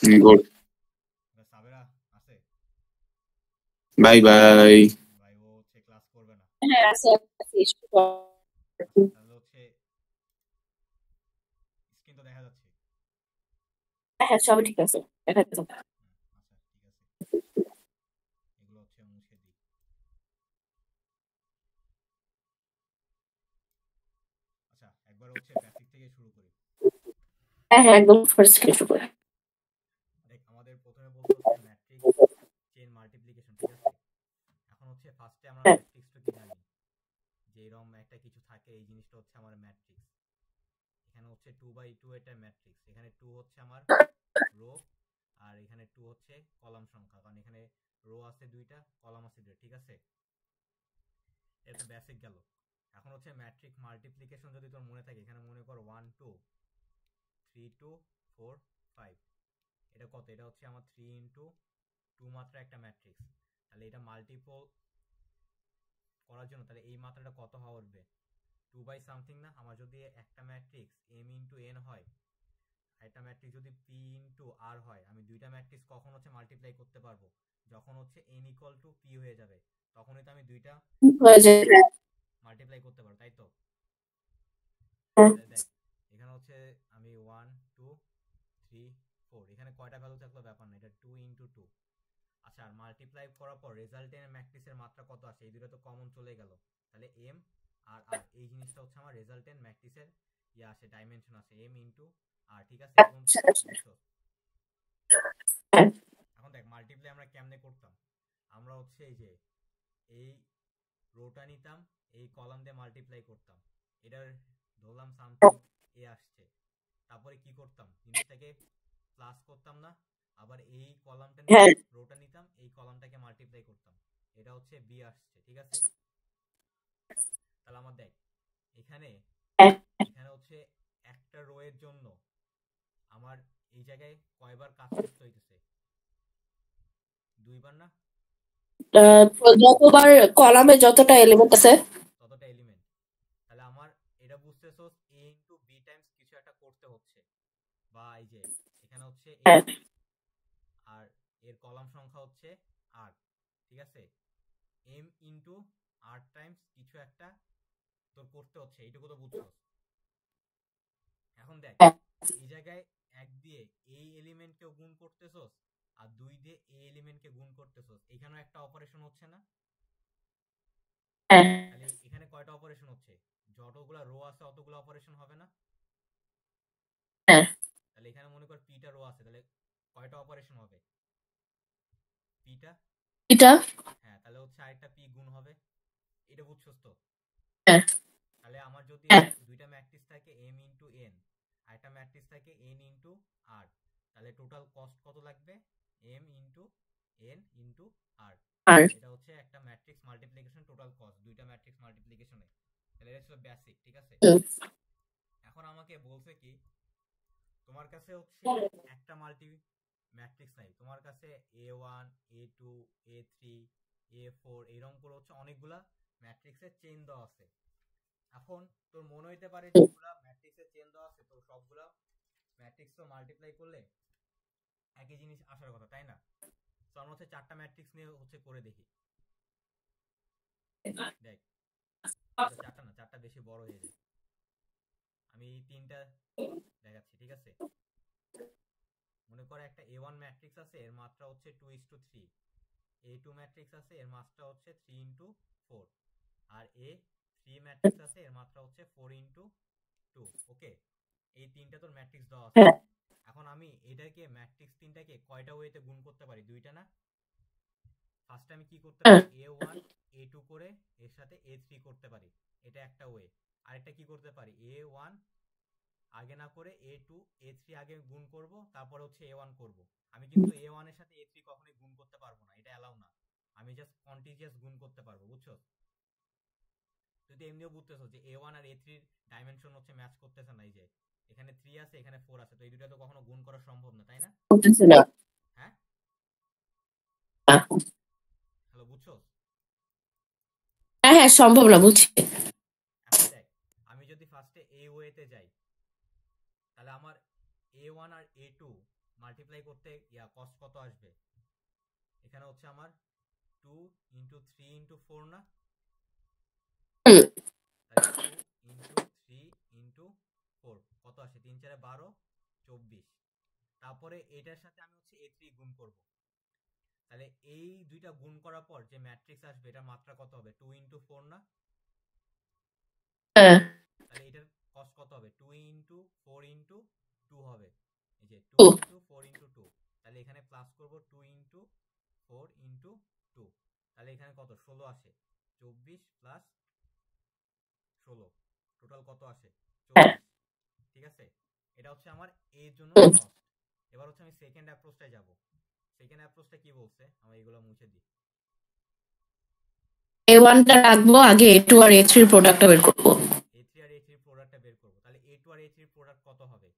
Good. Sabera আছে? Bye bye. ভাই ও হচ্ছে ক্লাস করবে না। হ্যাঁ আছে আচ্ছা তাহলে হচ্ছে স্ক্রিন তো দেখা যাচ্ছে। হ্যাঁ সব ঠিক আছে দেখা যাচ্ছে। আচ্ছা ঠিক আছে, এগুলো হচ্ছে মুছে দিই। আচ্ছা একবার হচ্ছে বেসিক থেকে শুরু করি। হ্যাঁ একদম ফার্স্ট থেকে শুরু করে। দেখ আমাদের প্রথমে বলতে হচ্ছে ম্যাট্রিক্স চেইন মাল্টিপ্লিকেশন, ঠিক আছে? এখন হচ্ছে ফার্স্টে আমরা ম্যাট্রিক্সটা কি জানি, যে এরকম একটা কিছু থাকে, এই জিনিসটা হচ্ছে আমার ম্যাট্রিক্স। এখানে হচ্ছে 2/2 এটা ম্যাট্রিক্স, এখানে 2 হচ্ছে আমার রো আর এখানে 2 হচ্ছে কলাম সংখ্যা, কারণ এখানে রো আছে 2টা, কলাম আছে 2টা, ঠিক আছে? এটা তো বেসিক গেল। এখন হচ্ছে ম্যাট্রিক মাল্টিপ্লিকেশন যদি তোর মনে থাকে, এখানে মনে কর 1 2 3 2 4 5, এটা কত? এটা হচ্ছে আমার 3 ইন্টু 2 মাত্রা একটা ম্যাট্রিক্স। তাহলে এটা মাল্টিপল করার জন্য তাহলে এই মাত্রাটা কত হওয়া উঠবে? 2 বাই সামথিং না? আমার যদি একটা ম্যাট্রিক্স m ইন্টু n হয়, একটা ম্যাট্রিক্স যদি p ইন্টু r হয়, আমি দুইটা ম্যাট্রিক্স কখন হচ্ছে মাল্টিপ্লাই করতে পারবো? যখন হচ্ছে n ইকুয়াল টু p হয়ে যাবে, তখনই তো আমি দুইটা হয়ে যাবে। মাল্টিপ্লাই করতে পারবো, তাই তো? দেখ এখানে হচ্ছে আমি 1 2 3 4, এখানে কয়টা ভ্যালু থাকলো ব্যাপার না, এটা 2 ইন্টু 2। আচ্ছা আর মাল্টিপ্লাই করার পর রেজাল্টেন্ট ম্যাট্রিক্সের মাত্রা কত আসে? এই দুটো তো কমন চলে গেল, তাহলে m আর r, এই জিনিসটা হচ্ছে আমার রেজাল্টেন্ট ম্যাট্রিক্সের আসে, ডাইমেনশন আসে m ইন্টু r, ঠিক আছে? এখন এখন দেখ মাল্টিপ্লাই আমরা কেমনে করতাম, আমরা হচ্ছে এই যে এই রোটা নিতাম, এই কলাম দিয়ে মাল্টিপ্লাই করতাম, এটার ধরলাম সামথিং এ আসছে, তারপরে কি করতাম, জিনিসটাকে প্লাস করতাম না, আবার এই কলামটা রোটা নিতাম, এই কলামটাকে মাল্টিপ্লাই করতাম, এটা হচ্ছে বি আসছে, ঠিক আছে? তাহলে আমার দেখ এখানে এখানে হচ্ছে একটা রো এর জন্য আমার এই জায়গায় কয়বার কাজ করতে হইতেছে? দুইবার না? যতবার কলামে যতটা এলিমেন্ট আছে ততটা এলিমেন্ট। তাহলে আমার এটা বুঝতেছো a ইনটু b টাইমস কিছু একটা করতে হচ্ছে, বা এই যে এখানে হচ্ছে a আর এর কলাম সংখ্যা হচ্ছে r, ঠিক আছে? m ইনটু r টাইমস কিছু একটা তোর করতে হচ্ছে, এইটুকু তো বুঝছস। এখন দেখ এই জায়গায় 1 দিয়ে এই এলিমেন্টকেও গুণ করতেছস আর 2 দিয়ে এই এলিমেন্টকে গুণ করতেছস, এখানেও একটা অপারেশন হচ্ছে না? তাহলে এখানে কয়টা অপারেশন হচ্ছে? যতগুলা রো আছে অতগুলো অপারেশন হবে না? তাহলে এখানে মনে কর পিটা রো আছে, তাহলে কয়টা অপারেশন হবে? পিটা হ্যাঁ, তাহলে হচ্ছে আরেকটা পি গুণ হবে, এটা বুঝছস তো? তাহলে আমার যদি দুইটা ম্যাট্রিক্স থাকে m ইনটু n, আরেকটা ম্যাট্রিক্স থাকে n ইনটু r, তাহলে টোটাল কস্ট কত লাগবে? m into n into r, এটা হচ্ছে একটা ম্যাট্রিক্স মাল্টিপ্লিকেশন টোটাল কস্ট দুইটা ম্যাট্রিক্স মাল্টিপ্লিকেশনে। তাহলে এটা ছিল বেসিক, ঠিক আছে? এখন আমাকে বলছে কি, তোমার কাছে হচ্ছে একটা ম্যাট্রিক্স নাই, তোমার কাছে a1 a2 a3 a4 এরকম করে হচ্ছে অনেকগুলা ম্যাট্রিক্সের চেইন দেওয়া আছে। এখন তোর মনে হইতে পারে যেগুলা ম্যাট্রিক্সের চেইন দেওয়া আছে, তো সবগুলা ম্যাট্রিক্স তো মাল্টিপ্লাই করলে একই জিনিস আসার কথা, তাই না? তো আমরা হচ্ছে চারটা ম্যাট্রিক্স নিয়ে হচ্ছে করে দেখি। দেখ চারটা না, চারটা বেশি বড় হয়ে যায়, আমি তিনটা দেখাচ্ছি, ঠিক আছে? মনে করে একটা a1 ম্যাট্রিক্স আছে, এর মাত্রা হচ্ছে 2:3, a2 ম্যাট্রিক্স আছে এর মাত্রা হচ্ছে 3:4, আর a3 ম্যাট্রিক্স আছে এর মাত্রা হচ্ছে 4:2। ওকে, এই তিনটা তোর ম্যাট্রিক্স দেওয়া আছে। এখন আমি এটাকে ম্যাট্রিক্স তিনটাকে কয়টা ওয়েতে গুণ করতে পারি? দুইটা না? ফার্স্ট আমি কি করতে পারি, a1 a2 করে এর সাথে a3 করতে পারি, এটা একটা ওয়ে। আরেকটা কি করতে পারি, a1 আগে না করে a2 a3 আগে গুণ করব, তারপর হচ্ছে a1 করব। আমি কিন্তু a1 এর সাথে a3 কখনোই গুণ করতে পারবো না, এটা অ্যালাউ না, আমি জাস্ট কন্টিজিয়াস গুণ করতে পারবো, বুঝছো? যদি এমনিও বুঝতেছো যে a1 আর a3 এর ডাইমেনশন হচ্ছে ম্যাচ করতেছে না, এই যে এখানে 3 আছে এখানে 4 আছে, তো এই দুটো তো কখনো গুণ করা সম্ভব না, তাই না? হ্যাঁ হ্যালো, বুঝছো? হ্যাঁ সম্ভব না, বুঝছি। এখন দেখ আমি যদি ফার্স্টে a ওয়েতে যাই, তাহলে আমার a1 আর a2 মাল্টিপ্লাই করতে কস্ট কত আসবে? এখানে হচ্ছে আমার 2 ইন্টু 3 ইন্টু 4 না, হুম তাহলে 2 ইন্টু 3 ইন্টু 4 কত আসে? 3 4 12 24। তারপরে এটার সাথে আমি হচ্ছে A3 গুণ করব। তাহলে এই দুইটা গুণ করার পর যে ম্যাট্রিক্স আসবে এটার মাত্রা কত হবে? 2 ইন্টু 4 না? হ্যাঁ তাহলে এটার কস্ট কত হবে? 2 ইন্টু 4 ইন্টু 2 হবে। এই যে 2 2 ইন্টু 4 ইন্টু 2, তাহলে এখানে প্লাস করব 2 ইন্টু 4 ইন্টু 2, তাহলে এখানে কত? 16 আসে। 24 প্লাস 16 টোটাল কত আসে? হ্যাঁ 24। ঠিক আছে, এটা হচ্ছে আমার এর জন্য হুম কস্ট। এবার হচ্ছে আমি সেকেন্ড অ্যাপ্রোচটায় যাব। সেকেন্ড অ্যাপ্রোচটা কি বলছে আমি এগুলো মুছে দিই। A1 টা রাখবো আগে, A2 আর A3 প্রোডাক্টটা বের করবো। A3 আর A3 প্রোডাক্টটা বের করব। তাহলে A2 আর A3 প্রোডাক্ট কত হবে?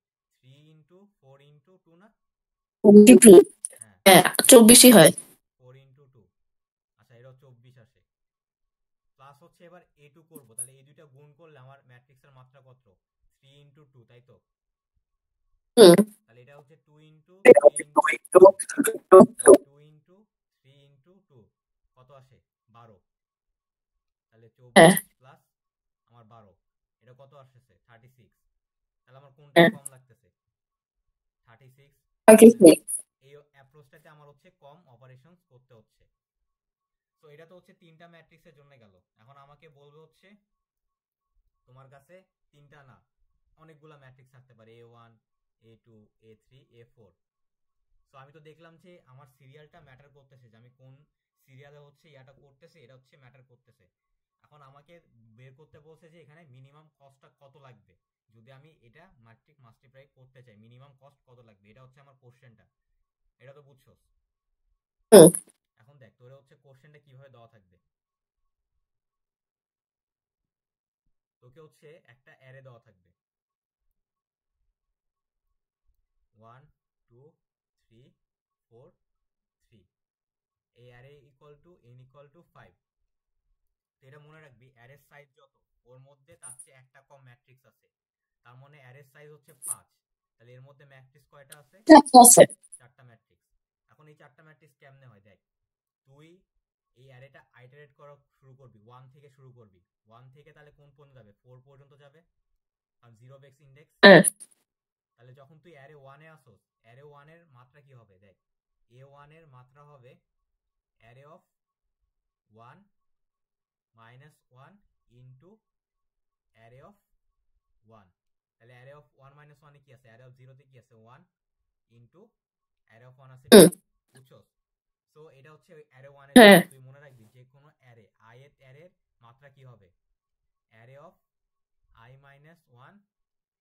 3 ইন্টু 4 ইন্টু 2 না? 22 হ্যাঁ, হ্যাঁ 24ই হয়। 4 ইন্টু 2, আচ্ছা এটাও 24 আসে। প্লাস হচ্ছে এবার A2 করব, তাহলে এই দুইটা গুণ করলে আমার ম্যাট্রিক্সের মাত্রা কত? 3 ইন্টু 2, তাই তো? হুম তাহলে এটা হচ্ছে 2 ইন্টু 3 ইন্টু 2, তাহলে 2 ইন্টু 3 ইন্টু 2 কত আসে? 12। তাহলে হ্যাঁ 24 প্লাস আমার 12, এটা কত আসছে? 36। তাহলে আমার কোনটা হ্যাঁ কম লাগতেছে? 36। তাহলে 36 এই অ্যাপ্রোচটাতে আমার হচ্ছে কম অপারেশন করতে হচ্ছে। তো এটা তো হচ্ছে তিনটা ম্যাট্রিক্সের জন্য গেল। এখন আমাকে বলবে হচ্ছে তোমার কাছে তিনটা না অনেকগুলা ম্যাট্রিক্স থাকতে পারে, A1 A2 A3 A4। তো আমি তো দেখলাম যে আমার সিরিয়ালটা ম্যাটার করতেছে, যে আমি কোন সিরিয়ালে হচ্ছে ইয়াটা করতেছে, এটা হচ্ছে ম্যাটার করতেছে। এখন আমাকে বের করতে বলছে যে এখানে মিনিমাম কস্টটা কত লাগবে যদি আমি এটা ম্যাট্রিক মাল্টিপ্লাই করতে চাই, মিনিমাম কস্ট কত লাগবে, এটা হচ্ছে আমার কোশ্চেনটা। এটা তো বুঝছো? হুম এখন দেখ তোরে হচ্ছে কোশ্চেনটা কিভাবে দেওয়া থাকবে। তোকে হচ্ছে একটা অ্যারে দেওয়া থাকবে 1 2 3 4 3, এই array equal to n equal to 5। তো এটা মনে রাখবি, অ্যারের সাইজ যত ওর মধ্যে তার চেয়ে একটা কম ম্যাট্রিক্স আছে, তার মানে অ্যারের সাইজ হচ্ছে 5। তাহলে এর মধ্যে ম্যাট্রিক্স কয়টা আছে? আছে। চারটা ম্যাট্রিক্স। এখন এই চারটা ম্যাট্রিক্স কেমনে হয় দেখ। তুই এই অ্যারেটা আইটারেট করা শুরু করবি, 1 থেকে শুরু করবি। 1 থেকে তাহলে কোন পর্যন্ত যাবে? 4 পর্যন্ত যাবে, কারণ 0 বেস ইন্ডেক্স। হ্যাঁ তাহলে যখন তুই অ্যারে 1 এ আসোস, অ্যারে 1 এর মাত্রা কি হবে দেখ। A1 এর মাত্রা হবে array of 1 minus 1 into array of 1। তাহলে অ্যারে অফ 1 মাইনাস 1 এ কি আছে? অ্যারে অফ 0 তে কি আছে? 1 ইন্টু অ্যারে অফ 1 আছে 2। হুম বুঝছস? সো এটা হচ্ছে ওই অ্যারে 1 এর জন্য। হ্যাঁ তুই মনে রাখবি যে কোনো অ্যারে i এর অ্যারের মাত্রা কি হবে? Array of i minus 1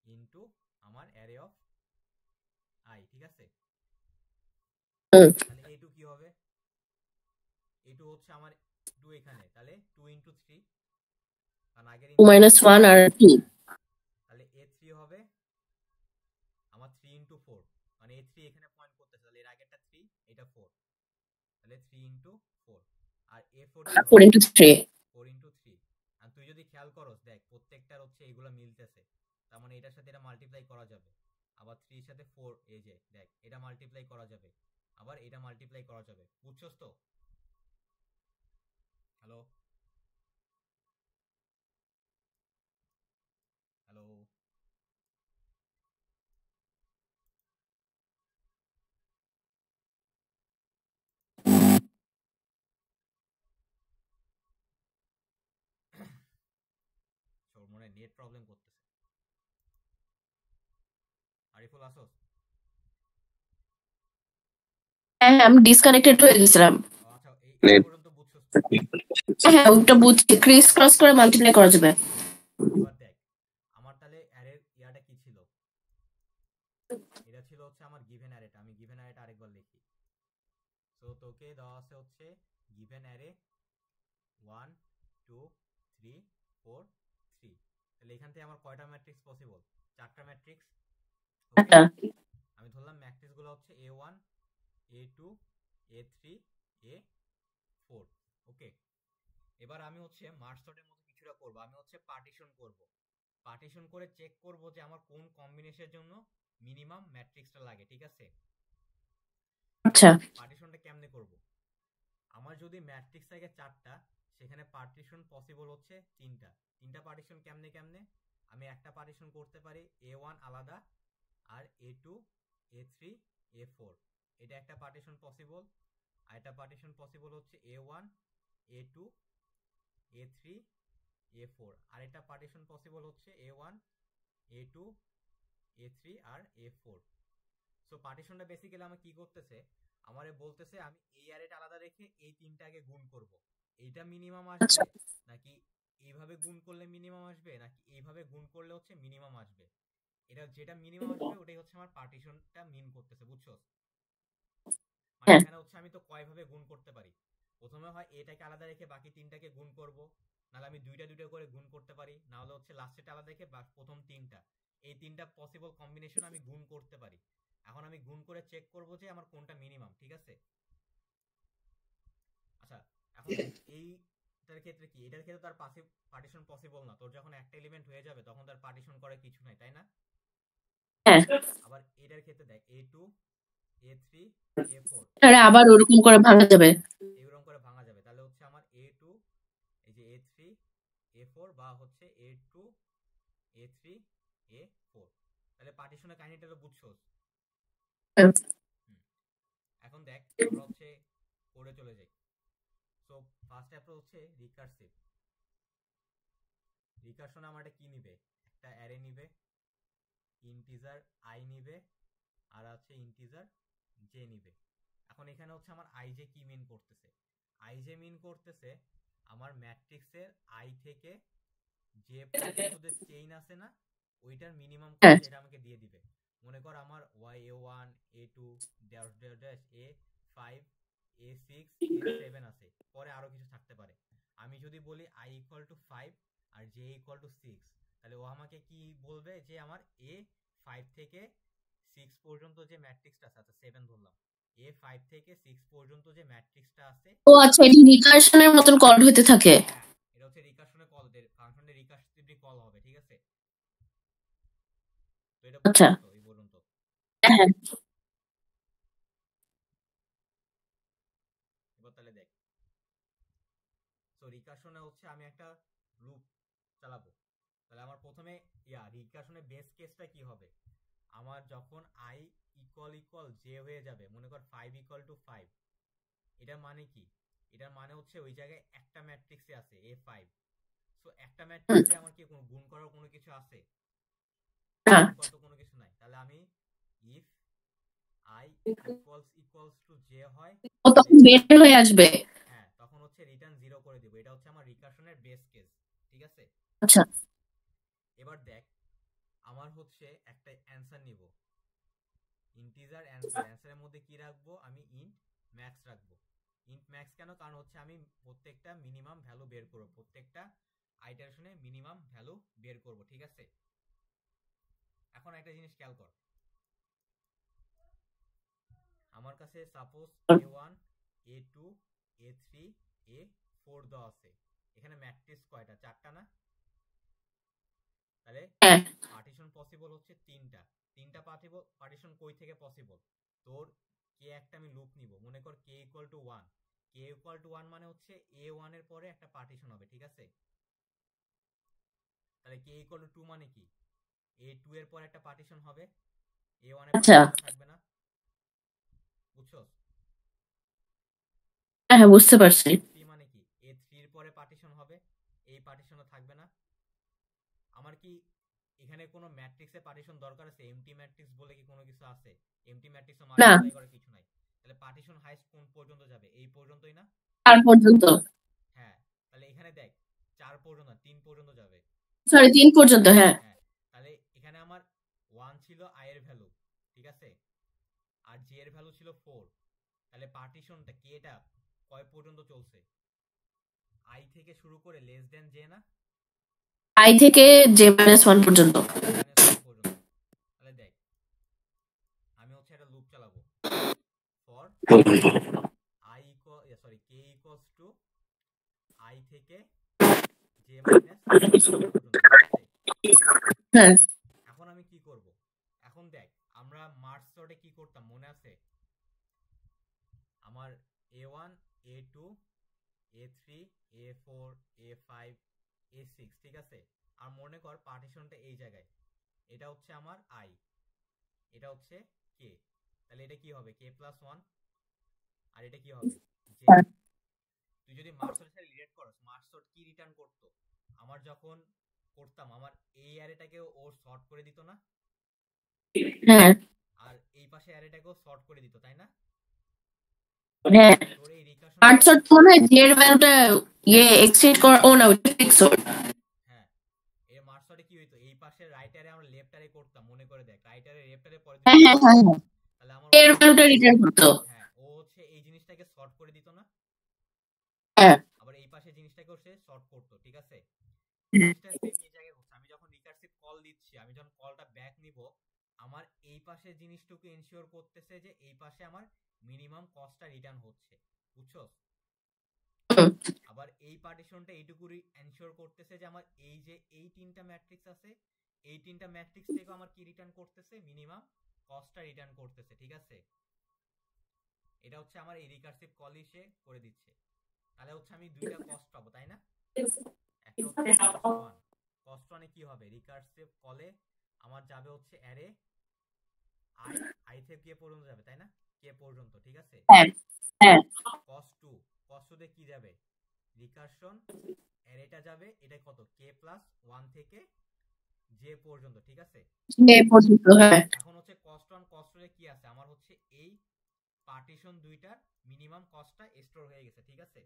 into আমার অ্যারে অফ i। ঠিক আছে, হুম তাহলে a2 কি হবে? a2 হচ্ছে আমার 2 এখানে, তাহলে 2 ইন্টু 3, কারণ আগের 2 ইনপুট। minus 1 আর 2 হ্যাঁ, তাহলে a3 হবে আমার 3 ইন্টু 4, মানে a3 এখানে পয়েন্ট করতেছে, তাহলে এর আগেরটা 3 এটা 4, তাহলে 3 ইন্টু 4। আর a4 কি 4 হবে? into 3 4 into 3। আর তুই যদি খেয়াল করস দেখ প্রত্যেকটার হচ্ছে এগুলো মিলতেছে, তার মানে এটার সাথে এটা মাল্টিপ্লাই করা যাবে। আবার 3 এর সাথে 4, এই যে দেখ এটা মাল্টিপ্লাই করা যাবে, আবার এটা মাল্টিপ্লাই করা যাবে। বুঝছস তো? হ্যালো হ্যালো তোর মনে নেট প্রবলেম করতেছে। আরিফুল আসোস? হ্যাঁ হ্যাঁ, আমি ডিসকানেক্টেড হয়ে গেছিলাম। ও আচ্ছা, এই পর্যন্ত বুঝছস তো? হ্যাঁ ওটা বুঝছি, ক্রিস ক্রস করে মাল্টিপ্লাই করা যাবে। এবার দেখ আমার তাহলে অ্যারের ইয়াটা কি ছিল? এটা ছিল হচ্ছে আমার গিভেন অ্যারেটা। আমি গিভেন অ্যারেটা আরেকবার লিখি। সো তোকে দেওয়া আছে হচ্ছে গিভেন অ্যারে 1 2 3 4 3। তাহলে এখান থেকে আমার কয়টা ম্যাট্রিক্স পসিবল? চারটা ম্যাট্রিক্স। ওকে, একটা আমি ধরলাম ম্যাট্রিক্স গুলো হচ্ছে A1 A2 A3 A4। ওকে, এবার আমি হচ্ছে মার্জ সর্টের মতো কিছুটা করব। আমি হচ্ছে পার্টিশন করব। পার্টিশন করে চেক করব যে আমার কোন কম্বিনেশনের জন্য মিনিমাম ম্যাট্রিক্সটা লাগে। ঠিক আছে, আচ্ছা পার্টিশনটা কেমনে করব? আমার যদি ম্যাট্রিক্স থাকে 4টা, সেখানে পার্টিশন পসিবল হচ্ছে 3টা পার্টিশন কেমনে? আমি একটা পার্টিশন করতে পারি A1 আলাদা আর A2 A3 A4, এটা একটা পার্টিশন পসিবল। আর একটা পার্টিশন পসিবল হচ্ছে A1 A2 A3 A4, আর একটা পার্টিশন পসিবল হচ্ছে A1 A2 A3 আর A4। সো পার্টিশনটা বেসিক্যালি আমার কি করতেছে, আমারে বলতেছে আমি এই অ্যারেটা আলাদা রেখে এই তিনটাকে গুণ করব, এইটা মিনিমাম আচ্ছা আসবে নাকি এইভাবে গুণ করলে মিনিমাম আসবে নাকি এইভাবে গুণ করলে হচ্ছে মিনিমাম আসবে। এটা যেটা মিনিমাম আসবে ওটাই হচ্ছে আমার পার্টিশনটা মিন করতেছে, বুঝছো? মানে হ্যাঁ এখানে হচ্ছে আমি তো কয়ভাবে গুণ করতে পারি, প্রথমে হয় এটাকে আলাদা রেখে বাকি তিনটাকে গুণ করব, নাহলে আমি দুইটা করে গুণ করতে পারি, না হলে হচ্ছে লাস্টেটা আলাদা রেখে প্রথম তিনটা, এই তিনটা পসিবল কম্বিনেশন আমি গুণ করতে পারি। এখন আমি গুণ করে চেক করব যে আমার কোনটা মিনিমাম, ঠিক আছে? আচ্ছা, এখন এইটার ক্ষেত্রে কি, এটার ক্ষেত্রে তার পার্টিশন পসিবল না, তোর যখন একটা এলিমেন্ট হয়ে যাবে তখন তার পার্টিশন করে কিছু নাই, তাই না? হ্যাঁ আবার এটার ক্ষেত্রে দেখ A2 A3 A4, এটা আবার ওরকম করে ভাঙা যাবে। এইরকম করে ভাঙা যাবে, তাহলে হচ্ছে আমার A2 এই যে A3 A4 বা হচ্ছে A2 A3 A4, তাহলে পার্টিশনের কাহিনীটা তো বুঝছো। হুম, এখন দেখ আমরা হচ্ছে কোডে চলে যাই। সো ফার্স্ট অ্যাপ্রোচ হচ্ছে রিকার্সিভ। রিকার্সনে আমার এটা কি নিবে, একটা অ্যারে নিবে, ইন্টিজার i নিবে, আর হচ্ছে ইন্টিজার j নিবে। এখন এখানে হচ্ছে আমার i j কি মিন করতেছে, i j মিন করতেছে আমার ম্যাট্রিক্সের i থেকে যে পর্যন্ত যে চেইন আছে না, ওইটার মিনিমাম হ্যাঁ এটা আমাকে দিয়ে দিবে। মনে কর আমার A1 A2 dash dash dash A5 A6 A7 আছে, পরে আরো কিছু থাকতে পারে। আমি যদি বলি i ইকুয়াল টু 5 আর j ইকুয়াল টু 6, তাহলে ও আমাকে কি বলবে যে আমার A5 থেকে 6 পর্যন্ত যে ম্যাট্রিক্সটা আছে, আচ্ছা 7 ধরলাম, A5 থেকে 6 পর্যন্ত যে ম্যাট্রিক্সটা আছে। ও আচ্ছা, এটা রিকার্শনের মতন কল হতে থাকে। হ্যাঁ, এটা হচ্ছে রিকার্শনে কল, ফাংশনে রিকার্সিভলি কল হবে, ঠিক আছে? তো এটা আচ্ছা বুঝছো তো এই পর্যন্ত? হ্যাঁ এবার তাহলে দেখ, তো রিকার্শনে হচ্ছে আমি একটা লুপ চালাবো, তাহলে আমার প্রথমে রিকার্শনের বেস কেসটা কি হবে, আমার যখন i ইকুয়াল j হয়ে যাবে, মনে কর 5 ইকুয়াল টু 5, এটার মানে কি, এটার মানে হচ্ছে ওই জায়গায় একটা ম্যাট্রিক্সে আছে A5। সো একটা হুম, ম্যাট্রিক্সে আমার কি কোনো গুণ করার কোনো কিছু আছে? না গুণ করার তো কোনো কিছু নাই, তাহলে আমি if i equals to j হয়, ও তখন বের হয়ে আসবে। হ্যাঁ তখন হচ্ছে রিটার্ন 0 করে দিব। এটা হচ্ছে আমার রিকার্শনের বেস কেস, ঠিক আছে? আচ্ছা এবার দেখ, আমার হচ্ছে একটা অ্যান্সার নিব, ইন্টিজার অ্যান্সারের মধ্যে কি রাখবো, আমি ইন্ট ম্যাক্স রাখবো। ইন্ট ম্যাক্স কেন, কারণ হচ্ছে আমি প্রত্যেকটা মিনিমাম ভ্যালু বের করব, প্রত্যেকটা আইটারেশনে মিনিমাম ভ্যালু বের করব, ঠিক আছে? এখন একটা জিনিস খেয়াল কর, আমার কাছে suppose A1 A2 A3 A4 দেওয়া আছে, এখানে ম্যাট্রিক্স কয়টা, 4টা না? তাহলে হ্যাঁ পার্টিশন পসিবল হচ্ছে তিনটা পার্টিশন কই থেকে পসিবল, তোর কে একটা আমি লুপ নিব, মনে কর k equal to 1, k equal to 1 মানে হচ্ছে A1 এর পরে একটা পার্টিশন হবে, ঠিক আছে? তাহলে k ইকুয়াল টু 2 মানে কি, A2 এর পরে একটা পার্টিশন হবে, A1 এর আচ্ছা পার্টিশন থাকবে না, বুঝছো? হ্যাঁ হ্যাঁ বুঝতে পারছি। A3 মানে কি, A3 এর পরে পার্টিশন হবে, এই পার্টিশনও থাকবে না। আমার কি এখানে কোনো ম্যাট্রিক্সে পার্টিশন দরকার আছে? এমটি ম্যাট্রিক্স বলে কি কোনো কিছু আছে? এমটি ম্যাট্রিক্সও না মাল্টিপ্লাই করে কিছু নাই, তাহলে পার্টিশন হাইস্ট কোন পর্যন্ত যাবে, এই পর্যন্তই না? তার পর্যন্ত। হ্যাঁ, তাহলে এখানে দেখ 4 পর্যন্ত না 3 পর্যন্ত যাবে। সরি 3 পর্যন্ত, হ্যাঁ হ্যাঁ, তাহলে এখানে আমার 1 ছিল i এর ভ্যালু, ঠিক আছে, আর j এর ভ্যালু ছিল 4, তাহলে পার্টিশনটা কেটা কয় পর্যন্ত চলছে, i থেকে শুরু করে লেস দেন j না, i থেকে j-1 পর্যন্ত। -1 পর্যন্ত। তাহলে দেখ আমি হচ্ছে একটা লুপ চালাবো, for i equal k equals to i থেকে j-1 পর্যন্ত, ঠিক আছে? হ্যাঁ এখন আমি কি করব, এখন দেখ আমরা মার্জ সর্টে কি করতাম মনে আছে, আমার A1 A2 A3 A4 A5 A6 ঠিক আছে। আর মনে কর পার্টিশনটা এই জায়গায়, এটা হচ্ছে আমার I, এটা হচ্ছে K, তাহলে এটা কি হবে K+1 আর এটা কি হবে J। তুই যদি মার্কসের সাথে রিলেট করস, মার্কস কি রিটার্ন করতো, আমার যখন করতাম আমার এই অ্যারেটাকেও ও সর্ট করে দিত না, হ্যাঁ আর এই পাশে অ্যারেটাকেও সর্ট করে দিত, তাই না? হ্যাঁ তোর এই রিকার্শন আট শর্ট মনে হয় জের ভ্যালুটা এক্সচেঞ্জ করা, ও না ওটা ফিক্স শর্ট। হ্যাঁ, এই মার্কসে কি হইতো, এই পাশে রাইট অ্যারে আমরা লেফট অ্যারে করতাম, মনে করে দেখ, রাইট অ্যারে লেফট অ্যারে পরে হ্যাঁ হ্যাঁ হ্যাঁ হ্যাঁ, তাহলে আমার এর ভ্যালুটা রিটার্ন করতো। হ্যাঁ, ও হচ্ছে এই জিনিসটাকে সর্ট করে দিত না, হ্যাঁ আবার এই পাশে জিনিসটাকেও সে সর্ট করতো, ঠিক আছে। জিনিসটা সেম এই জায়গায় হচ্ছে, আমি যখন রিকার্সিভ কল দিচ্ছি, আমি যখন কলটা ব্যাক নিব, আমার এই পাশে জিনিসটুকু এনশিওর করতেছে যে এই পাশে আমার মিনিমাম কস্টটা রিটার্ন হচ্ছে, বুঝছো? আবার এই পার্টিশনটা এইটুকু এনশিওর করতেছে যে আমার এই যে এই তিনটা ম্যাট্রিক্স আছে, এই তিনটা ম্যাট্রিক্স থেকে আমার কি রিটার্ন করতেছে, মিনিমাম কস্টটা রিটার্ন করতেছে, ঠিক আছে। এটা হচ্ছে আমার এই রিকার্সিভ কলই সে করে দিচ্ছে। তাহলে হচ্ছে আমি দুইটা কস্ট পাবো, তাই না? একটা হচ্ছে cost1, cost1 এ কি হবে, রিকার্সিভ কলে আমার যাবে হচ্ছে অ্যারে i থেকে কে পর্যন্ত যাবে, তাই না? কে পর্যন্ত, ঠিক আছে। হ্যাঁ হ্যাঁ cost2, cost2 তে কি যাবে, রিকারশন অ্যারেটা যাবে, এটা কত k+1 থেকে j পর্যন্ত, ঠিক আছে। এ পর্যন্ত হ্যাঁ। এখন হচ্ছে cost1 cost2 এ কি আছে, আমার হচ্ছে এই পার্টিশন দুইটার মিনিমাম কস্টটা স্টোর হয়ে গেছে, ঠিক আছে।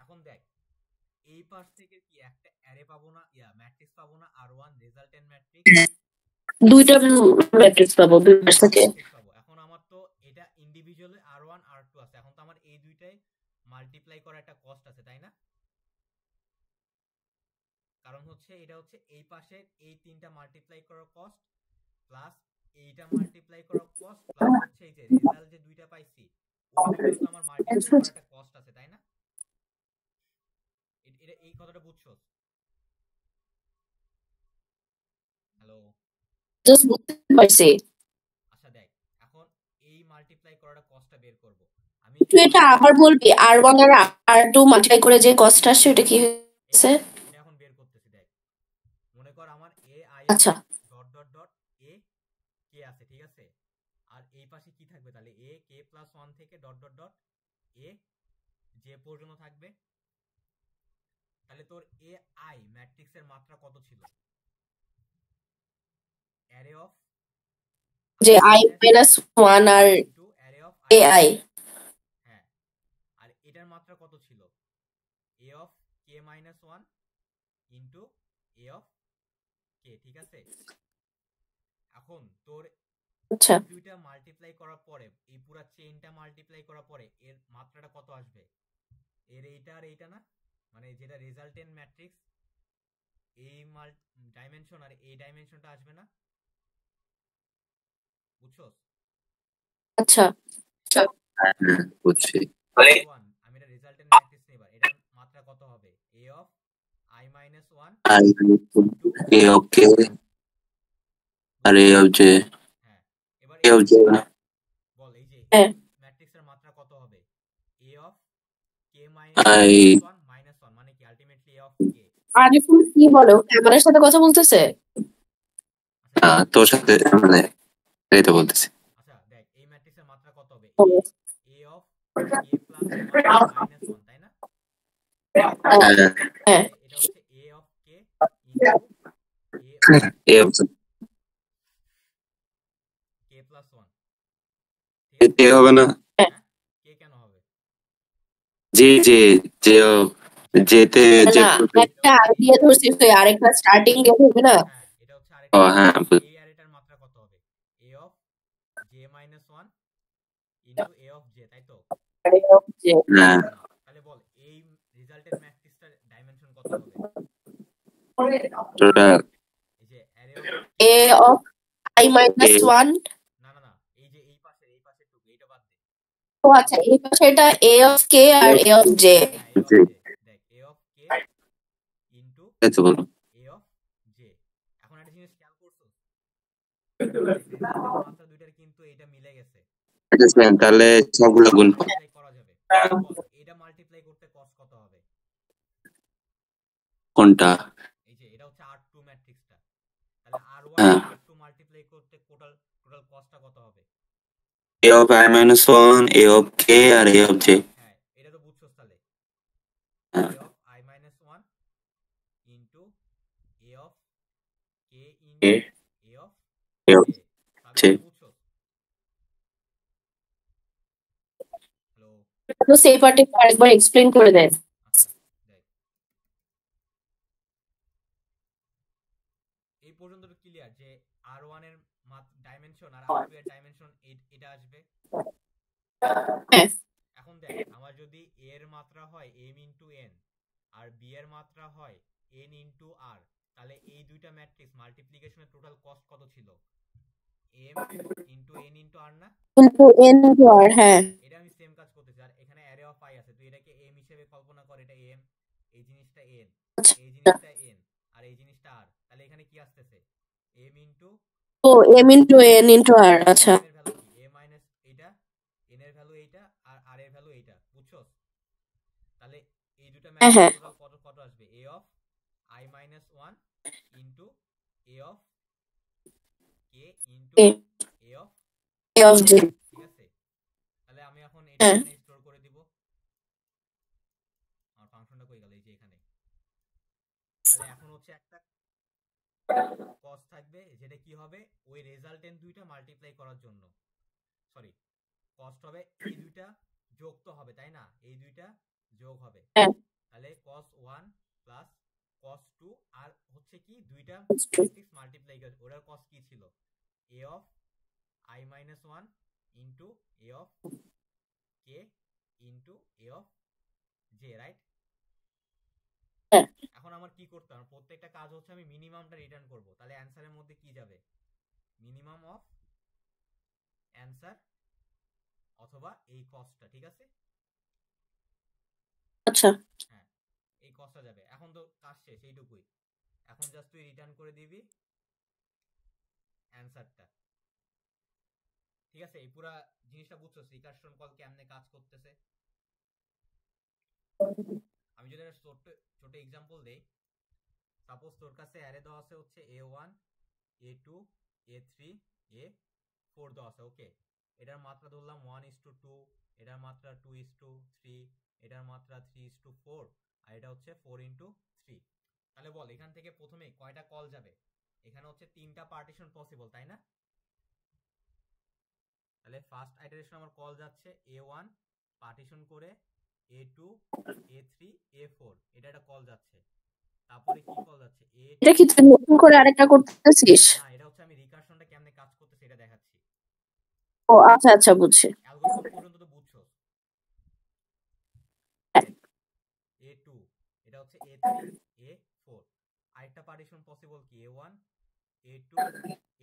এখন দেখ এই পাশ থেকে কি একটা অ্যারে পাবো না, ম্যাট্রিক্স পাবো না, R1 রেজাল্টেন্ট ম্যাট্রিক্স, দুইটা ম্যাট্রিক্স পাবো দুই পাশ থেকে। পাবো। এখন আমার তো এটা ইন্ডিভিজুয়ালি R1 R2 আছে, এখন তো আমার এই দুইটাই মাল্টিপ্লাই করা একটা কস্ট আছে, তাই না? কারণ হচ্ছে এটা হচ্ছে এই পাশে এই তিনটা মাল্টিপ্লাই করার কস্ট প্লাস এইটা মাল্টিপ্লাই করার কস্ট প্লাস হচ্ছে এই যে রেজাল্ট যে দুইটা পাইছি ওই দুটো তো আমার মাল্টিপ্লাই করার একটা কস্ট আছে, তাই না? এটা এই কথাটা বুঝছো? হ্যালো, জাস্ট বুঝতে পারছি। আচ্ছা দেখ, এখন এই মাল্টিপ্লাই করাটা কস্টটা বের করব আমি। তুই এটা আবার বলবি, R1 আর R2 মাল্টিপ্লাই করে যে কস্ট আসছে ওটা কি হয়েছে? এটা এখন বের করতেছি, দেখ মনে কর আমার a i আচ্ছা ডট ডট ডট a কে আছে, ঠিক আছে। আর এই পাশে কি থাকবে তাহলে, a k+1 থেকে dot dot dot a j পর্যন্ত থাকবে। তাহলে তোর a i ম্যাট্রিক্সের মাত্রা কত ছিল, অ্যারে অফ যে i-1 আর ইনটু অ্যারে অফ ai। হ্যাঁ, আর এটার মাত্রা কত ছিল, a of k-1 into a of k, ঠিক আছে। এখন তোর আচ্ছা দুইটা মাল্টিপ্লাই করার পরে এই পুরো চেইনটা মাল্টিপ্লাই করার পরে এর মাত্রাটা কত আসবে, এর এইটা আর এইটা না, মানে যেটা রেজাল্টেন্ট ম্যাট্রিক্স এই ডাইমেনশন আর এই ডাইমেনশনটা আসবে না, বুঝছো? আচ্ছা বুঝছি। আমি এটা রেজাল্টেন্ট ম্যাট্রিক্স নেবার, এটার মাত্রা কত হবে, a অফ i-1 এ ওকে আর এ অফ জে, হ্যাঁ। এবার এ অফ জে বল এই যে হ্যাঁ ম্যাট্রিক্সের মাত্রা কত হবে, a অফ k-1 আই মানে কি ultimately a of k। Ariful কি বলো, ক্যামেরার সাথে কথা বলতেছে? তোর সাথে মানে এই তো বলতেছি। আচ্ছা দেখ এই ম্যাট্রিক্সের মাত্রা কত হবে, ও, a অফ k+1 তাই না? হ্যাঁ এটা হচ্ছে a of k into A of k+1, এ হবে না, হ্যাঁ কে কেন হবে, জে জে জে জেতে যে না একটা আগে দিয়ে ধরছিস তুই, আরেকটা স্টার্টিং দিয়ে ধরবি না। হ্যাঁ এটা হচ্ছে আরেকটা, হ্যাঁ এই অ্যারেটার মাত্রা কত হবে, a of j-1 into a of j, তাই তো? হ্যাঁ তাহলে বল এই রেজাল্টেন্ট ম্যাট্রিক্সটার ডাইমেনশন কত হবে, টোটাল এই যে array of a of i-1। না না না, এই যে এই পাশে টুকু এইটা বাদ দে। ও আচ্ছা, এই পাশে এটা a of k আর a of j। হ্যাঁ a অফ j, দেখ a অফ k ইনটু এই তো বলো। a of j। এখন একটা জিনিস খেয়াল করছো, রেজাল্টেন্ট মাত্রা দুইটার কিন্তু এইটা মিলে গেছে, এটা same, তাহলে সবগুলো গুণ মাল্টিপ্লাই করা যাবে। এটা মাল্টিপ্লাই করতে কস্ট কত হবে? কোনটা? এই যে এটা হচ্ছে R2 ম্যাট্রিক্সটা, তাহলে R1 হ্যাঁ, আর R2 মাল্টিপ্লাই করতে টোটাল কস্টটা কত হবে? a of I minus 1, a of k আর a of j। হ্যাঁ, এটা তো বুঝছস তাহলে। হ্যাঁ, a of I minus 1 into a of k a into a of a of j, j। তাহলে বুঝছস? হ্যালো, তো সেই পার্টে আরেকবার এক্সপ্লেইন করে দেন। আচ্ছা দেখ, এই পর্যন্ত তো ক্লিয়ার যে R1 এর ডাইমেনশন আর R2 এর ডাইমেনশন এটা আসবে। হ্যাঁ এখন দেখ, আমার যদি a এর মাত্রা হয় m ইনটু n আর b এর মাত্রা হয় n ইনটু r, তাহলে এই দুইটা ম্যাট্রিক্স মাল্টিপ্লিকেশনের টোটাল কস্ট কত ছিল? m into n into r না? কিন্তু এন ইন্টু আর, হ্যাঁ এটা আমি সেম কাজ করতেছি, আর এখানে অ্যারে অফ i আছে, তুই এটাকে m হিসেবে কল্পনা কর, এটা m, এই জিনিসটা n, আচ্ছা এই জিনিসটা n, আর এই জিনিসটা r, তাহলে এখানে কি আসতেছে? m ইনটু ও এম ইন্টু এন ইন্টু আর, আচ্ছা m এর ভ্যালু কি? a মাইনাস এইটা, n এর ভ্যালু এইটা, আর r এর ভ্যালু এইটা, বুঝছস? তাহলে এই দুটো হ্যাঁ হ্যাঁ ম্যাট্রিক্স টোটাল কত কত আসবে? a of i minus 1 into a of k into a a of a of g, ঠিক আছে? তাহলে আমি এখন এটা হ্যাঁ এখানে স্টোর করে দিব। আমার ফাংশনটা কই গেল? এই যে এখানে। তাহলে এখন হচ্ছে একটা কস্ট থাকবে, যেটা কি হবে? ওই রেজাল্টেন্ট দুইটা মাল্টিপ্লাই করার জন্য, সরি, কস্ট হবে এই দুইটা যোগ তো হবে, তাই না? এই দুইটা যোগ হবে, হ্যাঁ তাহলে cos 1 প্লাস cos 2, আর হচ্ছে কি দুইটা ম্যাট্রিক্স মাল্টিপ্লাই করে ওটার কস্ট কি ছিল? a of i minus 1 into a of k into a of j, right? হ্যাঁ এখন আমার কি করতে হবে? প্রত্যেকটা কাজ হচ্ছে আমি মিনিমামটা রিটার্ন করব, তাহলে অ্যানসারের মধ্যে কি যাবে? মিনিমাম অফ অ্যানসার অথবা এই কস্টটা, ঠিক আছে? আচ্ছা হ্যাঁ, এই কস্টটা যাবে। এখন তো কাজ শেষ, এইটুকুই। এখন জাস্ট তুই রিটার্ন করে দিবি অ্যানসারটা, ঠিক আছে? এই পুরা জিনিসটা বুঝছস রিকারশন কল কেমনে কাজ করতেছে? আমি যদি একটা ছোট ছোট এক্সাম্পল দেই, সাপোজ তোর কাছে অ্যারে দেওয়া আছে হচ্ছে a1 a2 a3 a4 দেওয়া আছে, ওকে? এটার মাত্রা ধরলাম 1:2, এটার মাত্রা 2:3, এটার মাত্রা 3:4, আর এটা হচ্ছে 4:3। তাহলে বল এখান থেকে প্রথমে কয়টা কল যাবে? এখানে হচ্ছে তিনটা পার্টিশন পসিবল, তাই না? তাহলে ফার্স্ট আইটারেশন আমার কল যাচ্ছে a1 পার্টিশন করে a2 a3 a4, এটা একটা কল যাচ্ছে। তারপরে কি কল যাচ্ছে? এটা কি তুই নতুন করে আরেকটা করতেছিস? না, এটা হচ্ছে আমি রিকারশনটা কেমনে কাজ করতেছে এটা দেখাচ্ছি। ও আচ্ছা আচ্ছা বুঝছি। অ্যালগরিদম পর্যন্ত তো বুঝছো। হ্যাঁ a2, এটা হচ্ছে a3 a4, আরেকটা পার্টিশন পসিবল কি? a1 a2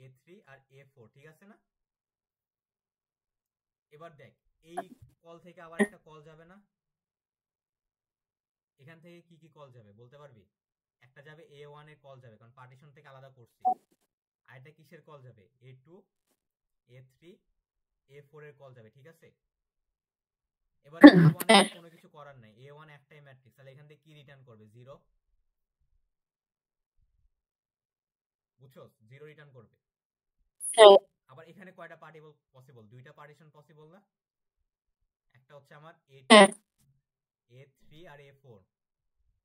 a3 আর a4, ঠিক আছে না? এবার দেখ, এই কল থেকে আবার একটা কল যাবে না? এখান থেকে কি কি কল যাবে বলতে পারবি? একটা যাবে a1 এর কল যাবে, কারণ পার্টিশন থেকে আলাদা করছি। আরেকটা কিসের কল যাবে? a2 a3 a4 এর কল যাবে, ঠিক আছে? এবার a1 এর কোনো কিছু করার নাই, a1 একটাই ম্যাট্রিক্স, তাহলে এখান থেকে কি রিটার্ন করবে? 0, বুঝছো? 0 রিটার্ন করবে। হ্যাঁ আবার এখানে কয়টা পার্টিবল পসিবল? দুইটা পার্টিশন পসিবল না? একটা হচ্ছে আমার a2 হ্যাঁ a3 আর a4,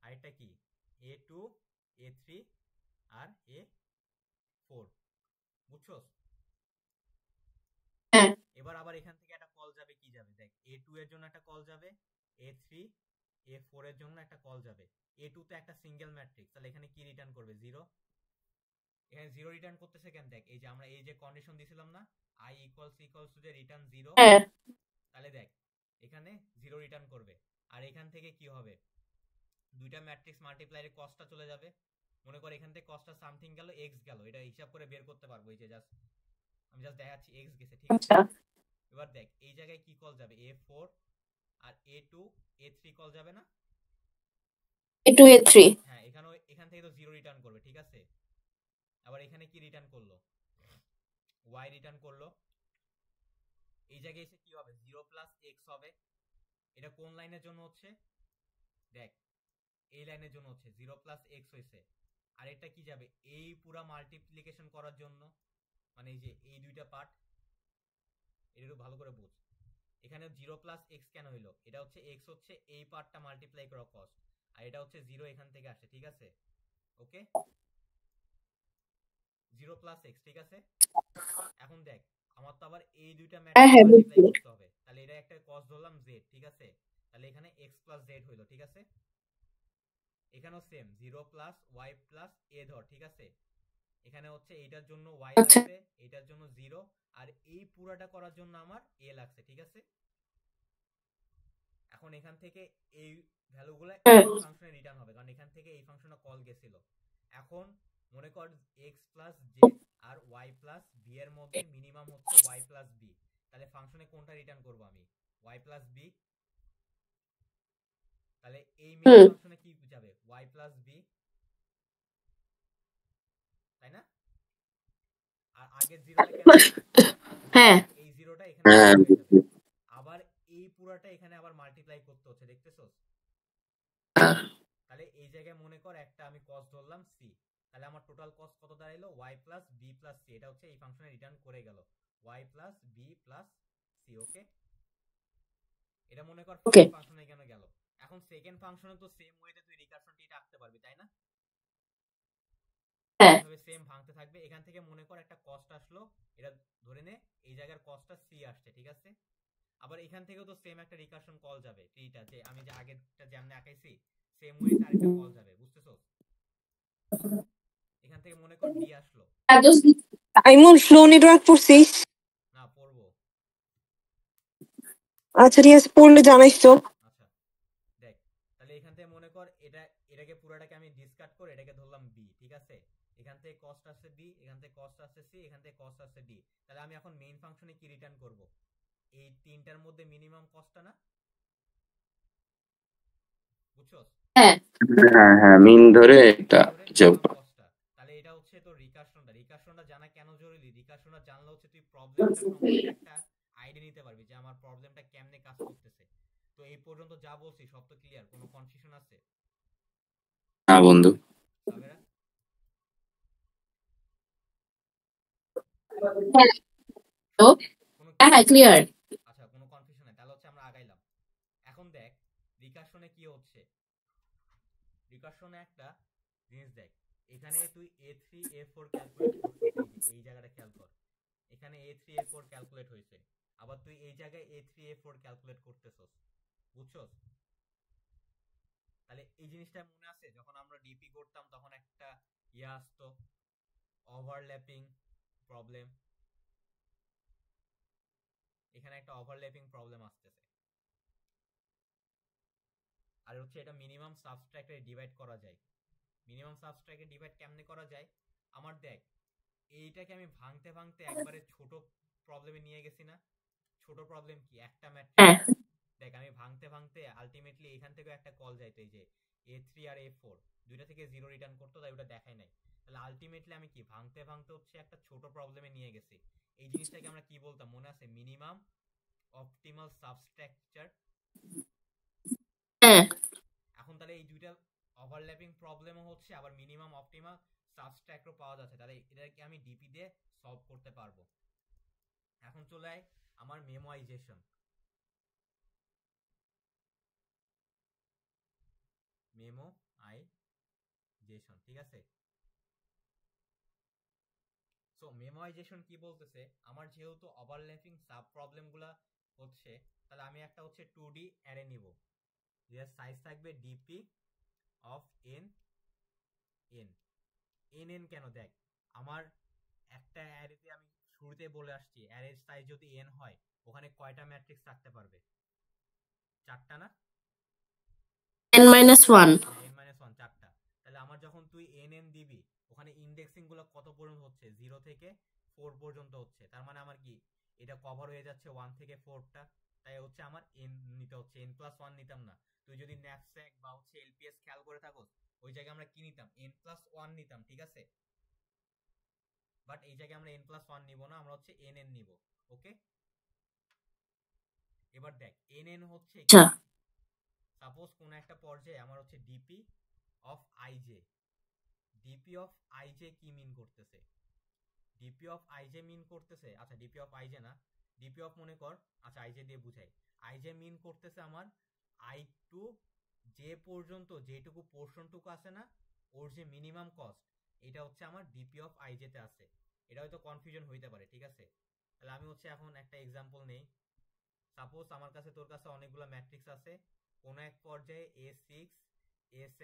আরেকটা কি? a2 a3 আর a4, বুঝছো? হ্যাঁ এবার আবার এখান থেকে একটা কল যাবে, কি যাবে? দেখ, a2 এর জন্য একটা কল যাবে, a3 a4 এর জন্য একটা কল যাবে। a2 তো একটা সিঙ্গেল ম্যাট্রিক্স, তাহলে এখানে কি রিটার্ন করবে? 0। এখানে 0 রিটার্ন করতেছে কেন? দেখ, এই যে আমরা এই যে কন্ডিশন দিছিলাম না, i ইকুয়ালস টু যে রিটার্ন 0, হ্যাঁ তাহলে দেখ এখানে 0 রিটার্ন করবে। আর এখান থেকে কি হবে? দুইটা ম্যাট্রিক্স মাল্টিপ্লাইয়ের কস্টটা চলে যাবে। মনে কর এখান থেকে কস্টটা সামথিং গেল, x গেল, এটা হিসাব করে বের করতে পারবো। এই যে আমি জাস্ট দেখাচ্ছি x গেছে, ঠিক আছে? আচ্ছা এবার দেখ এই জায়গায় কি কল যাবে? a4 আর a2 a3 কল যাবে না? a2 a3 হ্যাঁ, এখান থেকে তো 0 রিটার্ন করবে, ঠিক আছে? আবার এখানে কি রিটার্ন করলো? y রিটার্ন করলো। এই জায়গায় এসে কি হবে 0 প্লাস এক্স হবে। এটা কোন লাইনের জন্য হচ্ছে দেখ, এই লাইনের জন্য হচ্ছে 0 প্লাস এক্স হয়েছে। আর এটা কি যাবে এই পুরা মাল্টিপ্লিকেশন করার জন্য, মানে এই যে এই দুইটা পার্ট, এটা একটু ভালো করে বুঝ। এখানে 0 প্লাস এক্স কেন হইলো, এটা হচ্ছে এক্স হচ্ছে এই পার্টটা মাল্টিপ্লাই করা কস্ট, আর এটা হচ্ছে 0 এখান থেকে আসে, ঠিক আছে? ওকে, 0 প্লাস এক্স, ঠিক আছে? এখন দেখ আমার তো আবার এই দুইটা হ্যাঁ ম্যাট্রিক্স মাল্টিপ্লাই বুঝছি। করতে হবে, তাহলে এটা একটা কস্ট ধরলাম z, ঠিক আছে? তাহলে এখানে x প্লাস z হইলো, ঠিক আছে? এখানেও same 0 plus y plus a ধর, ঠিক আছে? এখানে হচ্ছে এইটার জন্য y আচ্ছা লাগছে, এইটার জন্য 0, আর এই পুরাটা করার জন্য আমার a লাগছে, ঠিক আছে? এখন এখান থেকে এই ভ্যালুগুলো হ্যাঁ এই ফাংশনে রিটার্ন হবে, কারণ এখান থেকে এই ফাংশনে কল গেছিল। এখন মনে কর x প্লাস z আর y প্লাস b এর মধ্যে মিনিমাম হচ্ছে y প্লাস b, তাহলে ফাংশনে কোনটা রিটার্ন করব আমি, y প্লাস b। তাহলে এই মেইন হুম ফাংশনে কি যাবে y প্লাস b, তাই না? আর আগের জিরোটা কেন, হ্যাঁ এই জিরোটা এখানে হ্যাঁ কপি হয়ে যাবে, আবার এই পুরাটা এখানে আবার মাল্টিপ্লাই করতে হচ্ছে, দেখতেছস? তাহলে এই জায়গায় মনে কর একটা আমি কস্ট ধরলাম c, তাহলে আমার টোটাল কস্ট কত দাঁড়াইলো y plus b plus c, এটা হচ্ছে এই ফাংশনে রিটার্ন করে গেল y plus b plus c। ওকে, এটা মনে কর ওকে ফার্স্ট ফাংশনে কেন গেল। এখন সেকেন্ড ফাংশনে তো সেম ওয়েতে তুই রিকারশনটি রাখতে পারবি, তাই না? হ্যাঁ এইভাবে সেম ভাঙতে থাকবে। এখান থেকে মনে কর একটা কস্ট আসলো, এটা ধরে নে এই জায়গার কস্টটা c আসছে, ঠিক আছে? আবার এখান থেকেও তো সেম একটা রিকারশন কল যাবে, ট্রিটা যে আমি যে আগেরটা যেমনে আঁকাইছি সেম ওয়েতে আরেকটা কল যাবে, বুঝতেছো? এখান থেকে মনে কর d আসলো, আইমন ফ্লো নেটওয়ার্ক পড়ছিস? না পড়বো। আচ্ছা ঠিক আছে, পড়লে জানাইস তো। আচ্ছা দেখ, তাহলে এখান থেকে মনে কর এটাকে পুরোটাকে আমি ডিসকার্ড করে এটাকে ধরলাম b, ঠিক আছে? এখান থেকে কস্ট আসছে b, এখান থেকে কস্ট আসছে c, এখান থেকে কস্ট আসছে d। তাহলে আমি এখন মেইন ফাংশনে কি রিটার্ন করব, এই তিনটার মধ্যে মিনিমাম কস্টটা না, বুঝছস? হ্যাঁ হ্যাঁ মিন ধরে একটা ধরে হিসাব মিনিমাম কর। কস্টটা। তাহলে এটা হচ্ছে তোর রিকারশনটা জানা কেন জরুরি, রিকারশনটা জানলে হচ্ছে তুই প্রবলেমটা সম্পর্কে একটা আইডিয়া নিতে পারবি যে আমার প্রবলেমটা কেমনে কাজ করতেছে। তো এই পর্যন্ত যা বলছি সব তো ক্লিয়ার, কোনো কনফিউশন আছে না বন্ধু। সাবেরা? হ্যাঁ তো কোনো হ্যাঁ হ্যাঁ ক্লিয়ার। আচ্ছা কোনো কনফিউশন নাই, তাহলে হচ্ছে আমরা আগাইলাম। এখন দেখ রিকারশনে কি হচ্ছে, রিকারশনে একটা জিনিস দেখ, এখানে তুই a3 a4 ক্যালকুলেট করছিস, এই যে এই জায়গাটা খেয়াল কর, এখানে a3 a4 ক্যালকুলেট হয়েছে, আবার তুই এই জায়গায় a3 a4 ক্যালকুলেট করতেছস, বুঝছস? তাহলে এই জিনিসটা মনে আছে যখন আমরা ডিপি করতাম তখন একটা ইয়ে আসতো, ওভারল্যাপিং প্রবলেম। এখানে একটা ওভারল্যাপিং প্রবলেম আসতেছে, আর হচ্ছে এটা মিনিমাম সাবস্ট্রাক্টে ডিভাইড করা যায়। মিনিমাম সাবস্ট্রাক্টে ডিভাইড কেমনে করা যায়, আমার দেখ এইটাকে আমি ভাঙতে ভাঙতে একবারে ছোট প্রবলেমে নিয়ে গেছি না। ছোট প্রবলেম কি, একটা ম্যাট্রিক্স, হ্যাঁ দেখ আমি ভাঙতে ভাঙতে আলটিমেটলি এখান থেকে একটা কল যাইতো, এই যে a3 আর a4 দুইটা থেকে 0 রিটার্ন করতো, তাই ওটা দেখাই নাই। তাহলে আলটিমেটলি আমি কি ভাঙতে ভাঙতে হচ্ছে একটা ছোট প্রবলেমে নিয়ে গেছি। এই জিনিসটাকে আমরা কি বলতাম মনে আছে, মিনিমাম অপটিমাল সাবস্ট্রাকচার। হ্যাঁ এখন তাহলে এই দুইটা ওভারল্যাপিং প্রবলেমও হচ্ছে, আবার মিনিমাম অপটিমাল সাবস্ট্রাক্টও পাওয়া যাচ্ছে, তাহলে এটাকে আমি ডিপি দিয়ে সলভ করতে পারবো। এখন চলে আয় আমার মেমোয়াইজেশন, ঠিক আছে? সো মেমোয়াইজেশন কি বলতেছে, আমার যেহেতু ওভারল্যাপিং সাব প্রবলেমগুলো হচ্ছে, তাহলে আমি একটা হচ্ছে 2D অ্যারে নিব, যার সাইজ থাকবে DP of N N. N N কেন, দেখ আমার একটা অ্যারেতে আমি শুরুতে বলে আসছি অ্যারের সাইজ যদি এন হয় ওখানে কয়টা ম্যাট্রিক্স থাকতে পারবে, চারটা না? n-1 হ্যাঁ n-1 চারটা। তাহলে আমার যখন তুই এন এন দিবি ওখানে ইন্ডেক্সিং গুলো কত পর্যন্ত হচ্ছে, 0 থেকে 4 পর্যন্ত হচ্ছে, তার মানে আমার কি এটা কভার হয়ে যাচ্ছে 1 থেকে 4টা। তাই হচ্ছে আমার এন নিতে হচ্ছে, n+1 নিতাম না। তুই যদি ন্যাপস্যাক বা হচ্ছে এলপিএস খেয়াল করে থাকোস ওই জায়গায় আমরা কি নিতাম, n+1 নিতাম, ঠিক আছে? বাট এই জায়গায় আমরা n+1 নিব না, আমরা হচ্ছে এন এন নিব। ওকে, এবার দেখ nn হচ্ছে আচ্ছা সাপোজ কোন একটা পর্যায়ে আমার হচ্ছে ডিপি অফ আইজে কি মিন করতেছে? ডিপি অফ আইজে মিন করতেছে, আচ্ছা ডিপি অফ আইজে না, ডিপি অফ মনে কর, আচ্ছা আইজে দিয়ে বুঝাই, আইজে মিন করতেছে আমার আই টু যে পর্যন্ত যেটুকু পোর্শনটুকু আছে না ওর যে মিনিমাম কস্ট, এটা হচ্ছে আমার ডিপি অফ আইজে তে আছে। এটা হয়তো কনফিউশন হইতে পারে, ঠিক আছে? তাহলে আমি হচ্ছে এখন একটা এক্সাম্পল নেই। সাপোজ আমার কাছে তোর কাছে অনেকগুলো ম্যাট্রিক্স আছে, কোনো এক পর্যায়ে A6 A7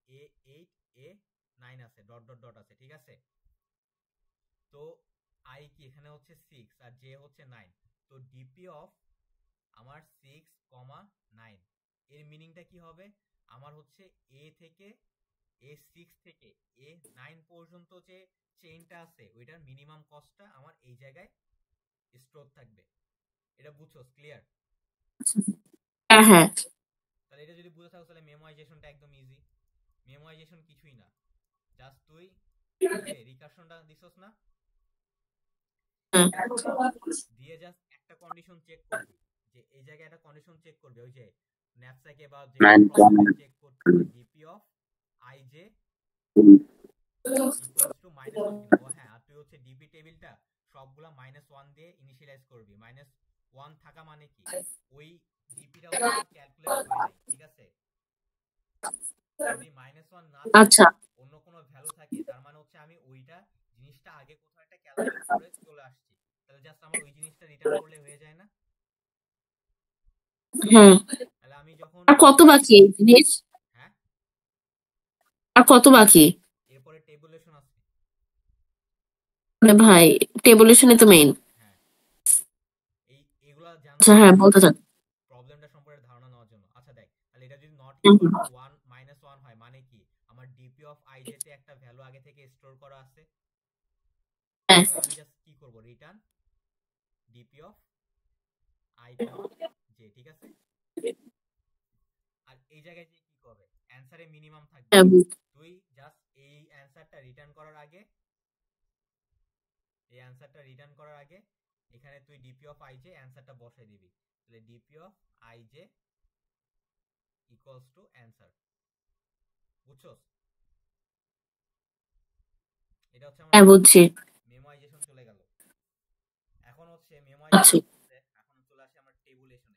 A8 A9 আছে, ডট ডট ডট আছে, ঠিক আছে? তো আই কি এখানে হচ্ছে 6 আর জে হচ্ছে 9, তো ডিপি অফ আমার 6,9 এর মিনিংটা কি হবে? আমার হচ্ছে এ থেকে A6 থেকে A9 পর্যন্ত যে চেইনটা আছে ওইটার মিনিমাম কস্টটা আমার এই জায়গায় স্টোর থাকবে। এটা বুঝছো? ক্লিয়ার? হ্যাঁ হ্যাঁ তাহলে এটা যদি বুঝে থাকো তাহলে মেমোরাইজেশনটা একদম ইজি। মেমোরাইজেশন কিছুই না, জাস্ট তুই রিকারশনটা দিছস না, দিয়ে জাস্ট একটা কন্ডিশন চেক করবি, যে এই জায়গায় একটা কন্ডিশন চেক করবি, ওই যে ন্যাপস্যাকে বা যে কোনো প্রবলেমে চেক করতে DP of i j equals two -1 কিনা। ও হ্যাঁ, আর তুই হচ্ছে ডিপি টেবিলটা সবগুলা -1 দিয়ে ইনিশিয়ালাইজ করবি। -1 থাকা মানে কি, ওই ডিপিটা হচ্ছে ক্যালকুলেট হয় নাই, ঠিক আছে? যদি -1 না থাকে আচ্ছা অন্য কোনো ভ্যালু থাকে, তার মানে হচ্ছে আমি ওইটা জিনিসটা আগে কোথাও একটা ক্যালকুলেট করে চলে আসছি, তাহলে জাস্ট আমার ওই জিনিসটা রিটার্ন করলে হয়ে যায় না? হ্যাঁ তাহলে আমি যখন আর কত বাকি এই জিনিস হ্যাঁ, আর কত বাকি এরপরে টেবুলেশন আছে। মানে ভাই টেবুলেশনে তো মেইন হ্যাঁ, এগুলা আচ্ছা জানতে হ্যাঁ বলতে থাক প্রবলেমটা সম্পর্কে ধারণা নেওয়ার জন্য। আচ্ছা দেখ, তাহলে এটা যদি নট হুম, ইকুয়াল টু 1 -1 হয় মানে কি, আমার ডিপি অফ আইজে তে একটা ভ্যালু আগে থেকে স্টোর করা আছে। হ্যাঁ তাহলে আমি জাস্ট কি করব, return DP of I comma J, ঠিক আছে? আর এই জায়গায় যে কি করবে, অ্যানসারে মিনিমাম থাকবে। হ্যাঁ তুই জাস্ট এই অ্যানসারটা রিটার্ন করার আগে, এখানে তুই ডিপি অফ আইজে অ্যানসারটা বসাই দিবি। তাহলে DP of i j equals to answer. বুঝছস? এটা হচ্ছে আমার হ্যাঁ বুঝছি মেমোরাইজেশন চলে গেল। এখন হচ্ছে আচ্ছা মেমোরাইজেশন, এখন চলে আসে আমার টেবুলেশনে।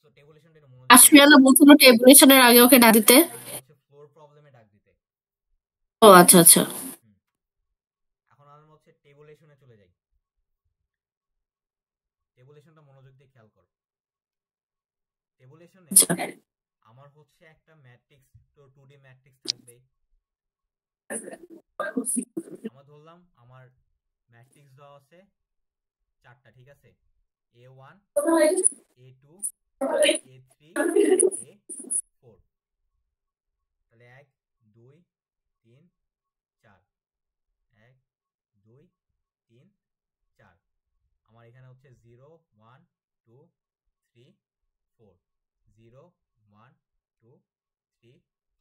সো টেবুলেশনটা একটু মনোযোগ দিয়ে আসলে বলছিল টেবুলেশনের আগে ওকে না দিতে না, এটা হচ্ছে ফ্লোর প্রবলেমে ডাক দিতে। ও আচ্ছা আচ্ছা হুম, এখন আমরা হচ্ছে টেবুলেশনে চলে যাই। টেবুলেশনটা মনোযোগ দিয়ে খেয়াল কর। টেবুলেশনে আচ্ছা আমার হচ্ছে একটা ম্যাট্রিক্স, তো 2D ম্যাট্রিক্স থাকবে। আমরা ধরলাম আমার ম্যাট্রিক্স দেওয়া আছে 4টা, ঠিক আছে? A1 A2 A3 A4। তাহলে 1 2 3 4, 1 2 3 4। আমার এখানে হচ্ছে 0 1 2 3 4, 0 1 2 3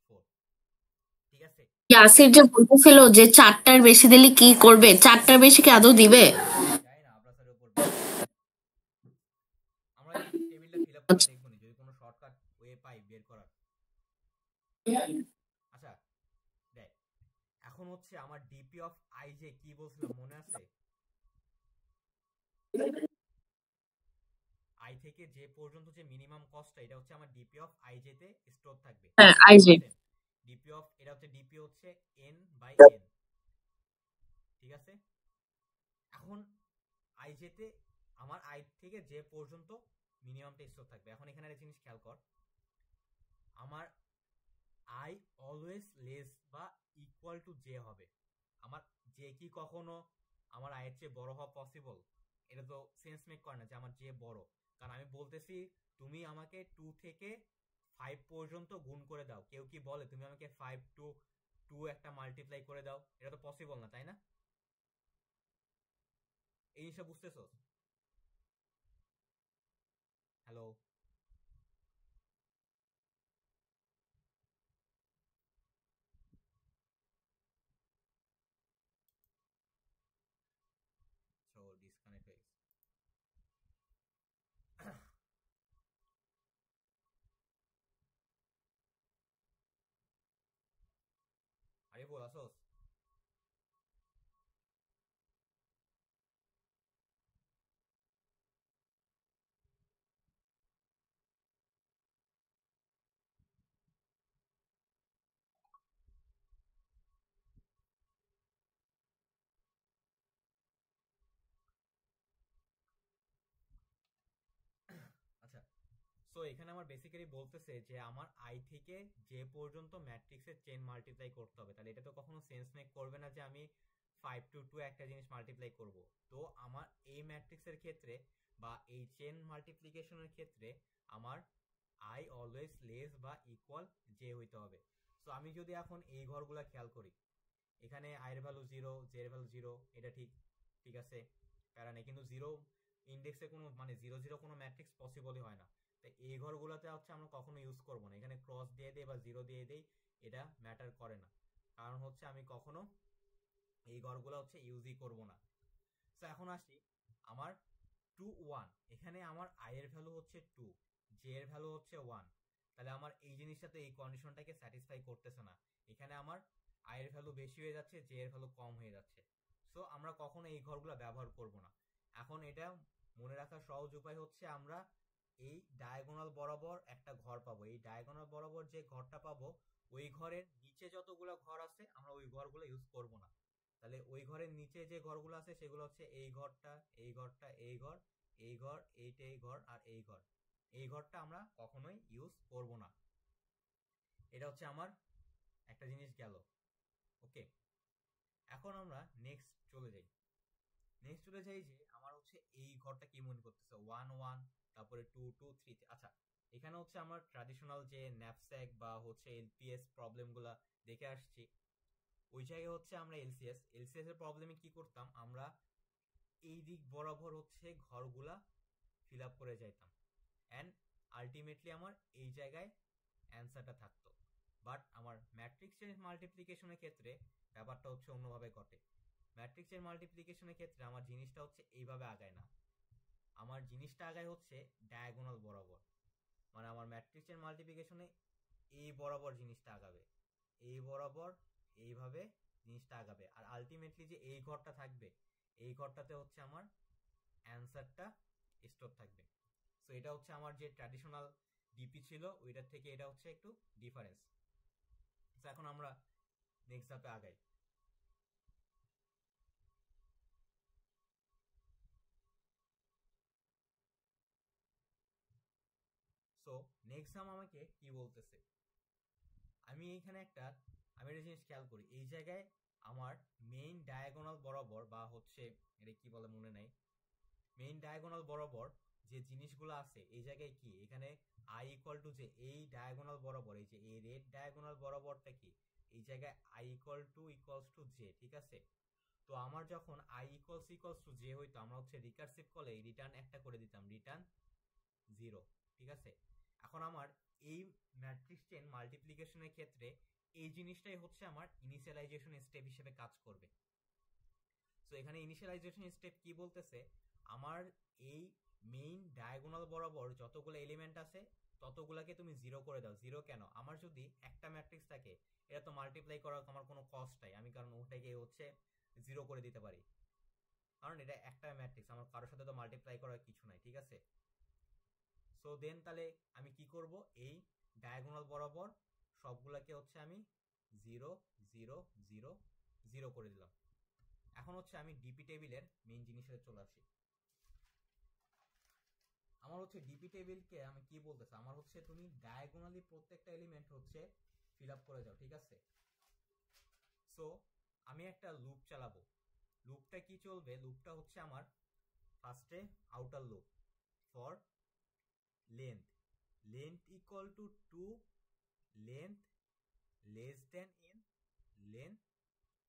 4, ঠিক আছে? ইয়াসির যে বলতেছিল যে 4টার বেশি দিলে কি করবে 4টার বেশি কি আদৌ দিবে যাই না, আব্রাসের উপর আমরা এই টেবিলটা ফিল আপ করে আচ্ছা, দেখবো যদি কোনো শর্টকাট ওয়ে পাই বের করার। আচ্ছা দেখ, এখন হচ্ছে আমার ডিপি অফ আইজে কি বলছিলাম মনে আছে? আই থেকে যে পর্যন্ত যে মিনিমাম কস্টটা, এটা হচ্ছে আমার ডিপি অফ আইজে তে স্টোর থাকবে। হ্যাঁ আইজে ডিপি অফ, এটা হচ্ছে ডিপি হচ্ছে n বাই n, ঠিক আছে? এখন আইজে তে আমার আই থেকে যে পর্যন্ত মিনিমামটা স্টোর থাকবে। এখন এখানে একটা জিনিস খেয়াল কর, আমার আই অলওয়েজ লেস বা ইকুয়াল টু জে হবে। আমার জে কি কখনো আমার আয়ের চেয়ে বড় হওয়া পসিবল? এটা তো সেন্স মেক করে না যে আমার জে বড়, কারণ আমি বলতেছি তুমি আমাকে 2 থেকে 5 পর্যন্ত গুণ করে দাও। কেউ কি বলে তুমি আমাকে 5 টু 2 একটা মাল্টিপ্লাই করে দাও? এটা তো পসিবল না, তাই না? এই জিনিসটা বুঝতেছো? হ্যালো? সো ডিসকানেক্ট হয়ে গেছে। আসোস? আচ্ছা, সো এখানে আমার বেসিক্যালি বলতেছে যে আমার আই থেকে যে পর্যন্ত ম্যাট্রিক্সের চেন মাল্টিপ্লাই করতে হবে, তাহলে এটা তো কখনো সেন্স মেক করবে না যে আমি 5 to 2 একটা জিনিস মাল্টিপ্লাই করব। তো আমার এই ম্যাট্রিক্সের ক্ষেত্রে বা এই চেন মাল্টিপ্লিকেশনের ক্ষেত্রে আমার আই অলওয়েজ লেস বা ইকুয়াল জে হইতে হবে। সো আমি যদি এখন এই ঘরগুলা খেয়াল করি, এখানে আই এর ভ্যালু 0, জে এর ভ্যালু 0, এটা ঠিক ঠিক আছে, কারণ কিন্তু 0 ইন্ডেক্সে কোনো মানে 0 0 কোনো ম্যাট্রিক্স পসিবলই হয় না। তাই এই ঘরগুলোতে হচ্ছে আমরা কখনো ইউজ করব না, এখানে ক্রস দিয়ে দেই বা 0 দিয়ে দেই, এটা ম্যাটার করে না, কারণ হচ্ছে আমি কখনো এই ঘরগুলো হচ্ছে ইউজই করব না। সো এখন আসি আমার 2 1, এখানে আমার আই এর ভ্যালু হচ্ছে 2, জে এর ভ্যালু হচ্ছে 1, তাহলে আমার এই জিনিসটাতে এই কন্ডিশনটাকে স্যাটিসফাই করতেছে না, এখানে আমার আই এর ভ্যালু বেশি হয়ে যাচ্ছে, জে এর ভ্যালু কম হয়ে যাচ্ছে। সো আমরা কখনো এই ঘরগুলো ব্যবহার করব না। এখন এটা মনে রাখার সহজ উপায় হচ্ছে আমরা এই ডায়াগোনাল বরাবর একটা ঘর পাবো, এই ডায়াগোনাল বরাবর যে ঘরটা পাবো ওই ঘরের নিচে যতগুলো ঘর আছে আমরা ওই ঘরগুলো ইউজ করব না। তাহলে ওই ঘরের নিচে যে ঘরগুলো আছে সেগুলো হচ্ছে এই ঘরটা, এই ঘরটা, এই ঘর, এই ঘর, এইটা, এই ঘর আর এই ঘর, এই ঘরটা আমরা কখনোই ইউজ করব না। এটা হচ্ছে আমার একটা জিনিস গেল। ওকে, এখন আমরা নেক্সট চলে যাই যে আমার হচ্ছে এই ঘরটা কি মনে করতেছে 1 1, তারপরে 2 2 3। আচ্ছা, এখানে হচ্ছে আমার ট্র্যাডিশনাল যে ন্যাপস্যাক বা হচ্ছে এলপিএস প্রবলেমগুলো দেখে আসছি, ওই জায়গায় হচ্ছে আমরা এলসিএস এর প্রবলেমে কি করতাম, আমরা এই দিক বরাবর হচ্ছে ঘরগুলা ফিল আপ করে যাইতাম অ্যান্ড আলটিমেটলি আমার এই জায়গায় অ্যান্সারটা থাকতো। বাট আমার ম্যাট্রিক্সের মাল্টিপ্লিকেশনের ক্ষেত্রে ব্যাপারটা হচ্ছে অন্যভাবে ঘটে। ম্যাট্রিক্সের মাল্টিপ্লিকেশনের ক্ষেত্রে আমার জিনিসটা হচ্ছে এইভাবে আগায় না, আমার জিনিসটা আগায় হচ্ছে ডায়াগোনাল বরাবর, মানে আমার ম্যাট্রিক্সের মাল্টিপ্লিকেশনে এই বরাবর জিনিসটা আগাবে, এই বরাবর এইভাবে জিনিসটা আগাবে, আর আলটিমেটলি যে এই ঘরটা থাকবে এই ঘরটাতে হচ্ছে আমার অ্যান্সারটা স্টোর থাকবে। সো এটা হচ্ছে আমার যে ট্র্যাডিশনাল ডিপি ছিল ওইটার থেকে এটা হচ্ছে একটু ডিফারেন্স। সো এখন আমরা নেক্সট ধাপে আগাই। সো নেক্সট ধাপ আমাকে কি বলতেছে, আমি এখানে একটা জিনিস খেয়াল করি, এই জায়গায় আমার মেইন ডায়াগোনাল বরাবর বা হচ্ছে এটা কি বলে মনে নাই, মেইন ডায়াগোনাল বরাবর যে জিনিসগুলো আছে এই জায়গায় কি, এখানে আই ইকুয়াল টু যে এই ডায়াগোনাল বরাবর, এই যে এই রেড ডায়াগোনাল বরাবরটা কি, এই জায়গায় আই ইকুয়ালস টু জে, ঠিক আছে। তো আমার যখন আই ইকুয়ালস টু জে হইতো, আমরা হচ্ছে রিকারসিভ কলে রিটার্ন একটা করে দিতাম, রিটার্ন 0, ঠিক আছে। এখন আমার এই ম্যাট্রিক্স চেন মাল্টিপ্লিকেশনের ক্ষেত্রে এই জিনিসটাই হচ্ছে আমার ইনিশিয়ালাইজেশন স্টেপ হিসেবে কাজ করবে। সো এখানে ইনিশিয়ালাইজেশন স্টেপ কি বলতেছে, আমার এই মেইন ডায়াগোনাল বরাবর যতগুলো এলিমেন্ট আছে ততগুলাকে তুমি 0 করে দাও। 0 কেন, আমার যদি একটা ম্যাট্রিক্স থাকে এটা তো মাল্টিপ্লাই করার আমার কোনো কস্ট নাই, আমি কারণ ওটাকে হচ্ছে 0 করে দিতে পারি, কারণ এটা একটা ম্যাট্রিক্স, আমার কারোর সাথে তো মাল্টিপ্লাই করার কিছু নাই, ঠিক আছে। সো দেন তাহলে আমি কি করব, এই ডায়াগোনাল বরাবর সবগুলাকে হচ্ছে আমি 0 0 0 0 করে দিলাম। এখন হচ্ছে আমি ডিপি টেবিলের মেইন জিনিসে চলে আসি। আমার হচ্ছে ডিপি টেবিলকে আমি কি বলতেছি, আমার হচ্ছে তুমি ডায়াগোনালি প্রত্যেকটা এলিমেন্ট হচ্ছে ফিল আপ করে যাও, ঠিক আছে। সো আমি একটা লুপ চালাবো, লুপটা কি চলবে, লুপটা হচ্ছে আমার ফার্স্টে outer loop for length equal to 2, length less than n length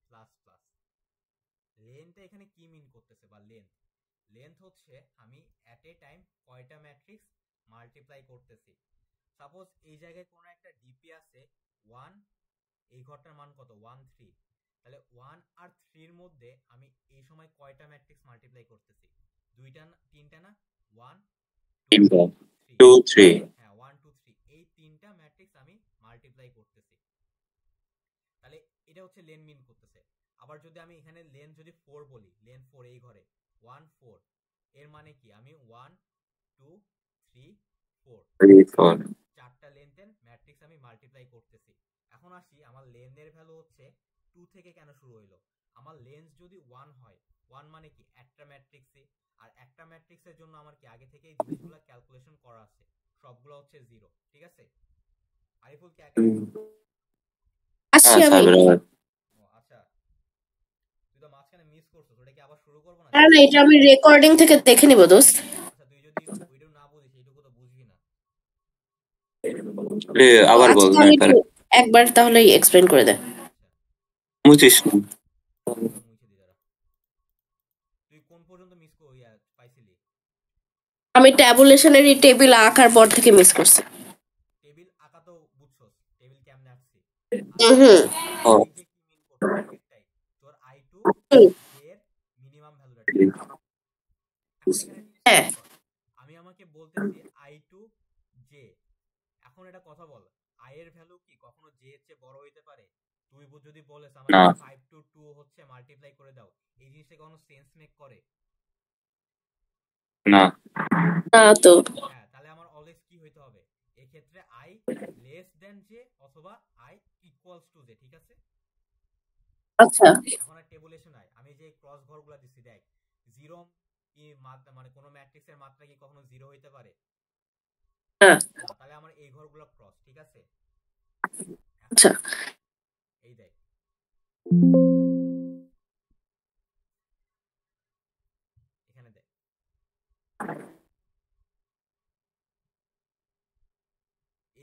plus plus. লেন্থটা এখানে কি মিন করতেছে, বা লেন্থ হচ্ছে আমি অ্যাট এ টাইম কয়টা ম্যাট্রিক্স মাল্টিপ্লাই করতেছি। সাপোজ এই জায়গায় কোনো একটা ডিপি আছে 1, এই ঘরটার মান কত 1 3, তাহলে 1 আর 3 এর মধ্যে আমি এই সময় কয়টা ম্যাট্রিক্স মাল্টিপ্লাই করতেছি, 2টা না 3টা না, 1 2 3, হ্যাঁ 1 2 3, এই 3টা ম্যাট্রিক্স আমি মাল্টিপ্লাই করতেছি। তাহলে এটা এটা হচ্ছে লেন মিন করতেছে। আবার যদি আমি এখানে লেন যদি 4 বলি, লেন 4 এই ঘরে 1 4, এর মানে কি আমি 1 2 3 4 চারটা লেনদেন ম্যাট্রিক্স আমি মাল্টিপ্লাই করতেছি। এখন আসি আমার লেনের ভ্যালু হচ্ছে 2 থেকে কেন শুরু হইলো। আমার লেন্স যদি 1 হয়, 1 মানে কি একটা ম্যাট্রিক্সে, আর একটা ম্যাট্রিক্সের জন্য আমার কি আগে থেকেই জিনিসগুলো ক্যালকুলেশন করা আছে, সবগুলো হচ্ছে 0, ঠিক আছে? আরিফুল কি একা? আসছি আমি। ও আচ্ছা, তুই তো মাঝখানে মিস করছিস, ওটা কি আবার শুরু করব না? না না, এটা আমি রেকর্ডিং থেকে দেখে নিব দোস্ত। আচ্ছা, তুই যদি ওইটাও না বুঝিস, এইটুকু তো বুঝবি না। আবার আচ্ছা বল না তাহলে একবার। একটু একবার তাহলে এক্সপ্লেন করে দে। মুছিস না। মুছে দি দাঁড়া। তুই কোন পর্যন্ত মিস পাইছিলি? আমি ট্যাবুলেশনের এই টেবিল আঁকার পর থেকে মিস করছি। টেবিল আঁকা তো বুঝছস, টেবিল কেমনে আঁকছি। হুম। ও এই যে কি মিন করতে একটাই, তোর i2 এর মিনিমাম ভ্যালুটা ঠিক আছে। এখন এখানে হ্যাঁ আমি আমাকে বলতেছি i2 j। এখন এটা কথা বল, i এর ভ্যালু কি কখনো j এর চেয়ে বড় হইতে পারে? তুই যদি বলেস আমাকে না 5 to 2 হচ্ছে মাল্টিপ্লাই করে দাও, এই জিনিসটা কোনো সেন্স মেক করে? না না তো। হ্যাঁ, তাহলে আমার অলওয়েজ কি হইতে হবে এই ক্ষেত্রে, i লেস দেন j অথবা i ইকুয়ালস টু j, ঠিক আছে? আচ্ছা এখন আর টেবুলেশন আয়, আমি যে ক্রস ঘরগুলো দিছি দেখ, 0 কি মাত্রা মানে কোন ম্যাট্রিক্সের মাত্রা কি কখনো 0 হইতে পারে? না। না, তাহলে আমার এই ঘরগুলো ক্রস, ঠিক আছে? আচ্ছা এই দেখ, এখানে দেখ,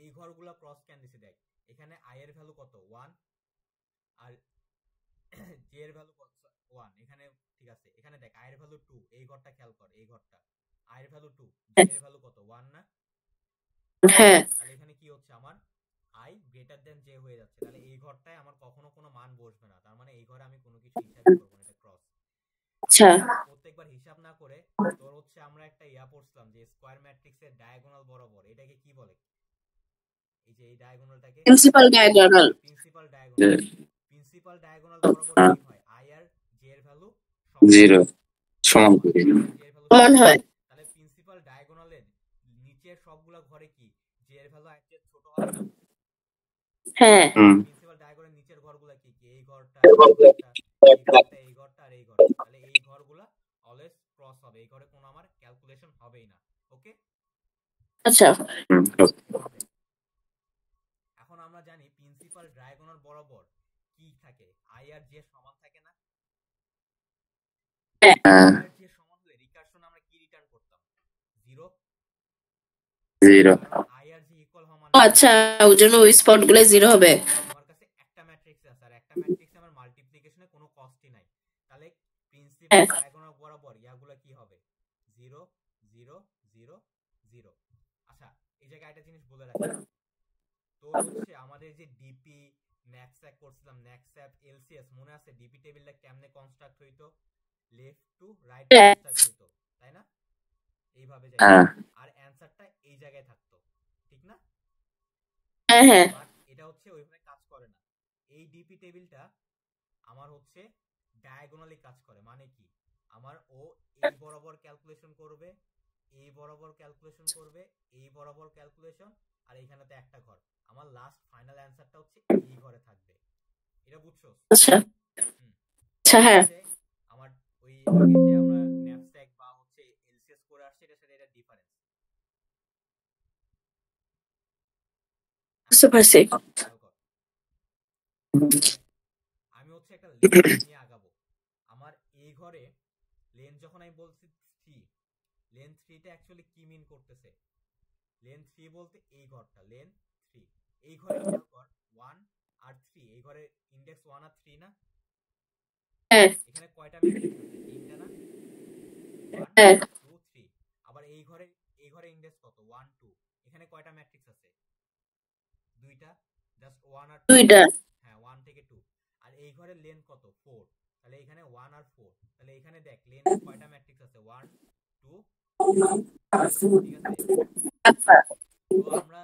এই ঘরগুলো ক্রস কেন দিছি দেখ, এখানে i এর ভ্যালু কত 1 আর j এর ভ্যালু কত 1, এখানে ঠিক আছে। এখানে দেখ i এর ভ্যালু 2, এই ঘরটা খেয়াল কর, এই ঘরটা i এর ভ্যালু 2, j এর ভ্যালু কত 1 না? হ্যাঁ তাহলে এখানে কি হচ্ছে আমার i গ্রেটার দেন j হয়ে যাচ্ছে, তাহলে এই ঘরটায় আমার কখনো কোনো মান বসবে না, তার মানে এই ঘরে আমি কোনো কিছু হিসাবই করব না, এটা ক্রস। আচ্ছা প্রত্যেকবার হিসাব না করে তোর হচ্ছে আমরা একটা পড়ছিলাম যে স্কয়ার ম্যাট্রিক্সের ডায়াগোনাল বরাবর, এটাকে কি বলে? এই যে এই ডায়াগোনালটাকে principal diagonal. Principal diagonal. Principal diagonal বরাবর কি হয়, i আর j এর ভ্যালু জিরো সমান করি। সমান হয়। তাহলে প্রিন্সিপাল ডায়াগোনালের নিচের সবগুলা ঘরে কি j এর ভ্যালু এর চেয়ে ছোট হবে না? হ্যাঁ প্রিন্সিপাল ডায়াগোনালের নিচের ঘরগুলা কি কি, এই ঘরটা, এই ঘরটা, এই ঘরটা, এই ঘরটা আর এই ঘরটা, তাহলে এই ঘরগুলা অলওয়েজ ক্রস হবে, এই ঘরে কোনো আমার ক্যালকুলেশন হবেই না। ওকে আচ্ছা এখন আমরা জানি প্রিন্সিপাল ডায়াগোনাল বরাবর কি থাকে, i আর j সমান থাকে না? হ্যাঁ i আর j সমান হলে রিকারশন আমরা কি রিটার্ন করতাম? 0। জিরো i আর j ইকুয়াল হওয়া মানে আচ্ছা, ওই জন্য ওই স্পট গুলো 0 হবে। আমার কাছে একটা ম্যাট্রিক্স আছে আর একটা ম্যাট্রিক্সে আমার মাল্টিপ্লিকেশনে কোনো কষ্টই নাই, তাহলে প্রিন্সিপাল ডায়াগোনাল বরাবর ইয়াগুলো কি হবে? 0 0 0 0। আচ্ছা, এই জায়গায় একটা জিনিস বলে রাখি, তো হচ্ছে আমাদের যে ডিপি ন্যাকস্যাপ করছিলাম, ন্যাকস্যাপ এলসিএস মনে আছে? ডিপি টেবিলটা কেমনে কনস্ট্রাক্ট হইতো? লেফট টু রাইট কনস্ট্রাক্ট হইতো, তাই না? এইভাবে যাই, আর অ্যানসারটা এই জায়গায় থাকতো, ঠিক না? হ্যাঁ হ্যাঁ বাট এটা হচ্ছে ওইভাবে কাজ করে না। এই ডিপি টেবিলটা আমার হচ্ছে ডায়াগোনালি কাজ করে, মানে কি আমার ও এই বরাবর ক্যালকুলেশন করবে, এই বরাবর ক্যালকুলেশন করবে, এই বরাবর ক্যালকুলেশন, আর এইখানে তো একটা ঘর, আমার লাস্ট ফাইনাল অ্যানসারটা হচ্ছে এই ঘরে থাকবে। এটা বুঝছো? আচ্ছা আচ্ছা হ্যাঁ আমার ওই আগে যে আমরা ন্যাপস্যাক বা হচ্ছে এলসিএস করে আসছে এটার সাথে এটা ডিফারেন্স। বুঝতে পারছি। আমি হচ্ছে একটা লেন নিয়ে আগাবো, আমার এই ঘরে লেন যখন আমি বলছি 3, লেন 3 টা অ্যাকচুয়ালি কি মিন করতেছে? লেন 3 বলতে এই ঘরটা লেন 3, এই ঘরে খেয়াল কর 1 আর 3, এই ঘরে ইনডেক্স 1 আর 3 না? হ্যাঁ এখানে কয়টা ম্যাট্রিক্স আছে? তিনটা না? 1 হ্যাঁ 2 3। আবার এই ঘরে ইনডেক্স কত? 1 2। এখানে কয়টা ম্যাট্রিক্স আছে? দুইটা, জাস্ট 1 আর 2। দুইটা। হ্যাঁ 1 থেকে 2। আর এই ঘরে লেন কত? 4, তাহলে এখানে 1 আর 4, তাহলে এখানে দেখ লেন কয়টা ম্যাট্রিক্স আছে? 1 2 3, ঠিক আছে? আচ্ছা তো আমরা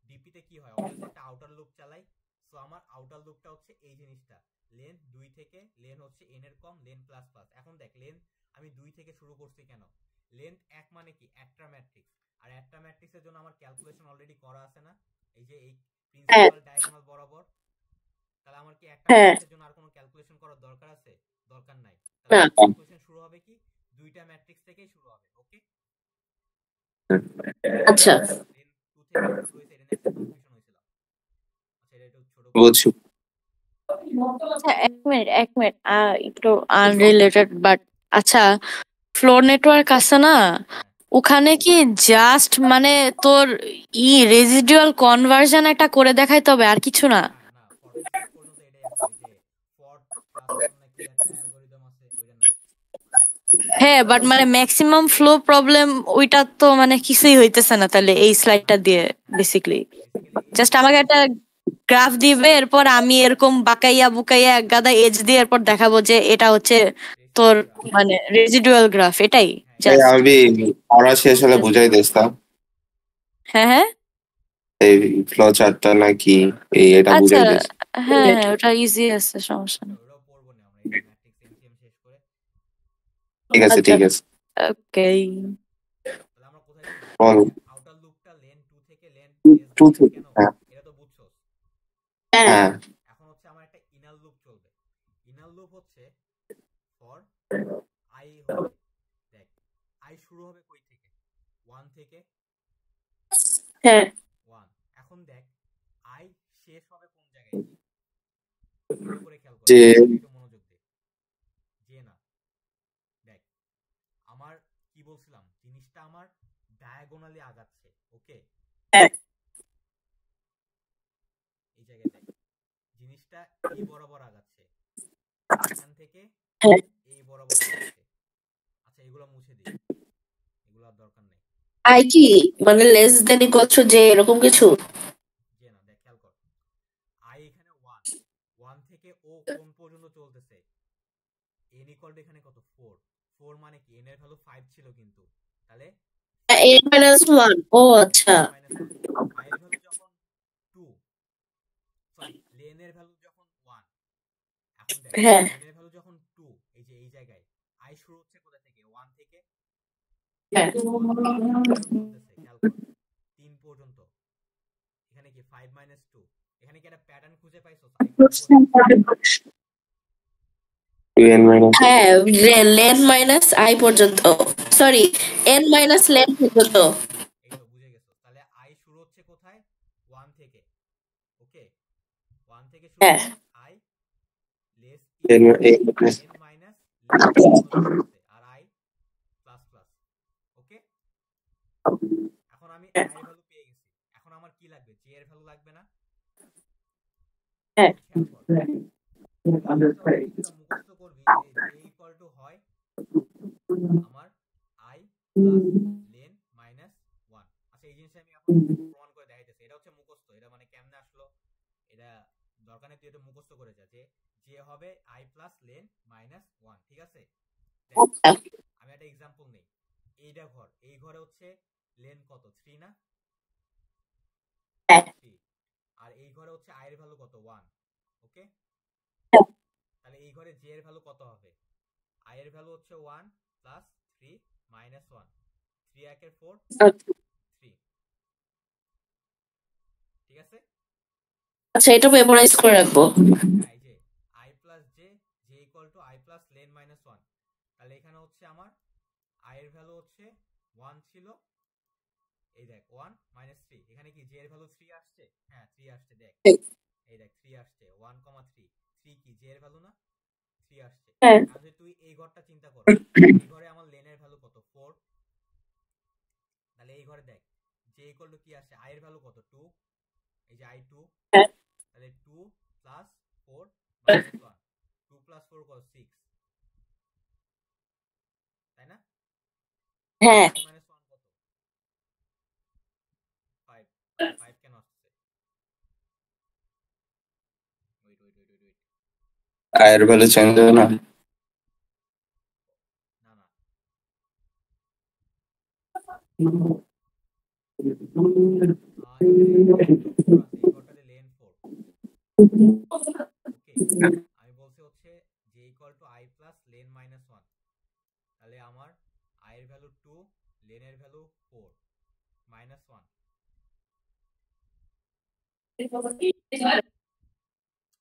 ডিপিতে কি হয় অলওয়েজ একটা আউটার লুপ চালাই, সো আমার আউটার লুপটা হচ্ছে এই জিনিসটা, লেন 2 থেকে লেন হচ্ছে n এর কম লেন প্লাস প্লাস। এখন দেখ লেন আমি 2 থেকে শুরু করছি কেন? লেন্থ 1 মানে কি একটা ম্যাট্রিক্স, আর একটা ম্যাট্রিক্সের জন্য আমার ক্যালকুলেশন অলরেডি করা আছে না, এই যে এই প্রিন্সিপাল ডায়াগোনাল বরাবর। তাহলে আমার কি একটা ম্যাট্রিক্সের জন্য আর কোনো ক্যালকুলেশন করার দরকার আছে? দরকার নাই। তাহলে ক্যালকুলেশন শুরু হবে কি দুইটা ম্যাট্রিক্স থেকেই শুরু হবে। ওকে, আচ্ছা লেন 2 থেকে শুরু হইছে, এটা নিয়ে একটা কনফিউশন হইছিল। আচ্ছা এটা একটু ছোট বুঝছি। আচ্ছা এক মিনিট একটু আনরিলেটেড বাট আচ্ছা ফ্লোর নেটওয়ার্ক আছে না ওখানে কি জাস্ট মানে তোর রেজিডুয়াল কনভার্সন একটা করে দেখাইতে হবে আর কিছু না? না ফর পর্যন্ত এটাই আছে, ওই যে ফর ট্রান্সফর্ম নাকি একটা অ্যালগরিদম আছে ওইটা নাই। হ্যাঁ বাট মানে ম্যাক্সিমাম ফ্লো প্রবলেম ওইটা তো মানে কিছুই হইতেছে না তাহলে এই স্লাইডটা দিয়ে বেসিক্যালি জাস্ট আমাকে একটা গ্রাফ দিবে এরপর আমি এরকম বাকাইয়া বুকাইয়া এক গাদা এজ দিয়ে এরপর দেখাবো যে এটা হচ্ছে তোর মানে রেজিডুয়াল গ্রাফ এটাই জাস্ট। আমি পড়া শেষ হলে বুঝাই দিতাম হ্যাঁ এই ফ্লো চার্টটা নাকি এটা আচ্ছা বুঝাই দিস। হ্যাঁ ওটা ইজি আছে সমস্যা নেই। ওটাও পড়বো না আমরা, এই ম্যাট্রিক্স এনসিএম শেষ করে। ঠিক আছে ঠিক আছে ওকে তাহলে আমরা কোথায় ছিলাম? বল। আউটার লুপটা লেন 2 থেকে লেন 2 থেকে, কেন হ্যাঁ। এটা তো বুঝছো। হ্যাঁ এখন হচ্ছে আমার একটা ইনার লুপ চলবে। ইনার লুপ হচ্ছে ফর আই হবে, দেখ আই শুরু হবে কই থেকে? 1 থেকে। হ্যাঁ 1। এখন দেখ আই শেষ হবে কোন জায়গায়? ভালো করে খেয়াল কর, যে একটু মনোযোগ দে। যে না, দেখ আমার কি বলছিলাম, জিনিসটা আমার ডায়াগোনালি আগাচ্ছে। ওকে, হ্যাঁ। এই জায়গায় দেখ জিনিসটা এই বরাবর আগাচ্ছে, এখান থেকে হ্যাঁ। এই বরাবর আগাচ্ছে। আচ্ছা এগুলো মুছে দিই, এগুলো আর দরকার নেই। আই কি মানে লেস দেন ইকুয়াল টু যে এরকম কিছু? যে না, দেখ খেয়াল কর, আই এখানে 1 থেকে ও কোন পর্যন্ত চলতেছে? n ইকুয়াল টু এখানে কত? 4 মানে কি n এর ভ্যালু 5 ছিল কিন্তু, তাহলে n-1 ও আচ্ছা আই এর ভ্যালু যখন 2, সরি লেন এর ভ্যালু যখন 1। এখন দেখ হ্যাঁ। লেন এর ভ্যালু যখন 2, এই যে এই জায়গায় আই শুরু হচ্ছে কোথা থেকে? 1 থেকে। হ্যাঁ। চলতেছে খেয়াল কর 3 পর্যন্ত। এখানে কি 5 - 2, এখানে কি একটা প্যাটার্ন খুঁজে পাইছো? হ্যাঁ লেন মাইনাস আই পর্যন্ত, সরি এন মাইনাস লেন পর্যন্ত। এই তো বুঝে গেছো। তাহলে আই শুরু হচ্ছে কোথায়? 1 থেকে। ওকে, 1 থেকে শুরু হ্যাঁ। হচ্ছে i less n minus r i plus plus. Okay, এখন আমি আই এর ভ্যালু পেয়ে গেছি। এখন আমার কি লাগবে? জে এর ভ্যালু লাগবে না? হ্যাঁ। খেয়াল কর, মুখস্থ করবি যে জে ইকুয়াল টু হয় আমার আই প্লাস লেন মাইনাস 1। আচ্ছা এই জিনিসটা আমি এখন প্রমাণ করে দেখাইতেছি। এটা হচ্ছে মুখস্থ, এটা মানে কেমনে আসলো এটা দরকার নেই, তুই এটা মুখস্থ করে যা যে জে হবে আই প্লাস লেন মাইনাস 1। ঠিক আছে, আমি একটা এক্সাম্পল নেই। এইটা ঘর, এই ঘরে হচ্ছে লেন কত? 3 না? হ্যাঁ। 3। আর এই ঘরে হচ্ছে আই এর ভ্যালু কত? 1। ওকে, তাহলে এই ঘরে জে এর ভ্যালু কত হবে? আই এর ভ্যালু হচ্ছে 1 প্লাস 3 মাইনাস 1। 3 একের 4, 3। ঠিক আছে, আচ্ছা এটা মেমোরাইজ করে রাখবো। এই যে I plus J, J equal to I plus lane minus 1। তাহলে এখানে হচ্ছে আমার আই এর ভ্যালু হচ্ছে 1 ছিল, এই দেখ 1 - 3। এখানে কি জে এর ভ্যালু 3 আসছে? হ্যাঁ 3 আসছে, দেখ এই দেখ 3 আসছে। 1, 3 3 কি জে এর ভ্যালু না? 3 আসছে। হ্যাঁ। তাহলে তুই এই ঘরটা চিন্তা কর, এই ঘরে আমার লেনের ভ্যালু কত? 4। তাহলে এই ঘরে দেখ জে ইকুয়াল টু কি আসছে? আই এর ভ্যালু কত? 2, এই যে আই 2। হ্যাঁ। তাহলে 2 প্লাস 4 মাইনাস 1, 2 প্লাস 4 কত? 6, তাই না? হ্যাঁ। মাইনাস 1 কত? 5। 5 কেন আসছে? ওয়েট আয়ের ভ্যালু চেঞ্জ হবে না। না না, এই ঘরটাতে লেন 4। ওকে, আমি বলছি ভ্যালু 2, লেনের ভ্যালু 4, -1।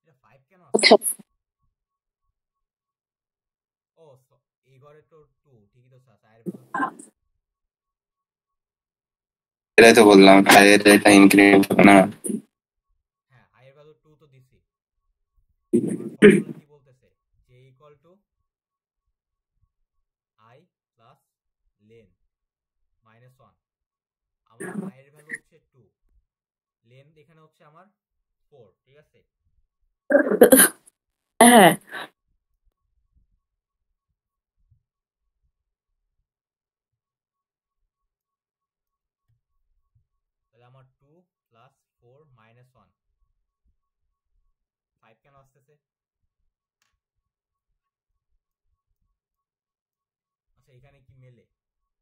এটা 5 কেন আছে? ও এই ঘরে তো 2 ঠিকই তো আছে, আয়ের ভ্যালু 2। এটাই তো বললাম, আয়ের এটা ইনক্রিমেন্ট হবে না। হ্যাঁ, আয়ের ভ্যালু 2 তো দিছি। ফর্মুলা কি বলতেছে? j equal two i plus lane -1। আমার আয়ের ভ্যালু হচ্ছে 2, লেন এখানে হচ্ছে আমার 4, ঠিক আছে? হ্যাঁ তাহলে আমার 2 প্লাস 4 -1, 5 কেন আসতেছে? আচ্ছা, এখানে কি মেলে?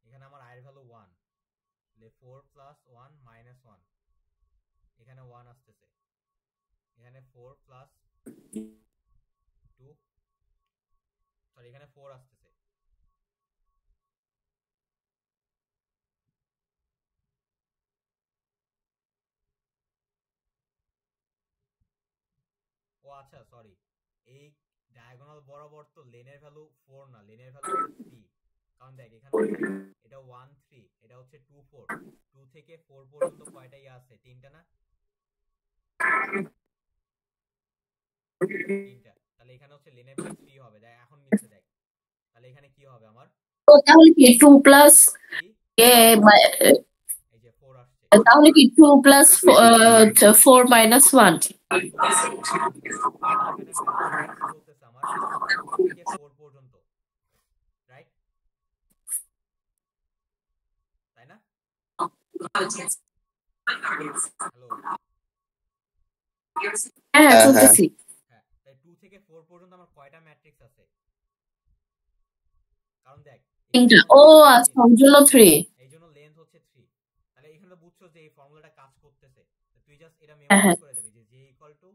এখানে আমার আয়ের ভ্যালু 1, তাহলে 4 প্লাস 1 -1, এখানে 1 আসতেছে। এখানে 4 প্লাস 2, সরি এখানে 4 আসতেছে। ও আচ্ছা, সরি, এই ডায়াগোনাল বরাবর তো লেনের ভ্যালু 4 না, লেনের ভ্যালু হচ্ছে 3। কারণ দেখ এখানে হচ্ছে এটা 1 3, এটা হচ্ছে 2 4, 2 থেকে 4 পর্যন্ত কয়টা ইয়া আছে? 3টা না? 3টা। তাহলে এখানে হচ্ছে লেনের ভ্যালু 3 হবে। দেখ এখন মিলছে, দেখ তাহলে এখানে কি হবে আমার? তো তাহলে কি 2 প্লাস 3, এ এই যে 4 আসছে। তাহলে কি 2 প্লাস 4 মাইনাস 1? এখানে ম্যাথমেটিক্স বলতেছে আমার 2 থেকে 4 পর্যন্ত, রাইট? তাই না? হ্যালো, হ্যাঁ হ্যাঁ, চলতেছি। হ্যাঁ, তাই 2 থেকে 4 পর্যন্ত আমার কয়টা ম্যাট্রিক্স আছে? কারণ দেখ তিনটা। ও আচ্ছা, ওর জন্য 3। এই জন্য লেন্থ হচ্ছে 3। তাহলে এখানে তো বুঝছো যে এই ফর্মুলাটা কাজ করতেছে। তো তুই জাস্ট এটা হ্যাঁ মেমোরাইজ করে যাবি যে j equal two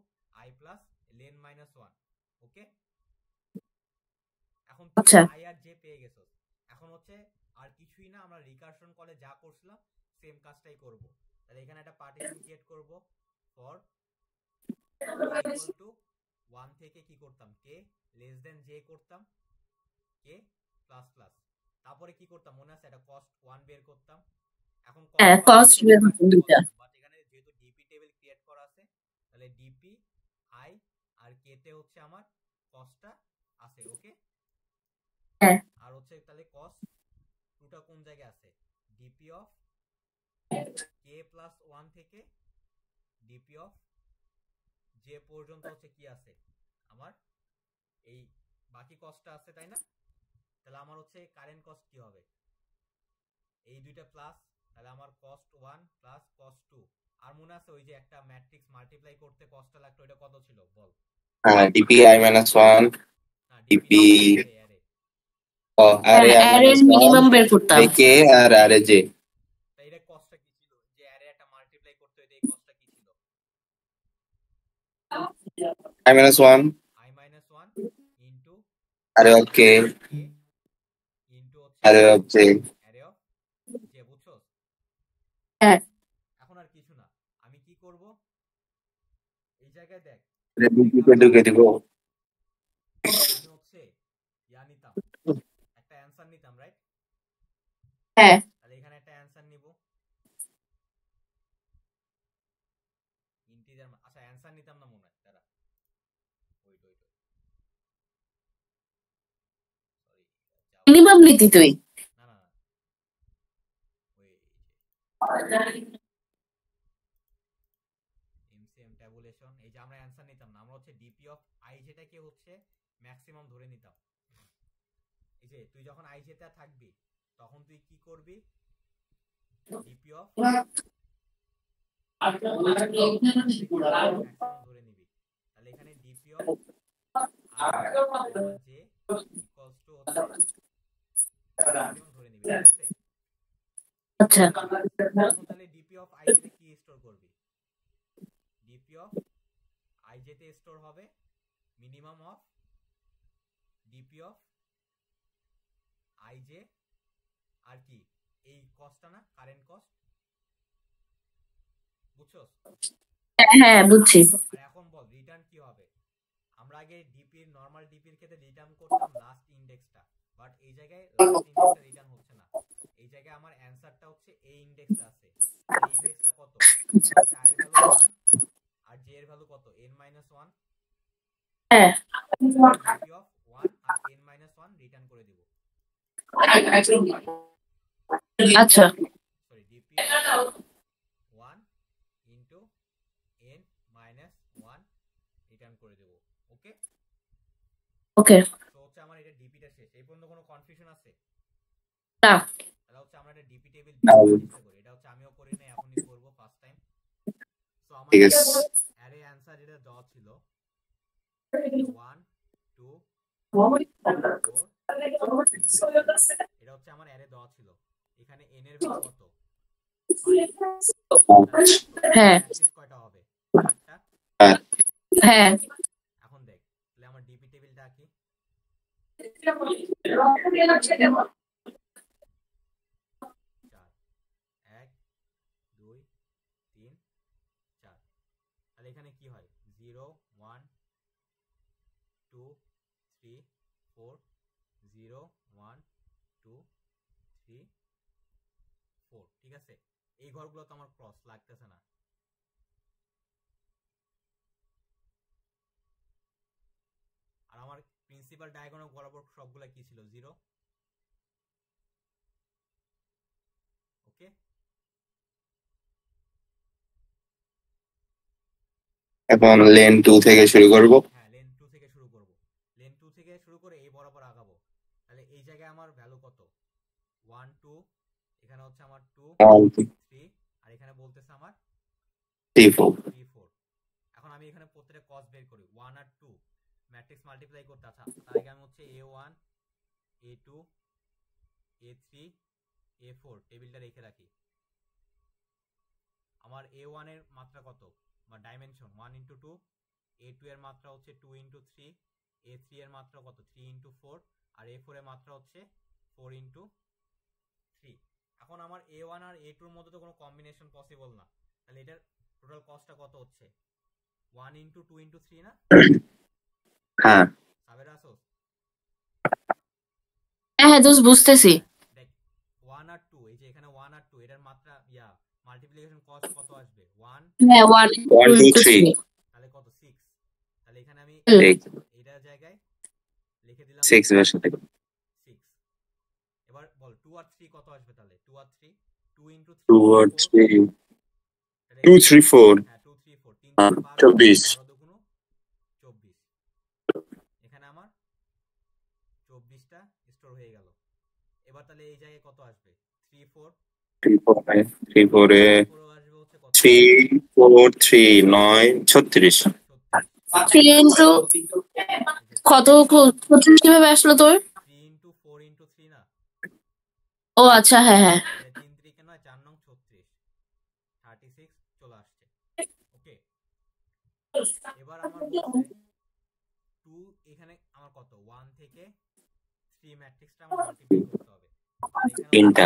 i plus lane -1। ওকে, এখন তুই আচ্ছা i আর j পেয়ে গেছস। এখন হচ্ছে আর কিছুই না, আমরা রিকারশন কলে যা করছিলাম সেম কাজটাই করব। তাহলে এখানে একটা পার্টিশন ক্রিয়েট করব ফর ইকুয়াল টু 1 থেকে কি করতাম? k লেস দেন j করতাম, k প্লাস প্লাস। তারপরে কি করতাম মনে আছে? একটা কস্ট 1 বের করতাম। এখন হ্যাঁ কস্ট বের করতে দুইটা। বাট এখানে যেহেতু ডিপি টেবিল ক্রিয়েট করা আছে, তাহলে ডিপি আই আর কে তে হচ্ছে আমার কস্টটা আছে। ওকে, হ্যাঁ আর হচ্ছে তাহলে কস্ট টুটা কোন জায়গায় আছে? ডিপি অফ কে প্লাস 1 থেকে ডিপি অফ জে পর্যন্ত হচ্ছে কি আছে আমার? এই বাকি কস্টটা আছে, তাই না? তাহলে আমার হচ্ছে কারেন্ট কস্ট কি হবে? এই দুইটা প্লাস, তাহলে আমার কস্ট 1 প্লাস কস্ট 2। আর মনে আছে ওই যে একটা ম্যাট্রিক্স মাল্টিপ্লাই করতে কস্টটা লাগতো, ওটা কত ছিল বল? হ্যাঁ, ডিপি i -1, না, ডিপি অ্যারে। ও আরে i অ্যারের -1, মিনিমাম বের করতাম। আরে কে আর আরে জে। তাই এটা কস্টটা কি ছিল? যে অ্যারে একটা মাল্টিপ্লাই করতে হইতো, এই কস্টটা কি ছিল? i -1 i -1 ইনটু আরে অফ কে কে ইনটু হচ্ছে আরে of J. Array of J. বুঝছো? হ্যাঁ এখন আর কিছু না, আমি কি করব? এই জায়গায় দেখ, ডিপিতে ঢুকে দিব। আমি হচ্ছে ইয়া নিতাম, একটা অ্যানসার নিতাম, রাইট? হ্যাঁ তাহলে এখানে একটা অ্যানসার নিব, ইন্টিজার। আচ্ছা, অ্যানসার নিতাম না মনে হয়, দাঁড়া, ওয়েট ওয়েট, সরি, মিনিমাম নিতি তুই। না না না, এমসিএম ট্যাবুলেশন। এই যে আমরা অ্যানসার নিতাম না, আমরা হচ্ছে ডিপি অফ আই যেটাকে হচ্ছে ম্যাক্সিমাম ধরে নিতাম। এই যে তুই যখন আই যেটা থাকবি তখন তুই কি করবি? ডিপি অফ ম্যাক্সিমাম ধরে নিবি। তাহলে এখানে DP of i j equals to হচ্ছে ম্যাক্সিমাম ধরে নিবি, ঠিক আছে? আচ্ছা এখন তাহলে ডিপি অফ আই জে কি স্টোর করবি? ডিপি অফ আই জে তে স্টোর হবে minimum of DP of i j আর কি এই কস্টটা না কারেন্ট কস্ট, বুঝছস? হ্যাঁ বুঝছি। আর এখন বল রিটার্ন কি হবে? আমরা আগে ডিপির নরমাল ডিপির ক্ষেত্রে রিটার্ন করতাম লাস্ট ইন্ডেক্সটা, বাট এই জায়গায় লাস্ট ইন্ডেক্সটা রিটার্ন হচ্ছে না। এই জায়গায় আমার অ্যানসারটা হচ্ছে এই ইন্ডেক্সটা আছে। এই ইন্ডেক্সটা কত? এখানে হচ্ছে i এর ভ্যালু 1 আর j এর ভ্যালু কত? n-1। হ্যাঁ dp of 1 R n-1 return করে দেব। আচ্ছা sorry dp 1 into n-1 return করে দেব। ওকে ওকে তো হচ্ছে আমার এটা ডিপিটা শেষ। এই পর্যন্ত কোনো কনফিউশন আছে? না তাহলে হচ্ছে আমরা একটা ডিপি টেবিল না। চেষ্টা করি। এটা হচ্ছে আমিও করি না, এখনই করব ফার্স্ট টাইম। সো আমার ঠিক আছে। অ্যারে অ্যানসার যেটা দেওয়া ছিল 1 2 4 এটা হচ্ছে আমার অ্যারে দেওয়া ছিল। এখানে n এর ভ্যালু কত? হ্যাঁ ম্যাট্রিক্স কয়টা হবে? 4টা। হ্যাঁ এখন দেখ তাহলে আমার ডিপি টেবিলটা কি? 4 1 2 3 4। তাহলে এখানে কি হয়? 0 1 2 3 4 0 1 2 3 4। ঠিক আছে, এই ঘরগুলো তো আমার ক্রস লাগতেছে না। আর আমার প্রিন্সিপাল ডায়াগোনাল বরাবর সবগুলা কি ছিল? 0। ওকে এখন লেন 2 থেকে শুরু করব। হ্যাঁ লেন 2 থেকে শুরু করব। লেন 2 থেকে শুরু করে এই বরাবর আগাবো। তাহলে এই জায়গায় আমার ভ্যালু কত? 1 2, এখানে হচ্ছে আমার 2 1 2 3 আর এখানে বলতেছে আমার 3 4 3 4। এখন আমি এখানে প্রত্যেকটা কস বের করি। 1 আর 2 ম্যাট্রিক্স মাল্টিপ্লাই করতে। আচ্ছা তার আগে আমি হচ্ছে a1 a2 a3 a4 টেবিলটা রেখে রাখি। আমার a1 এর মাত্রা কত বা ডাইমেনশন 1 ইনটু 2, a2 এর মাত্রা হচ্ছে 2 ইনটু 3, a3 এর মাত্রা কত 3 ইনটু 4 আর a4 এর মাত্রা হচ্ছে 4 ইনটু 3। এখন আমার a1 আর a2 এর মধ্যে তো কোনো কম্বিনেশন পসিবল না। তাহলে এটার টোটাল কস্টটা কত হচ্ছে? 1 ইনটু 2 ইনটু 3 না? হ্যাঁ সাবের আসোস? হ্যাঁ দোস্ত বুঝতেছি। দেখ 1 আর 2, এই যে এখানে 1 আর 2 এটার মাত্রা মাল্টিপ্লিকেশন কস্ট কত আসবে? 1 হ্যাঁ 1 1 2 3 তাহলে কত? 6। তাহলে এখানে আমি 6 এটার জায়গায় লিখে দিলাম 6 এর সাথে 6। এবার বল 2 আর 3 কত আসবে? তাহলে 2 আর 3 2 ইনটু 2 আর 3 2 3 4 হ্যাঁ 2 3 4 3 4 12 24 12 দুগুণ 24। এখানে আমার 24টা স্টোর হয়ে গেল। এবার তাহলে এই জায়গায় কত আসবে? 3 4 3 4 3 4 এ 4 আসবে হচ্ছে কত? 3 4 3 9 36 3 ইন্টু কত 25 কিভাবে আসলো তোর? 3 ইনটু 4 ইনটু 3 না? ও আচ্ছা হ্যাঁ হ্যাঁ 3 3 নয় 4 9 36 36 চলে আসছে। ওকে এবার আমার বলছে 2 এখানে আমার কত 1 থেকে 3 ম্যাট্রিক্সটা আমার মাল্টিপ্লাই করতে হবে। আর এখানে তিনটা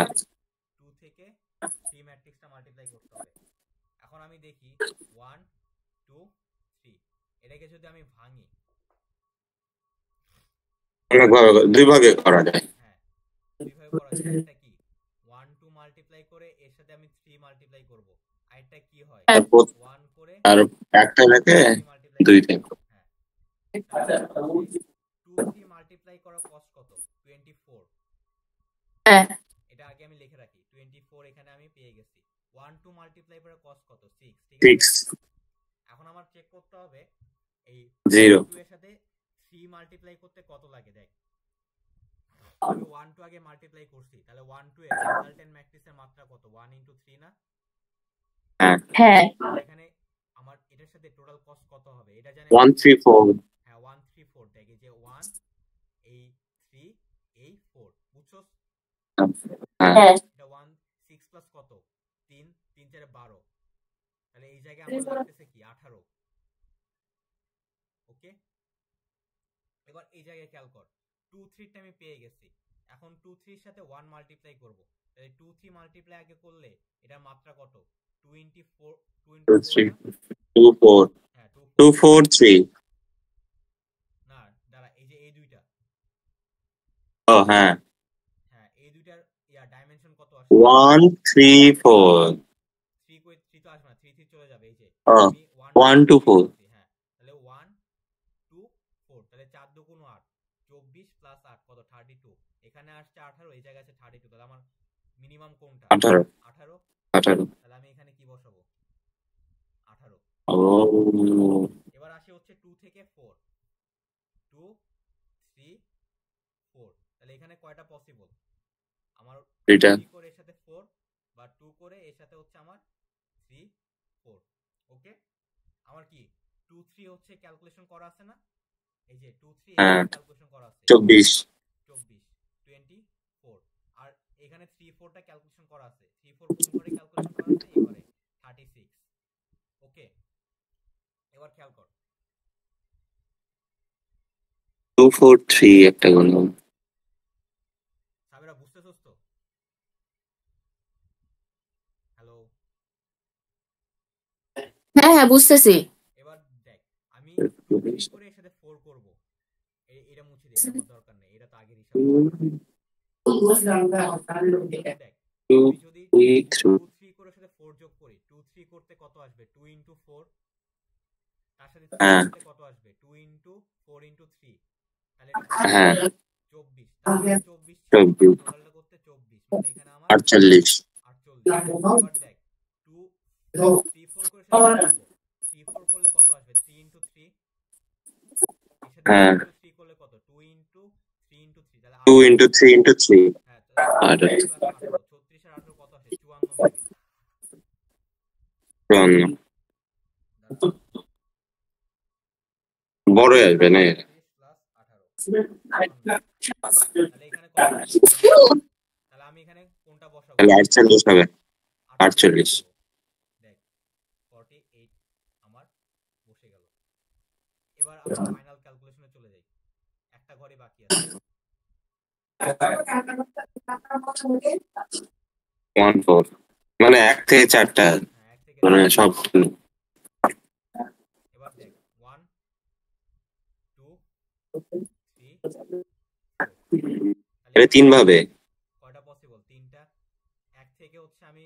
2 থেকে 3 ম্যাট্রিক্সটা মাল্টিপ্লাই করতে হবে। এখন আমি দেখি 1 2 3 এটাকে যদি আমি ভাঙি, অনেক ভাবে দুই ভাগে করা যায়। হ্যাঁ দুইভাবে করা যায়। একটা কি 1 2 মাল্টিপ্লাই করে এর সাথে আমি 3 মাল্টিপ্লাই করব। আরেকটা কি হয় 1 করে আর একটা রেখে 3 মাল্টিপ্লাই দুই থেকে হ্যাঁ তাহলে 2 3 মাল্টিপ্লাই করার কস্ট কত? 24। হ্যাঁ এটা আগে আমি লিখে রাখি। 24 এখানে আমি পেয়ে গেছি। 1 2 মাল্টিপ্লাই করার কস্ট কত? 6। ঠিক আছে, 6 এখন আমার চেক করতে হবে এই 0 2 এর সাথে 3 মাল্টিপ্লাই করতে কত লাগে। দেখ আমি 1 2 আগে মাল্টিপ্লাই করছি, তাহলে 1 2 এর রেজাল্টেন্ট ম্যাট্রিক্সের মাত্রা কত? 1 ইনটু 3 না? হ্যাঁ হ্যাঁ এখানে আমার এটার সাথে টোটাল কস্ট কত হবে এটা জানি? 1 3 4 হ্যাঁ 1 3 4 দেখে যে 1 এই 3 এই 4 বুঝছস? হ্যাঁ এটা 1 6 প্লাস কত? 3 3 4 12। তাহলে এই জায়গায় আমার লাগতেছে কি 18। ওকে এবার এই জায়গায় খেয়াল কর 2 3 টা আমি পেয়ে গেছি। এখন 2 3 এর সাথে 1 মাল্টিপ্লাই করব, তাহলে 2 3 মাল্টিপ্লাই আগে করলে এটার মাত্রা কত? 2 ইনটু 4, 2 ইনটু 2 4 3 না? 2 4 হ্যাঁ 2 2 4 3 না দাঁড়া, এই যে এই দুইটা, ও হ্যাঁ হ্যাঁ এই দুইটার ডাইমেনশন কত আসে? 1 3 4 3 কই 3 তো আসবে না, 3 3 চলে যাবে, এই যে ও আমি 1 2 4 হ্যাঁ তাহলে 1 2 4, তাহলে 4 দুগুণ 8, 24 প্লাস 8 কত? 32। এখানে আসছে 18, এই জায়গায় আছে 32, তাহলে আমার মিনিমাম কোনটা? 18 18। 18 তাহলে আমি এখানে কি বসাবো? 18। ও এবার আসি হচ্ছে 2 থেকে 4, 2 3 4, তাহলে এখানে কয়টা পসিবল? আমার এটা 3 করে এর সাথে 4 বা 2 করে এর সাথে হচ্ছে আমার 3 4। ওকে, আমার কি 2 3 হচ্ছে ক্যালকুলেশন করা আছে না? এই যে 2 3 হ্যাঁ এখানে ক্যালকুলেশন করা আছে 24 24 24, আর এখানে 3 4 টা ক্যালকুলেশন করা আছে, 3 4 কোন ঘরে ক্যালকুলেশন করা আছে? এই ঘরে 36। ওকে, এবার খেয়াল কর 2 4 3 একটা গুনলাম সাবেরা, বুঝতেছস তো? হ্যালো, হ্যাঁ হ্যাঁ বুঝতেছি। এবার দেখ আমি 2 3 করে এর সাথে 4 করব, এটা মুছে দে, এটা আমার দরকার নেই, এটা তো আগের হিসাব। এখন দেখ 2 আমি যদি 3 2 3 করে সাথে 4 যোগ করি, 2 3 করতে কত আসবে? 2 ইনটু 4, তার সাথে 3 হ্যাঁ করতে কত আসবে? 2 ইনটু 4 ইনটু 3, তাহলে এটা কত? হ্যাঁ 24। তাহলে 24 ছিল, 24 টোটালটা করতে 24, মানে এখানে আমার 48 48। এবার দেখ 2 3 4 করে সাথে কি করব? 3 4 করলে কত আসবে? 3 ইনটু 3, এর সাথে 3 হ্যাঁ ইনটু 3 করলে কত? 2 ইনটু 3 ইনটু 3, তাহলে 2 18। into 3 into 3 হ্যাঁ তাহলে 36 প্লাস 18, 36 আর 18 কত আসে? 54 মেবি। 54 দাঁড়া, বড় আসবে না এর 36 প্লাস 18 54। তাহলে এখানে কত আসবে? তাহলে আমি এখানে কোনটা বসাবো? তাহলে 48 হবে 48 48 বসাবো। দেখ 48 আমার বসে গেল। এবার আমরা ফাইনাল ক্যালকুলেশনে চলে যাই, একটা ঘরে বাকি আছে। 1 4 মানে 1 থেকে 4টা হ্যাঁ 1 থেকে মানে 4। সব এবার দেখ 1 2 3 4, এটা তিন ভাবে কয়টা পসিবল? 3টা। 1 থেকে হচ্ছে আমি,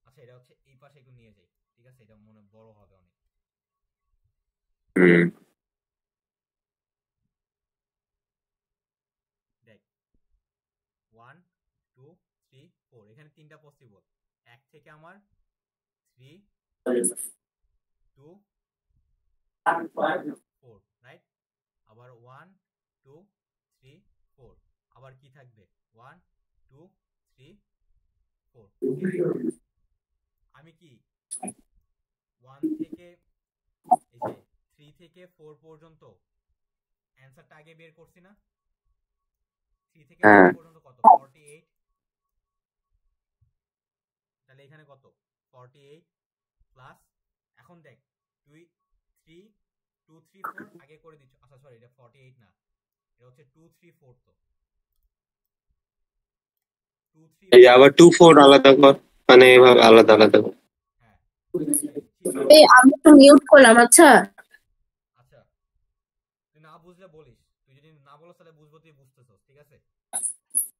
আচ্ছা এটা হচ্ছে এই পাশে একটু নিয়ে যাই, ঠিক আছে, এটা মনে বড় হবে অনেক। হুম দেখ 1 2 3 4, এখানে 3টা পসিবল। 1 থেকে আমার 3 2 4, রাইট? আবার 1 2 3 4, আবার কি থাকবে? 1 2 3 4। আমি কি 1 থেকে এই যে 3 থেকে 4 পর্যন্ত অ্যানসারটা আগে বের করছি না? 3 থেকে 4 হ্যাঁ পর্যন্ত কত? 48। তাহলে এখানে কত? 48 প্লাস, এখন দেখ তুই 3 2 3 4 আগে করে দিচ্ছ, আচ্ছা সরি এটা 48 না, এটা হচ্ছে 2 3 4, তো 2 3 এই যে 4। আবার 2 4 আলাদা কর মানে এভাবে আলাদা আলাদা কর। হ্যাঁ এটা লিখে দিচ্ছি। এই আমি একটু মিউট করলাম, আচ্ছা। আচ্ছা তুই না বুঝলে বলিস, তুই যদি না বলস তাহলে বুঝবো তুই বুঝতেছস, ঠিক আছে?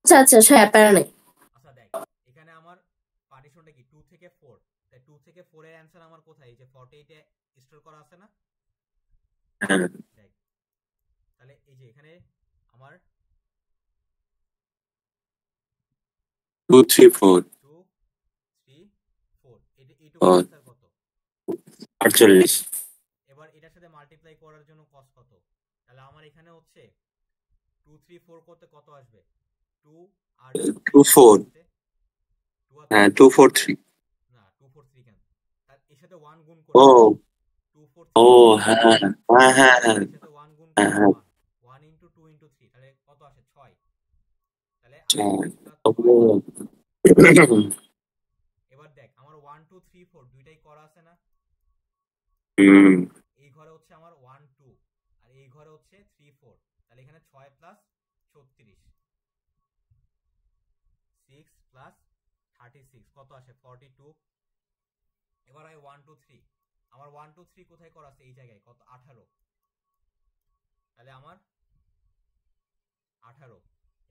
আচ্ছা আচ্ছা, হ্যাঁ প্যারা নেই। আচ্ছা দেখ এখানে আমার পার্টিশনটা কি 2 থেকে 4, তাই 2 থেকে 4 এর অ্যানসার আমার কোথায়? এই যে 48 এ স্টোর করা আছে না? হ্যাঁ দেখ তাহলে এই যে এখানে আমার 2 3 4 2 3 4, এইটুকু ও অ্যানসার কত? 48 এবার এটার সাথে মাল্টিপ্লাই করার জন্য কস কত? তাহলে আমার এখানে হচ্ছে 2 3 4 করতে কত আসবে? 2 আর 2 4 2 আর হ্যাঁ 3, 2 4 3 না 2 4 3 কেন? তার এর সাথে 1 গুণ ও করে 2 4 ও 3, হ্যাঁ হ্যাঁ হ্যাঁ হ্যাঁ এর সাথে 1 গুণ হ্যাঁ করলে হ্যাঁ 1 1 ইনটু 2 ইনটু 3, তাহলে কত আসে? 6। তাহলে হ্যাঁ। 8 প্লাস 6। এবার দেখ আমার 1 2 3 4 দুইটাই করা আছে না? হুম এই ঘরে হচ্ছে আমার 1 2 আর এই ঘরে হচ্ছে 3 4, তাহলে এখানে 6 প্লাস 36, প্লাস 36 কত আসে 42। এবার হয় 1 2 3, আমার 1 2 3 কোথায় করা আছে এই জায়গায় কত 18, তাহলে আমার 18।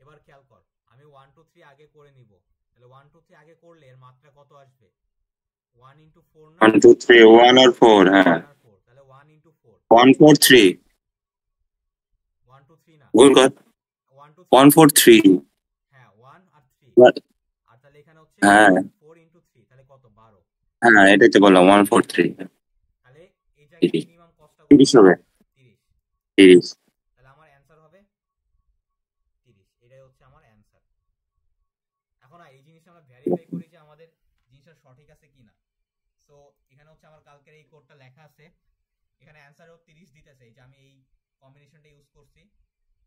এবার খেয়াল কর আমি 1 2 3 আগে করে নিব, তাহলে 1 2 3 আগে করলে এর মাত্রা কত আসবে 1 into 4 না 1 2 3 1 আর 4 হ্যাঁ 1 আর 4, তাহলে 1 into 4 1 4 3 1 2 3 না ভুল কর 1 2 1 4 3 হ্যাঁ 1 আর 3, আর তাহলে এখানে হচ্ছে হ্যাঁ 4 into 3 তাহলে কত 12, হ্যাঁ এটাই তো বললাম 1 4 3 তাহলে এই জায়গায় 30 মিনিমাম কস্টটা 30 হবে 30, 30 তাহলে আমার অ্যানসার হবে 30, এটাই হচ্ছে আমার অ্যানসার। এখন এই জিনিসটা আমরা ভেরিফাই করি যে আমাদের জিনিসটা সঠিক আছে কিনা। সো এখানে হচ্ছে আমার কালকের এই কোডটা লেখা আছে, এখানে অ্যানসারও 30 দিতেছে, এই যে আমি এই কম্বিনেশনটা ইউজ করছি,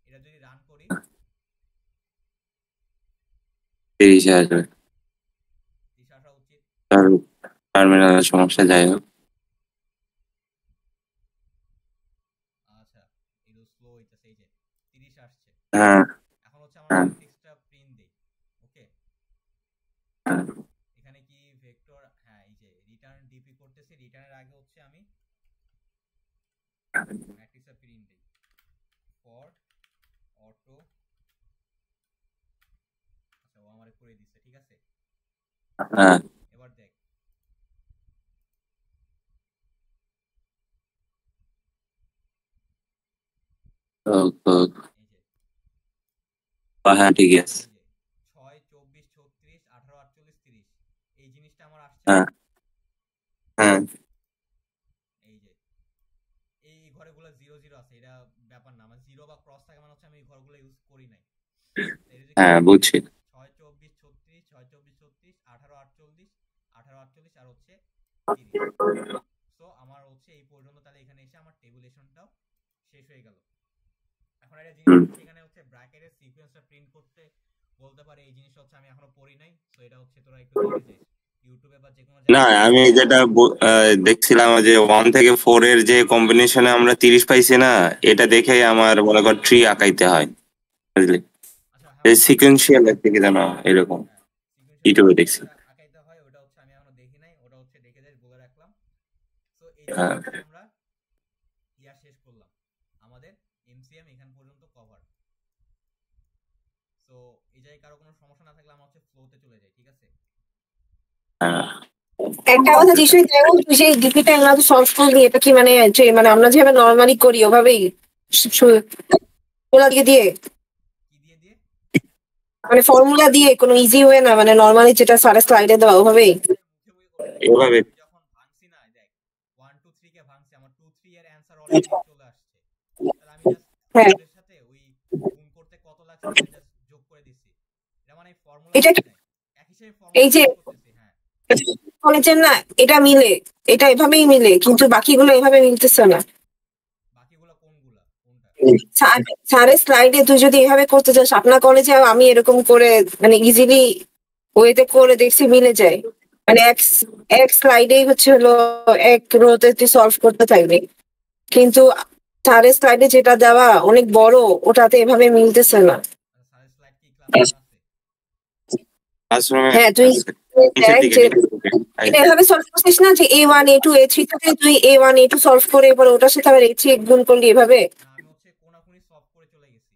এটা যদি রান করি 30 আসবে 30 আসা উচিত। টার্মিনালের সমস্যা যাই হোক আচ্ছা এটা স্লো হইতাছে, এই যে 30 আসছে। হ্যাঁ এখন হচ্ছে আমরা ম্যাট্রিক্সটা প্রিন্ট দেই। ওকে এখানে কি ভেক্টর, হ্যাঁ এই যে রিটার্ন ডিপি করতেছি, রিটার্নের আগে হচ্ছে আমি ম্যাট্রিক্সটা প্রিন্ট দেই ফর অটো। আচ্ছা ও আমারে করে দিছে, ঠিক আছে। হ্যাঁ এবার দেখ এই যে হ্যাঁ ঠিক আছে 6 24 36 18 48 30 এই জিনিসটা আমার আসছে। হ্যাঁ হ্যাঁ এই যে এই ঘরগুলো 0 0 আছে, এটা ব্যাপার না, আমার 0 বা ক্রস থাকে মানে হচ্ছে আমি এই ঘরগুলো ইউজ করি নাই। হ্যাঁ বুঝছি 6 24 36 6 24 36 18 48 18 48 আর হচ্ছে 30। সো আমার হচ্ছে এই পর্যন্ত, তাহলে এখানে এসে আমার টেবুলেশনটাও শেষ হয়ে গেল। এখন একটা জিনিস হচ্ছে এখানে হচ্ছে ব্র্যাকেটের সিকোয়েন্সটা প্রিন্ট করতে বলতে পারে, এই জিনিসটা হচ্ছে আমি এখনো পড়ি নাই, সো এটা হচ্ছে তোরা একটু দেখে যাস ইউটিউবে বা যে কোনো না জায়গায়। আমি যেটা দেখছিলাম যে 1 থেকে 4 এর যে কম্বিনেশনে আমরা 30 পাইছি না এটা দেখেই আমার মনে কর ট্রি আঁকাইতে হয় বুঝলি আচ্ছা এই হ্যাঁ সিকোয়েন্সিয়াল একটা কি জানো এরকম হ্যাঁ ইউটিউবে দেখছি সিকোয়েন্সিয়াল আঁকাইতে হয়, ওটা হচ্ছে আমি এখনো দেখি নাই, ওটা হচ্ছে দেখে যাই বলে রাখলাম। সো এই হ্যাঁ জায়গায় আমরা ইয়া শেষ করলাম, আমাদের এমসিএম এখান পর্যন্ত কভার। সো এই জায়গায় কারো কোনো সমস্যা না থাকলে আমরা হচ্ছে ফ্লোতে চলে যাই, ঠিক আছে। হ্যাঁ একটা কথা জিজ্ঞেস যেমন তুই যে ডিপিটা আমরা তো সলভ করলি এটা কি মানে যে মানে আমরা যেভাবে নর্মালি করি ওভাবেই ফর্মুলা দিয়ে দিয়ে কি দিয়ে দিয়ে মানে ফর্মুলা দিয়ে কোনো ইজি ওয়ে না মানে নর্মালি যেটা সারা স্লাইডে দেওয়া ওভাবেই মুখে মুখে করতে হবে। এভাবে আমি যখন ভাঙছি না দেখ 1 2 3 কে ভাঙছি, আমার 2 3 এর অ্যানসার অলরেডি চলে আসছে, তাহলে আমি জাস্ট হ্যাঁ ফ্লোরের সাথে ওই গুণ করতে কত লাগছে এটা জাস্ট যোগ করে দিছি, এটা মানে ফর্মুলা এটা একই হিসেবে এই ফর্মুলা যে ইউজ করতেছি। হ্যাঁ বলেছেন না এটা মিলে এটা এভাবেই মিলে কিন্তু বাকিগুলো এভাবে মিলতেছে না বাকিগুলো কোনটা স্যারের স্লাইডে তুই যদি এভাবে করতে চাস আপনার কলেজে আমি এরকম করে মানে ইজিলি ওয়েতে করে দেখছি মিলে যায় মানে এক স্লাইডেই হচ্ছে হলো এক রোতে তুই সলভ করতে থাকবি কিন্তু স্যারের স্লাইডে যেটা দেওয়া অনেক বড় ওটাতে এভাবে মিলতেছে না সারের স্লাইড কি ক্লাসে আছে? ক্লাসরুমে হ্যাঁ তুই নিচের দেখ দিকে যে নিচের দিকে। এটা এভাবে সলভ করছিস না যে A1 A2 A3 থেকে তুই A1 A2 সলভ করে এবার ওটার সাথে আবার A3 গুণ করলি এভাবে না আমি হচ্ছে কোনাকুনি সলভ করে চলে গেছি।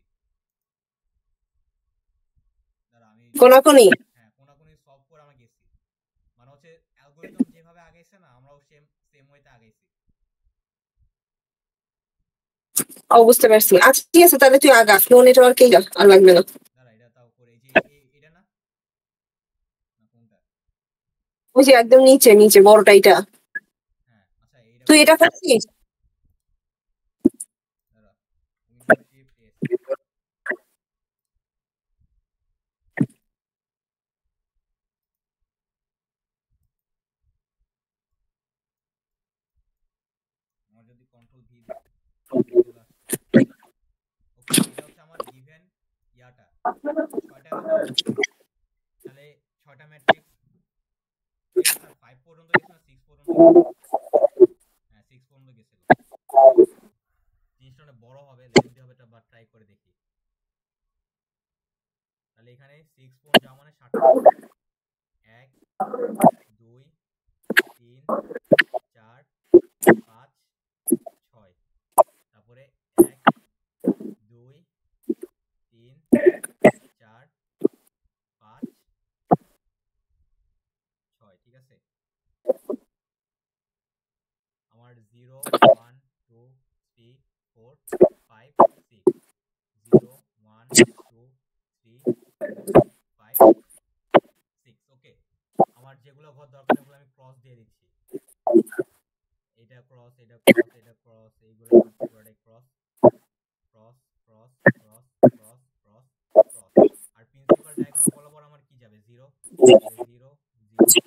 দাঁড়া আমি কোনাকুনি হ্যাঁ কোনাকুনি সলভ করে আমরা গেছি, মানে হচ্ছে অ্যালগরিদম যেভাবে আগাইছে না আমরাও সেম ওয়েতে আগাইছি। বুঝতে পারছি আচ্ছা ঠিক আছে তাহলে তুই আগা ফ্লো নেটওয়ার্কেই যা আর লাগবে না দাঁড়া এটা তাও করে এই যে এটা না না কোনটা ওই যে একদম নিচে নিচে বড়টা এটা হ্যাঁ আচ্ছা এইটা তুই এটা করছিস দাঁড়া উইন্ডো শিফট এস আমার যদি কন্ট্রোল ভি দিই চলে আসছে। ওকে এটা হচ্ছে আমার গিভেন ইয়াটা 6টা তাহলে 6টা ম্যাট্রিক্স 5 পর্যন্ত গেছে না 6 পর্যন্ত হ্যাঁ 6 পর্যন্ত গেছিল। জিনিসটা অনেক বড় হবে লেন্থি হবে, এটা বাট ট্রাই করে দেখি। তাহলে এখানে 6 পর্যন্ত যাওয়া মানে 60টা ঠিক আছে? আমার 0 1 2 3 4 5 6 0 1 2 3 4 5 6 ওকে। আমার যেগুলো ঘর দরকার ওগুলো আমি ক্রস দিয়ে দিচ্ছি। এটা ক্রস, এটা ক্রস, এটা ক্রস, এইগুলো পুরোটাই cross cross cross cross cross cross cross. আর প্রিন্সিপাল ডায়াগোনাল বরাবর আমার কি যাবে? 0 0 0 0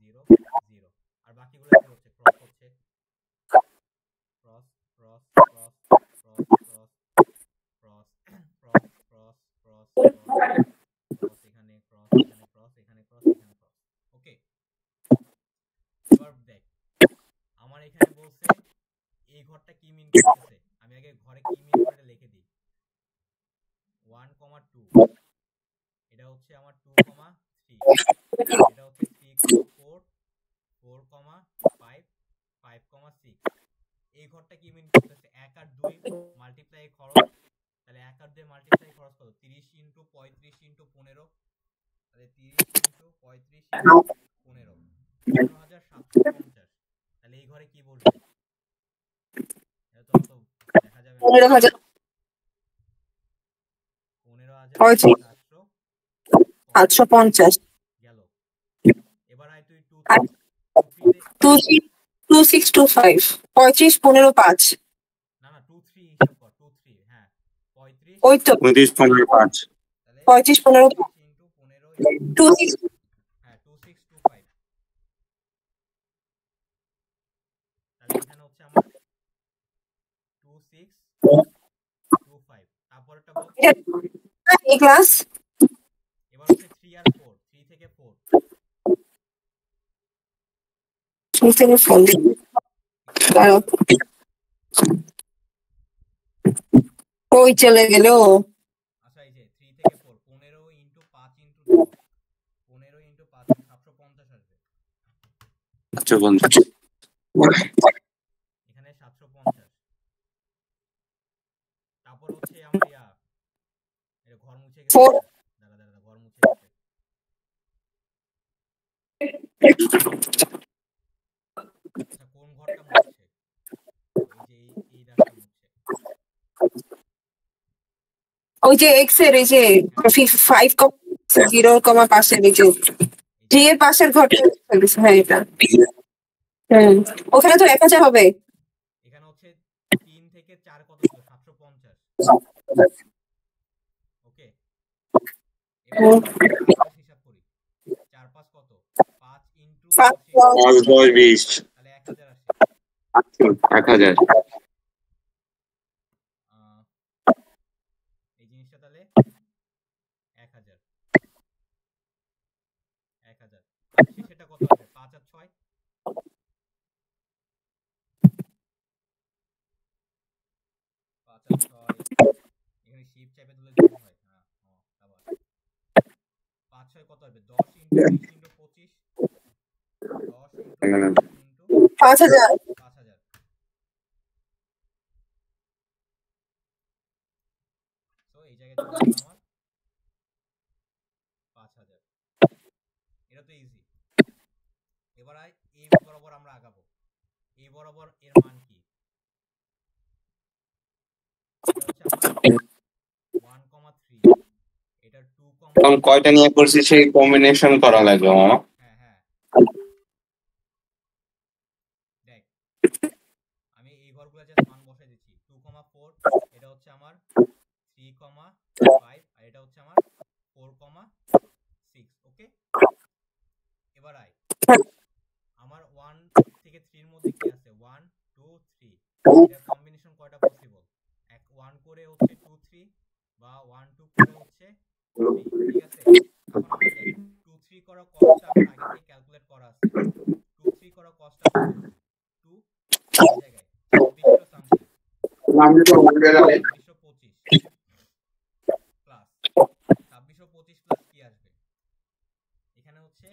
0 0। আর বাকিগুলো কি হচ্ছে? ক্রস হচ্ছে, cross cross cross cross cross cross cross cross cross cross, এখানে ক্রস, এখানে ক্রস, এখানে ক্রস, এখানে ক্রস। ওকে, এবার দেখ আমার এখানে বলছে এই ঘরটা কি মিন করতেছে। আমি আগে ঘরে কি মিন করে লিখে দিই। 1, 2 এটা হচ্ছে আমার 2, 3 এটা হচ্ছে 3, 4 4, 5 5, 6। এই ঘরটা কি মিন করতেছে? 1 আর 2 মাল্টিপ্লাই খরচ, তাহলে 1 আর 2 মাল্টিপ্লাই খরচ কত? 30 * 35 * 15, তাহলে 30 * 35 * 15 15750। তাহলে এই ঘরে কি বলবে? এটা তো অত দেখা যাবে না। 15,000 15,750 গেল। এবার আয় তুই 2 আর 3 2625 35 15 5 না না 2 3 হিসাব কর। 2 3 হ্যাঁ 35, ওই তো 35 15 5 তাহলে 35 15 * 15 26 হ্যাঁ 2625। তাহলে এখানে হচ্ছে আমার 2625। তারপরটা বল। এই ক্লাস এবার হচ্ছে 3 আর 4, 3 থেকে 4 ফোন ওই চলে গেল। আচ্ছা এই যে 3 থেকে 4 15 * 5 * 10 15 * 5 750 আসবে। আচ্ছা বন্ধু এখানে 750। তারপর হচ্ছে আমার এটা ঘর মুছে গেছে। Four. দাঁড়া দাঁড়া ঘর মুছে গেছে। আচ্ছা কোন ঘরটা মুছছে? এই যে এই দাগটা মুছছে। ওই যে এক্স এর এই যে 5, 0, এই যে 3 এর পাশের ঘরটা হ্যাঁ এটা ওখানে তো 1000 হবে। এখানে হচ্ছে 3 থেকে 4 কত ছিল? 750। ওকে, এবার হিসাব করি। 4 5 কত? 5 * 5 5 10 20 তাহলে 1000 আসে। 1000 এই জিনিসটা তাহলে 1000 1000। আর শেষেরটা কত হবে? 5 আর 6 5 আর 6 এখানে শিফট চাপে দিলে যোগ হয়। হ্যাঁ আবার 5 6 কত হবে? 10 * 20 * 25 10 * 5000 5000। তো এই জায়গায় চলে গেল আমার 5000। এটা তো ইজি। এবার এই বরাবর আমরা আগাবো। এই বরাবর এর মান কি? এটা হচ্ছে আমার 1, 3 এটা 2, এখন কয়টা নিয়ে করছি সেই কম্বিনেশন করা লাগবে মামা। হ্যাঁ হ্যাঁ দেখ আমি এই ঘরগুলো জাস্ট মান বসাই দিচ্ছি। 2, 4 এটা হচ্ছে আমার 3, 5 আর এটা হচ্ছে আমার 4, 6। ওকে, এবার আমার 1 থেকে 3 এর মধ্যে কি আছে? 1 2 3 এর কম্বিনেশন কয়টা পসিবল? 1 করে হচ্ছে 2 3 বা 1 2 করে হচ্ছে 3। ঠিক আছে, এখন আমার দেখ 2 3 করা কস্টটা আমার আগে থেকে ক্যালকুলেট করা আছে। 2 3 করা কস্টটা কত? 2 এই জায়গায় 2600 সামথিং 2625 প্লাস 2625 প্লাস কি আসবে? এখানে হচ্ছে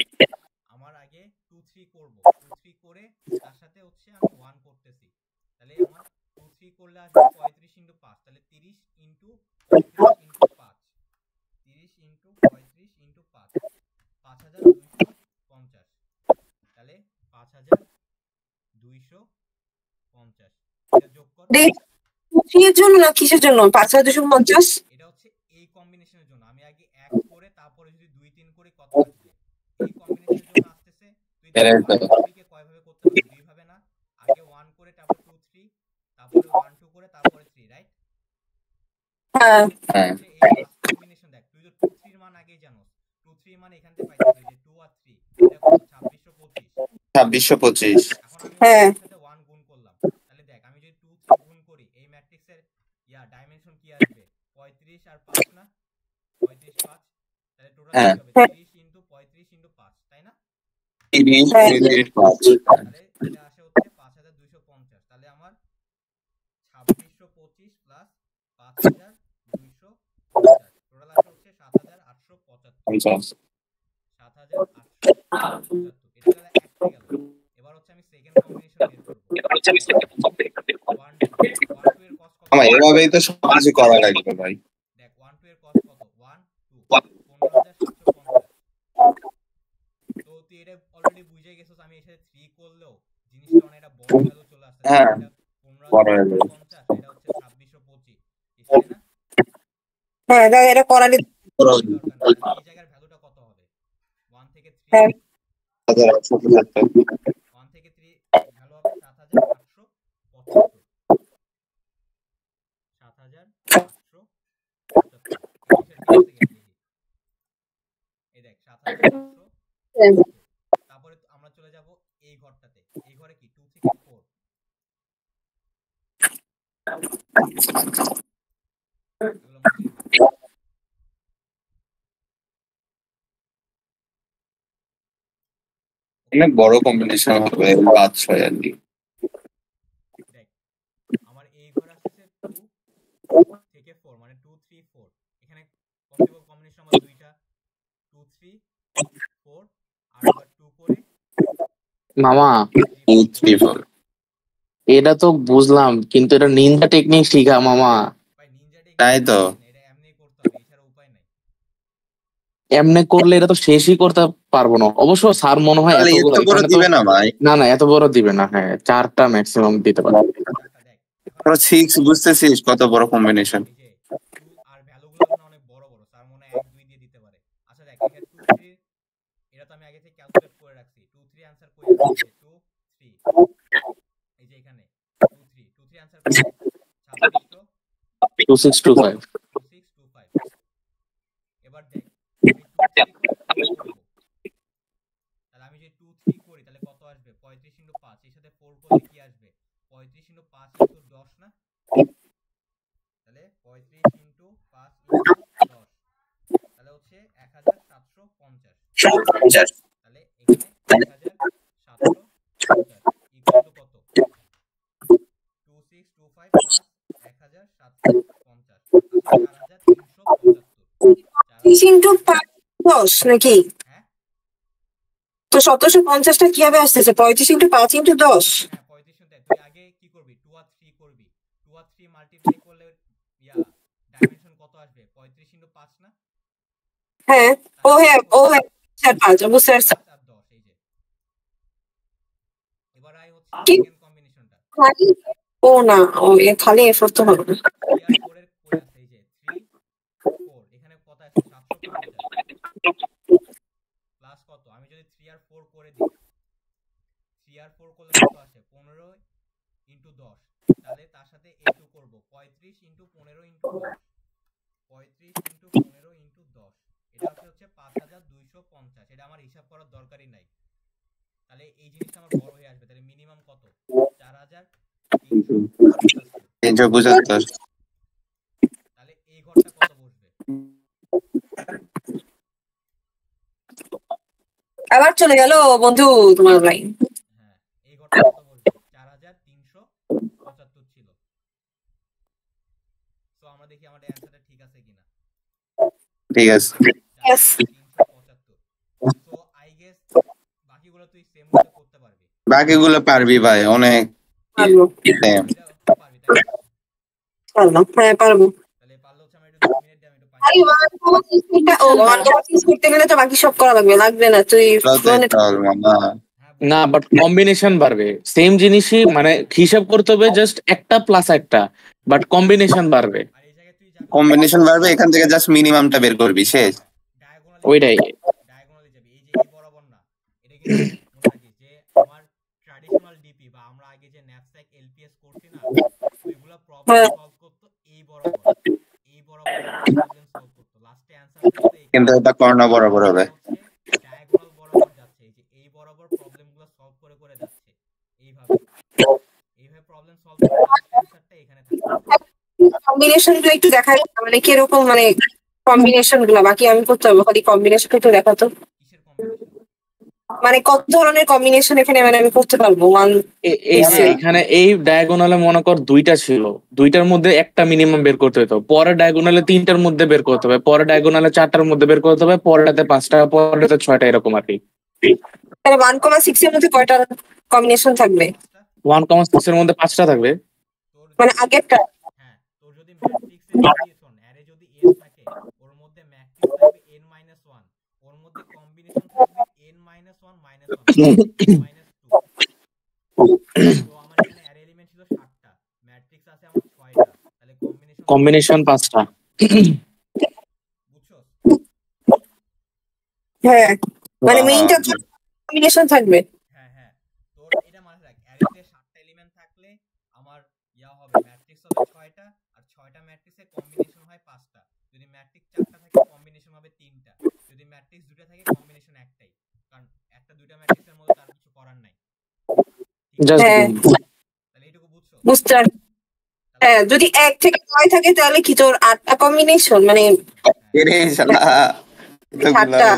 আমার আগে 2 3 করব। 2 3 করে তার সাথে হচ্ছে আমি 1 করতেছি। তাহলে আমার 2 3 করলে আসবে 35 * 5 তাহলে 30 * 35 * 5 30 * 35 * 5 5250 5250 এটা যোগ করো। এর জন্য না কিসের জন্য 5250? এটা হচ্ছে এই কম্বিনেশনের জন্য। আমি আগে 1 করে তারপরে যদি 2 3 করি কত আসবে? এই কম্বিনেশনের জন্য আসতেছে। তুই কে কয় ভাবে করতে পারবি? দুই ভাবে না? আগে 1 করে তারপর 2 3 তারপরে 1 2 করে তারপরে 3, রাইট? হ্যাঁ এই কম্বিনেশন দেখ, তুই তো 2 3 এর মান আগেই জানোস। 2 3 এর মান এখান থেকে পাইছিস যে 2 আর 3 এটা কত? 2625। 2625। এখন আমি হ্যাঁ। এর সাথে 1 গুণ করলাম। তাহলে দেখ আমি যদি 2 3 গুণ করি এই ম্যাট্রিক্সের ডাইমেনশন কি আসবে? 35 আর 5 না? 35 5 তাহলে টোটাল কি হবে? 30 * 35 * 5, তাই না? 30 5। তাহলে এটা আসে হচ্ছে 5250। তাহলে আমার 2625 প্লাস 5250 টোটাল আসে হচ্ছে 7875। 7875 এটা গেল একটা গেল। এবার হচ্ছে আমি সেকেন্ড কম্বিনেশন বের করব। 1 2 এর কস্ট কত? আমার এভাবেই তো সবকিছু করা লাগবে ভাই। দেখ 1 2 এর কস্ট কত? 1 2 15750। তো তুই এটা অলরেডি বুঝে গেছিস। আমি এর সাথে 3 করলেও জিনিসটা অনেক একটা বড় ভ্যালু চলে আসছে। হ্যাঁ, এটা বড় হয়ে যাবে। 15750 এটা হচ্ছে 2625, তাই না? হ্যাঁ দেখ এটা করারই এই জায়গার ভ্যালুটা কত হবে? 1 থেকে 3 হ্যাঁ। 1 থেকে 3 ভ্যালু হবে 7875। 7875 এই দেখ 7875। তারপরে আমরা চলে যাব এই ঘরটাতে। এই ঘরে কি 2 থেকে 4 এগুলো মুছে দিই। অনেক বড় কম্বিনেশন হবে 5 6 আর কি। দেখ আমার এই ঘর আসছে 2 থেকে 4 মানে 2 3 4। এখানে পসিবল কম্বিনেশন আমার দুইটা 2 3 4 আর আবার 2 করে মামা 2 3 4 এটা তো বুঝলাম, কিন্তু এটা নিনজা টেকনিক শিখা মামা। ভাই নিনজা তাই তো। এটা এমনি করতে হবে, এছাড়া উপায় নাই। এমনি করলে এটা তো শেষই করতে পারবো না। অবশ্য স্যার মনে হয় তাহলে এত বড় এখানে তো দিবে না ভাই। না এত বড় দিবে না। হ্যাঁ 4টা ম্যাক্সিমাম দিতে পারে। দেখ তোরা 6 বুঝতেছিস কত বড় কম্বিনেশন। এই যে 2 আর ভ্যালুগুলো না অনেক বড় বড়, স্যার মনে হয় 1 2 দিয়ে দিতে পারে। আচ্ছা দেখ এখানে 2 3 এটা তো আমি আগে থেকে ক্যালকুলেট করে রাখছি। 2 3 आंसर কই আছে? 2 3 এই যে এখানে 2 3 आंसर কই? 2625 2625। এবার দেখ আমি 2 3 করে 4 করব। তাহলে আমি যে 2 3 করি তাহলে কত আসবে? 35 * 5 এর সাথে 4 করলে কি আসবে? 35 * 5 * 10 না? তাহলে 35 * 5 * 10 তাহলে হচ্ছে 1750। তাহলে এখানে 1750 ইকুয়াল টু কত? 2625 প্লাস 1750 4375। 30 * 5 10 নাকি? হ্যাঁ তো 1750টা কিভাবে আসতেছে? 35 * 5 * 10। হ্যাঁ 35 দেখ তুই আগে কি করবি? 2 আর 3 করবি। 2 আর 3 মাল্টিপ্লাই করলে ডাইমেনশন কত আসবে? 35 * 5 না? হ্যাঁ ও হ্যাঁ 5 বুঝতে পারছি। 5 আর 10 এই যে। এবার আই হচ্ছে কি? সেকেন্ড কম্বিনেশনটা। খালি ও না ও খালি এফোর্ট তো হবে না। 3 আর 4 এর কই আছে? এই যে 3 4 এখানে কত আছে? 750 প্লাস কত? আমি যদি 3 আর 4 করে দিই 3 আর 4 করলে কত আসে? 15 * 10 তাহলে তার সাথে a2 করব 35 * 15 * 10 35 * 15 * 10 এটা হচ্ছে 5250। এটা আমার হিসাব করার দরকারই নাই। তাহলে এই জিনিসটা আমার বড় হয়ে আসবে। তাহলে মিনিমাম কত? 4375। তাহলে এই ঘরটা কত বসবে? আবার চলে গেল বন্ধু তোমার লাইন। হ্যাঁ এই ঘরটা কত বসবে? 4375 ছিল। তো আমরা দেখি আমাদের অ্যানসারটা ঠিক আছে কিনা। ঠিক আছে। 4375। সো আই গেস বাকিগুলো তুই সেম মতো করতে পারবি। বাকিগুলো পারবি ভাই, অনেক পারবো same। এটা পারবি তাই না? হ্যাঁ পারবো। তাহলে পারলে হচ্ছে আমরা একটু 2 মিনিট দিয়ে আমি একটু পানি আরে 1 করতে গেলে তো বাকি সব করা লাগবে না তুই চল মামা। হ্যাঁ না, বাট কম্বিনেশন বাড়বে, সেম জিনিসই মানে হিসাব করতে হবে, জাস্ট একটা প্লাস একটা, বাট কম্বিনেশন বাড়বে। আর এই জায়গায় তুই যাবি কম্বিনেশন বাড়বে, এখান থেকে জাস্ট মিনিমামটা বের করবি, শেষ। ডায়াগোনালি ওইটাই। ডায়াগোনালি যাবি, এই যে এই বরাবর না, এটা কিন্তু মনে রাখিস যে আমার ট্র্যাডিশনাল ডিপি বা আমরা আগে যে ন্যাপস্যাক এলপিএস করছি না, ওইগুলা প্রবলেম হ্যাঁ। সলভ করতো এই বরাবর প্রবলেম সলভ করতো, লাস্টে অ্যানসার করতে কিন্তু এটা কর্নার বরাবর হবে। ডায়াগোনাল বরাবর যাচ্ছে, এই যে এই বরাবর প্রবলেমগুলো সলভ করে করে যাচ্ছে এইভাবে প্রবলেম সলভ করে লাস্ট অ্যানসারটা এখানে থাকবে। কম্বিনেশন গুলো একটু দেখাই, মানে কিরকম মানে কম্বিনেশন গুলো বাকি আমি করতে হবে, খালি কম্বিনেশন একটু দেখাতো, কিসের কম্বিনেশন? মানে কত ধরনের কম্বিনেশন এখানে মানে আমি করতে পারবো। এই যে এখানে এই ডায়াগোনালে মনে কর দুইটা ছিল, দুইটার মধ্যে একটা মিনিমাম বের করতে হতো, পরে ডায়াগোনালে তিনটার মধ্যে বের করতে হবে, পরে ডায়াগোনালে চারটার মধ্যে বের করতে হবে, পরেরটাতে পাঁচটা, পরেরটাতে ছয়টা, এরকম আর কি। তাহলে 1,6 এর মধ্যে কয়টা কম্বিনেশন থাকবে? 1,6 এর মধ্যে 5টা থাকবে। মানে আগেরটা হ্যাঁ, তোর যদি ম্যাট্রিক্সে ভেরিয়েশন অ্যারে যদি n থাকে, ওর মধ্যে ম্যাট্রিক্স থাকবে n-1, ওর মধ্যে কম্বিনেশন থাকবে n-1 -1 -2। তো আমার এখানে অ্যারে এলিমেন্ট ছিল 7টা, ম্যাট্রিক্স আছে আমার 6টা, তাহলে কম্বিনেশন 5টা। বুঝছো? হ্যাঁ, মানে মেইনটা কম্বিনেশন থাকবে। হ্যাঁ, তোর এটা মনে রাখ, অ্যারেতে 7টা এলিমেন্ট থাকলে আমার হবে ম্যাট্রিক্স হবে 6টা, আর 6টা ম্যাট্রিক্সে কম্বিনেশন হয় 5টা। যদি ম্যাট্রিক্স 4টা থাকে কম্বিনেশন হবে 3টা, যদি ম্যাট্রিক্স 2টা থাকে কম্বিনেশন একটাই, কারণ একটা দুইটা ম্যাট্রিক্সের মধ্যে তার কিছু করার নাই। হ্যাঁ, তাহলে এইটুকু বুঝছো? বুঝতে পারছি। হ্যাঁ, যদি 1 থেকে 9 থাকে তাহলে কি তোর 8টা কম্বিনেশন, মানে এরে শালা, সাতটা।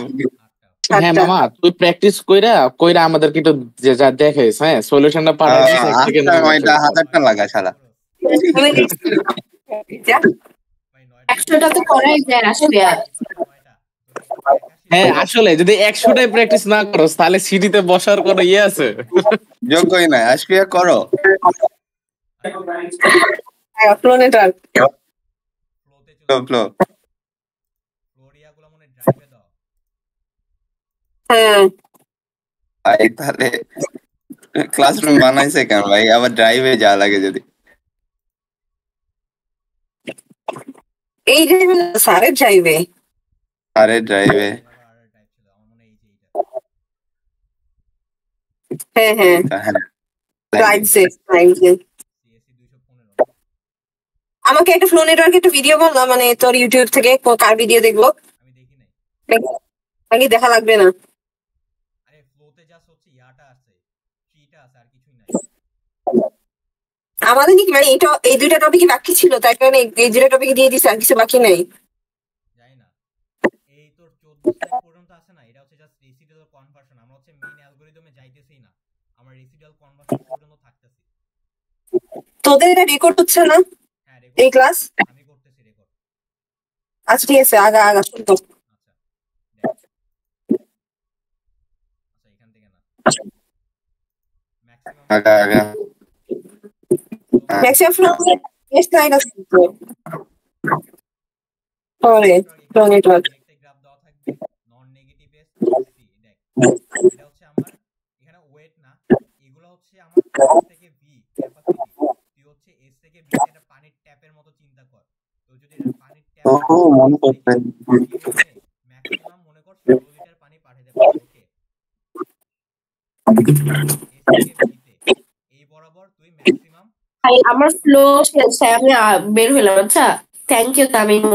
হ্যাঁ মামা, তুই প্র্যাকটিস কইরা আমাদেরকে একটু যা দেখাইস, হ্যাঁ সলিউশনটা পাঠাই দিস, 1 থেকে 9 এটা 1000টা লাগা শালা। একশোটা তো করাই যায় আসলে। হ্যাঁ আসলে যদি 100টাই প্র্যাকটিস না করস তাহলে সিটিতে বসার কোনো ইয়ে আছে? যোগ্যই না, আজকে করো। ফ্লোনেটার ফ্লো ফ্লোরিয়াগুলো মনে ড্রাইভে দাও। হ্যাঁ, ভাই তাহলে ক্লাসরুম বানাইছে কেন ভাই, আবার ড্রাইভে যা লাগে যদি। এই ড্রাইভে স্যারের ড্রাইভে, আরে ড্রাইভে হ্যাঁ ড্রাইভসে। আমাকে একটা ফ্লো নেটওয়ার্ক একটা ভিডিও বল না, মানে তোর ইউটিউব থেকে কার ভিডিও দেখবো? আমি দেখি নাই। নাকি দেখা লাগবে না? আরে ফ্লোতে জাস্ট হচ্ছে ইয়াটা আছে, ট্রিটা আছে, আর কিছুই নাই। আমাদের কি মানে এটা এই দুইটা টপিকই বাকি ছিল, তাই কারণে এই দুইটা টপিক দিয়ে দিছে, আর কিছু বাকি নাই। জানি না, এই তোর 14 স্লাইড পর্যন্ত আছে না, এটা হচ্ছে জাস্ট রেসিডুয়াল কনভার্সন। আমরা হচ্ছে মেইন অ্যালগরিদমে যাইতেছি না, আমরা রেসিডুয়াল কনভার্সন পর্যন্ত থাকতেছি। তোদের এটা রেকর্ড হচ্ছে না হ্যাঁ, এই ক্লাস? আমি করতেছি রেকর্ড। আচ্ছা ঠিক আছে, আগা শুনতো। আচ্ছা এখান থেকে না, ম্যাক্সিমাম ফ্লো স্লাইড আছে তো। পরে ফ্লো নেটওয়ার্ক গ্রাফ দেওয়া থাকবে, নন নেগেটিভ এস সি। দেখ এটা হচ্ছে আমার এখানে ওয়েট না, এগুলো হচ্ছে আমার এস থেকে ভি ক্যাপাসিটি। তুই হচ্ছে এস থেকে ভি এটা পানির ট্যাপের মতো চিন্তা কর। তো যদি এটা পানির ট্যাপ মনে করতে ম্যাক্সিমাম মনে কর 16 লিটার পানি পাঠাতে পারবে। ওকে, এই বরাবর তুই ম্যাক্সিমাম। আমার ফ্লো শেষ, আমি বের হইলাম। আচ্ছা, থ্যাংক ইউ তামিম।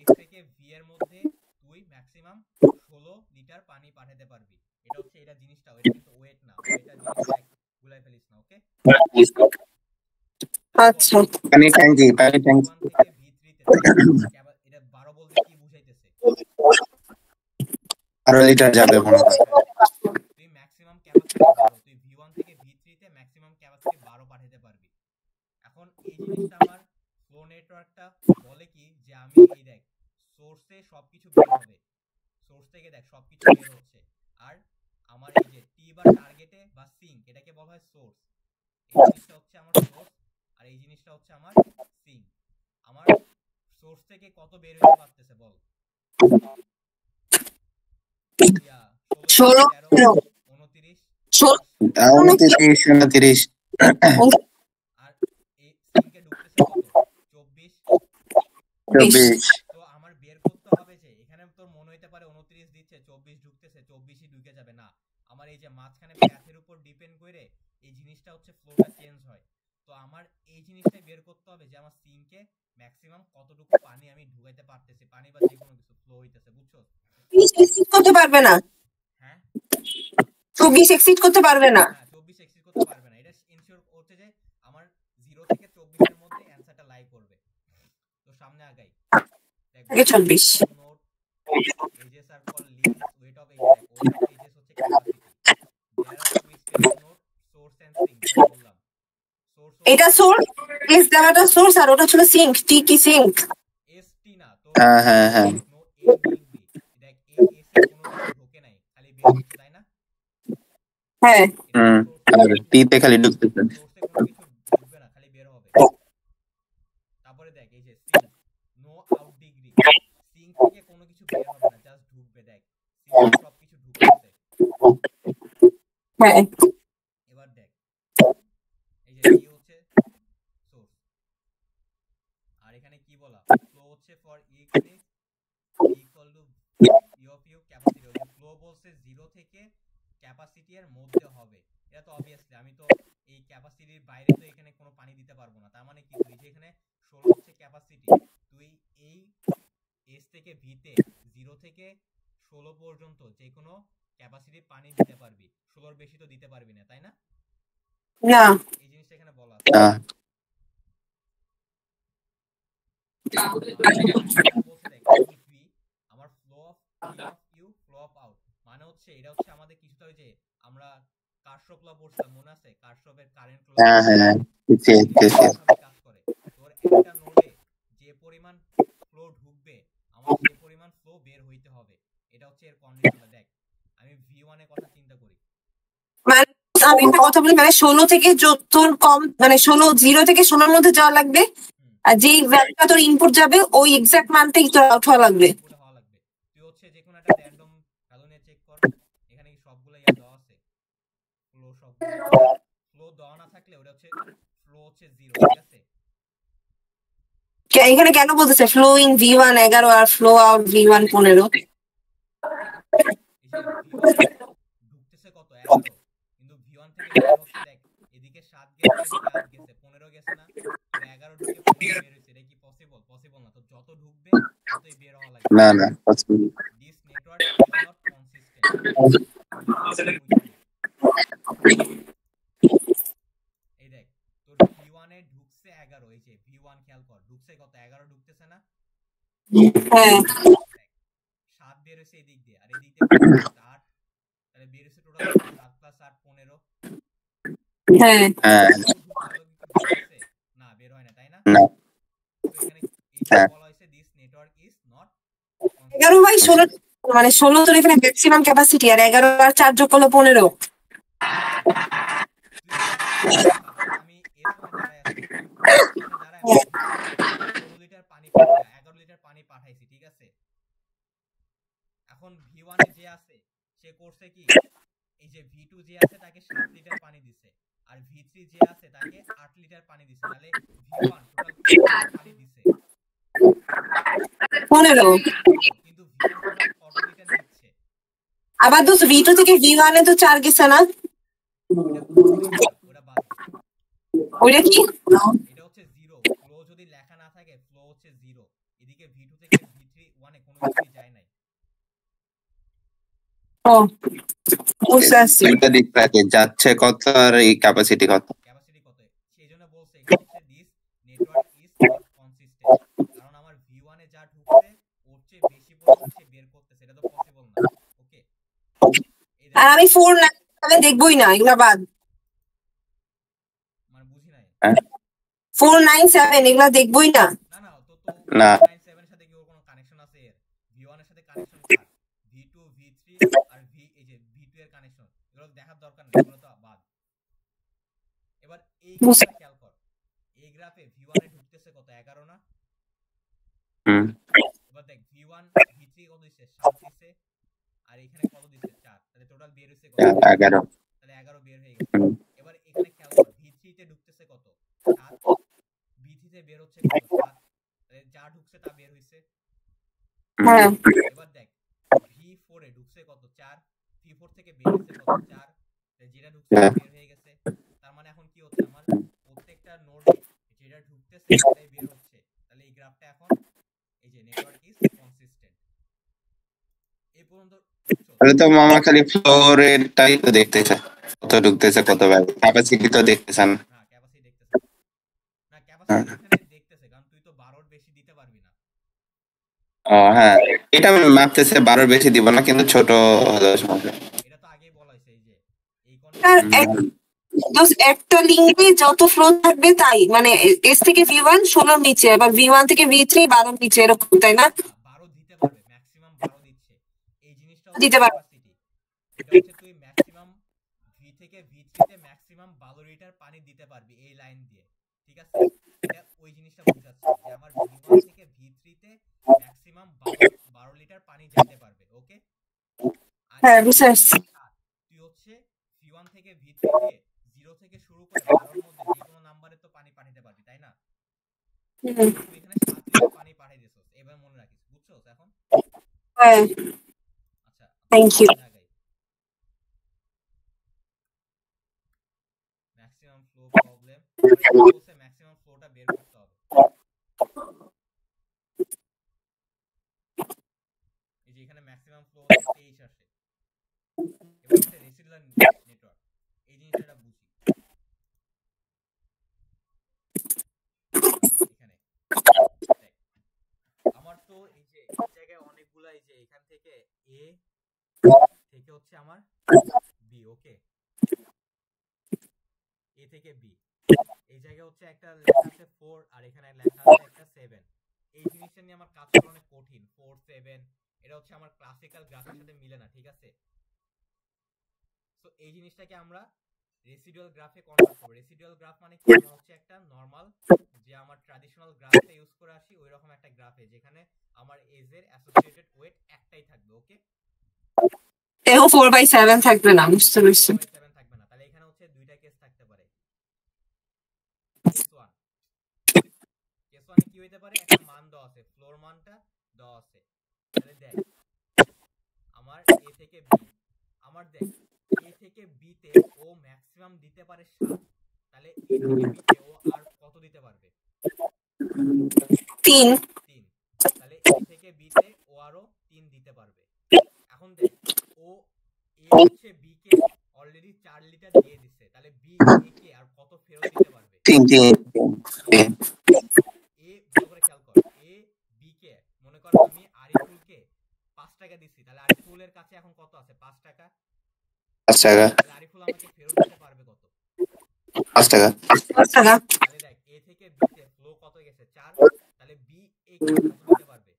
এস থেকে ভি এর মধ্যে তুই ম্যাক্সিমাম 16 লিটার পানি পাঠাতে পারবি। এটা হচ্ছে এটা জিনিসটা, এটা কিন্তু ওয়েট না, ওয়েটটা জিনিসটা ভুলাই ফেলিস না। ওকে, আচ্ছা পানি ট্যাঙ্কি এটা 12 বলতে কি বুঝাইতেছে? 12 লিটার যাবে মনে হয়। তুই ম্যাক্সিমাম ক্যাপাসিটি 12, তুই V1 থেকে V3 তে ম্যাক্সিমাম ক্যাপাসিটি 12 পাঠাতে পারবি। এখন এই জিনিসটা আমার ফ্লো নেটওয়ার্কটা বলে কি যে আমি এই দেখ সোর্সে সবকিছু বের হবে, সোর্স থেকে দেখ সবকিছু বের হচ্ছে, আর আমার এই যে টি বা টার্গেটে বা সিঙ্ক এটাকে বলা হয় সোর্স। এই জিনিসটা হচ্ছে আমার সোর্স, আর এই জিনিসটা হচ্ছে আমার সিঙ্ক। আমার সোর্স থেকে কত বের হতে পারতেছে বল? 16 13 29 16 29 29 আর এই সিঙ্কে ঢুকতেছে কত 24 24 তো আমার বের করতে হবে যে এখানে তোর মনে হইতে পারে 29 দিচ্ছে 24 ঢুকতেছে 24ই ঢুকে যাবে না আমার এই যে মাঝখানে প্যাথের উপর ডিপেন্ড করে এই জিনিসটা হচ্ছে ফ্লোটা চেঞ্জ হয় তো আমার এই জিনিসটাই বের করতে হবে যে আমার সিঙ্কে ম্যাক্সিমাম কতটুকু পানি আমি ঢুকাইতে পারতেছি পানি বা যে কোনো কিছু ফ্লো হইতেছে বুঝছো এক্সিট করতে পারবে না, হ্যাঁ 24 এক্সিট করতে পারবে না। হ্যাঁ 24 এক্সিট করতে পারবে না এটা ইনশিওর করতে যে আমার 0 থেকে 24 এর মধ্যে অ্যানসারটা লাই করবে তো সামনে আগাই আগে 24 নোট এজেস আর call links weight of edges weight of edges হচ্ছে capacity there are two steps note source and sink যেটা বললাম সোর্স এটা সোর্স এস দেওয়াটা সোর্স আর ওটা ছিল সিঙ্ক, টি কি সিঙ্ক? এসটি না তো হ্যাঁ নো এ বিং বি দেখ এ এস এর কোনো কিছু ঢোকে নাই খালি বের হচ্ছে তাই না হ্যাঁ আর টিতে খালি ঢুকতেছে সোর্সে কোনো কিছু ঢুকবে না খালি বের হবে তারপরে দেখ এই যে sink no out degree sink থেকে কোনো কিছু বের হবে না জাস্ট ঢুকবে দেখ সিঙ্ক সব কিছু ঢুকতেছে হ্যাঁ এবার দেখ এই যে ই হচ্ছে সোর্স আর এখানে কি বলা ফ্লো হচ্ছে for equal to u of u capacity flow বলছে 0 থেকে ক্যাপাসিটি এর মধ্যে হবে এটা তো অবভিয়াসলি আমি তো এই ক্যাপাসিটির বাইরে তো এখানে কোনো পানি দিতে পারবো না তার মানে কি তুই যে এখানে 16 হচ্ছে ক্যাপাসিটি তুই এই এস থেকে ভি তে 0 থেকে 16 পর্যন্ত যে কোনো ক্যাপাসিটি পানি দিতে পারবি 16 এর বেশি তো দিতে পারবি না তাই না না এই জিনিসটা এখানে বলা আছে আমার flow of u flow of out মানে হচ্ছে এটা হচ্ছে আমাদের কিছুটা ওই যে আমরা কার্শফ ল পড়ছিলাম মনে আছে কার্শফের কারেন্ট ল কাজ করে তোর একটা নোডে যে পরিমাণ ফ্লো ঢুকবে আমার সেই পরিমাণ ফ্লো বের হইতে হবে এটা হচ্ছে এর কন্ডিশনটা দেখ আমি V1 এর কথা চিন্তা করি মানে আমি একটা কথা বলি, মানে 16 থেকে তোর কম, মানে 16 0 থেকে 16 এর মধ্যে যাওয়া লাগবে আর যে ভ্যালুটা তোর ইনপুট যাবে ওই এক্সাক্ট মানটাই তোর আউট হওয়া লাগবে। পুরো হওয়া লাগবে তুই হচ্ছে যে কোনো একটা র্যান্ডম ভ্যালু নিয়ে চেক কর এখানে কি সবগুলো ইয়া দেওয়া আছে ফ্লো সবগুলো ফ্লো দেওয়া না থাকলে ওটা হচ্ছে ফ্লো হচ্ছে 0 ঠিক আছে এখানে কেন বলতেছে ফ্লো ইন V1 11 আর ফ্লো আউট V1 15? ঢুকতেছে কত 11 কিন্তু V1 থেকে বের হচ্ছে দেখ এদিকে 7 গেছে এদিকে 8 গেছে 15 গেছে না 11 ঢুকে 15 বের হইছে এটা কি পসিবল পসিবল না তো যত ঢুকবে ততই বের হওয়া লাগবে না possible this network is not consistent এই দেখ তোর V1 এ ঢুকছে 11 এই যে V1 খেয়াল কর ঢুকছে কত 11 ঢুকতেছে না হ্যাঁ 7 বের হইছে এদিক দিয়ে আর এদিক দিয়ে 8 তাহলে বের হইছে টোটাল 7 প্লাস 8 15 হ্যাঁ না বের হয় না তাই না না তো এখানে এই বলা হয়েছে this network is not 11 by 16, মানে 16 তোর এখানে ম্যাক্সিমাম ক্যাপাসিটি আর 11 আর 4 যোগ করলে 15। আমি এর সময় দাঁড়ায় আছি 16 লিটার পানি 11 লিটার পানি পাঠাইছি ঠিক আছে এখন V1 এ যে আছে সে করছে কি এই যে V2 যে আছে তাকে 7 লিটার পানি দিছে আর V3 যে আছে তাকে 8 লিটার পানি দিছে তাহলে V1 টোটাল পানি দিছে 15, কিন্তু V1 টোটাল কত লিটার দিচ্ছে আবার তো V2 থেকে V1 এ তো 4 গেছে না, ওটা বাদ ওইটা কি? এটা হচ্ছে 0 ফ্লো যদি লেখা না থাকে ফ্লো হচ্ছে 0 এদিকে V2 থেকে V3 1 এ কোনো কিছু যায় নাই ও বুঝতে পারছি। দুইটা দিক থাকে যাচ্ছে কত আর এই ক্যাপাসিটি কত ক্যাপাসিটি কত সেইজন্য বলছে এটা হচ্ছে this network is not consistent কারণ আমার V1 এ যা ঢুকছে ওর চেয়ে বেশি পরিমাণ সে বের করতেছে এটা তো পসিবল না ওকে আর আমি 4 9 দেখবই না, এগুলা বাদ। মানে বুঝি নাই 4 9 7 এগুলা দেখবই না। না না তো না 97 এর সাথে কি ওর কোনো কানেকশন আছে এর V1 এর সাথে কানেকশন কার V2 V3 আর এই যে V2 এর কানেকশন এগুলো দেখার দরকার নেই এগুলো তো বাদ এবার এই গ্রাফটা খেয়াল কর এই গ্রাফে V1 এ ঢুকতেছে কত 11 না এবার দেখ V1 V3 কত দিছে 7 দিছে আর এখানে কত দিচ্ছে 4, তাহলে টোটাল বের হইছে কত? 11। তাহলে 11 বের হয়ে গেছে। এবার এখানে খেয়াল কর V3 তে ঢুকতেছে কত? 7, V3 তে বের হচ্ছে কত? 7, তাহলে যা ঢুকছে তা বের হইছে। হ্যাঁ এবার দেখ V4 এ ঢুকছে কত? 4, V4 থেকে বের হইছে কত? 4, তাহলে যেটা ঢুকছে তা বের হয়ে গেছে। তার মানে এখন কি হচ্ছে আমার প্রত্যেকটা নোডে যেটা ঢুকতেছে সেটাই বের হচ্ছে। তাহলে এই গ্রাফটা এখন এই যে নেটওয়ার্ক ইজ কনসিস্টেন্ট। এই পর্যন্ত বুঝছো? তাহলে তো মামা খালি ফ্লোরেরটাই তো দেখতেছে, কত ঢুকতেছে কত বাইরে, ক্যাপাসিটি তো দেখতেছেন। না ক্যাপাসিটি দেখতেছে না, ক্যাপাসিটি এখানে দেখতেছে কারণ তুই তো 12 এর বেশি দিতে পারবি না। ও হ্যাঁ, এটা আমি মাপতেছে 12 বেশি দিব না, কিন্তু ছোট হলে সমস্যা। এটা তো আগেই বলা হয়েছে এই যে এই আর কন্ডিশন একটা লিঙ্কে যত ফ্লো থাকবে তাই, মানে এস থেকে V1 16 নিচে, আবার V1 থেকে V3 12 নিচে, এরকম তাই না? 12 দিতে পারবে, ম্যাক্সিমাম 12 দিচ্ছে। এই জিনিসটা হচ্ছে দিতে পারবে। ক্যাপাসিটি। এটা হচ্ছে তুই ম্যাক্সিমাম V থেকে V3 তে ম্যাক্সিমাম 12 লিটার পানি দিতে পারবি এই লাইন দিয়ে, ঠিক আছে? এটা ওই জিনিসটা বোঝাচ্ছে যে আমার V1 থেকে V3 তে ম্যাক্সিমাম 12 লিটার পানি যেতে পারবে, ওকে? আর হ্যাঁ বুঝতে পারছি। তুই হচ্ছে V1 থেকে V3 তে 0 থেকে শুরু করে 12 এর মধ্যে যে কোনো নম্বরে তো পানি পাঠাতে পারবি, তাই না? হুম, তুই এখানে 7 লিটার পানি পাঠিয়ে দিছিস, এবার মনে রাখিস, বুঝছস এখন? হ্যাঁ আচ্ছা thank you. Maximum flow problem, বলছে ম্যাক্সিমাম ফ্লোটা বের করতে হবে। এই যে এখানে ম্যাক্সিমাম ফ্লো 23 আসে। এবার হচ্ছে রেসিডুয়াল নেটওয়ার্ক, এই জিনিসটা বুঝি। এখানে দেখ, আমার তো এই যে এই জায়গায় অনেকগুলা, এই যে এখান থেকে এ থেকে হচ্ছে আমার বি, ওকে? এ থেকে বি, এই জায়গায় হচ্ছে একটা লেখা আছে 4 আর এখানে লেখা আছে একটা 7। এই জিনিসটা নিয়ে আমার কাজ করা অনেক কঠিন। 4 7 এটা হচ্ছে আমার ক্লাসিক্যাল গ্রাফের সাথে মিলে না, ঠিক আছে? সো এই জিনিসটাকে আমরা রেসিডুয়াল গ্রাফে কনভার্ট করব। রেসিডুয়াল গ্রাফ মানে কি? আমরা হচ্ছে একটা নরমাল যে আমার ট্র্যাডিশনাল গ্রাফটা ইউজ করে আসি ওই রকম একটা গ্রাফে যেখানে আমার এজ এর অ্যাসোসিয়েটেড ওয়েট একটাই থাকবে, ওকে? এও 4/7 থাকবে না, বুঝতে পারছি। 7 থাকবে না। তাহলে এখানে হচ্ছে দুইটা কেস থাকতে পারে। কেস 1, কেস 1 এ কি হইতে পারে? একটা মান দেওয়া আছে, ফ্লোর মানটা দেওয়া আছে। তাহলে দেখ আমার এ থেকে বি, আমার দেখ এ থেকে বি তে ও ম্যাক্সিমাম দিতে পারে 7, তাহলে এ থেকে বি তে ও আর কত দিতে পারবে? 3। 3। তাহলে এ থেকে বি তে ও আরো 3 দিতে পারবে। এখন দেখ ও এ হচ্ছে বি কে অলরেডি 4 লিটার দিয়ে দিচ্ছে, তাহলে বি এ কে আর কত ফেরত দিতে পারবে? 3 3। এ ভালো করে খেয়াল কর, এ বি কে মনে কর আমি আরিফুল কে 5 টাকা দিচ্ছি, তাহলে আরিফুলের কাছে এখন কত আছে? 5 টাকা। 5 টাকা। তাহলে আরিফুল আমাকে ফেরত দিতে পারবে কত? 5 টাকা। তাহলে দেখ এ থেকে বি তে ফ্লো কত গেছে? 4। তাহলে বি এ কে কত দিতে পারবে?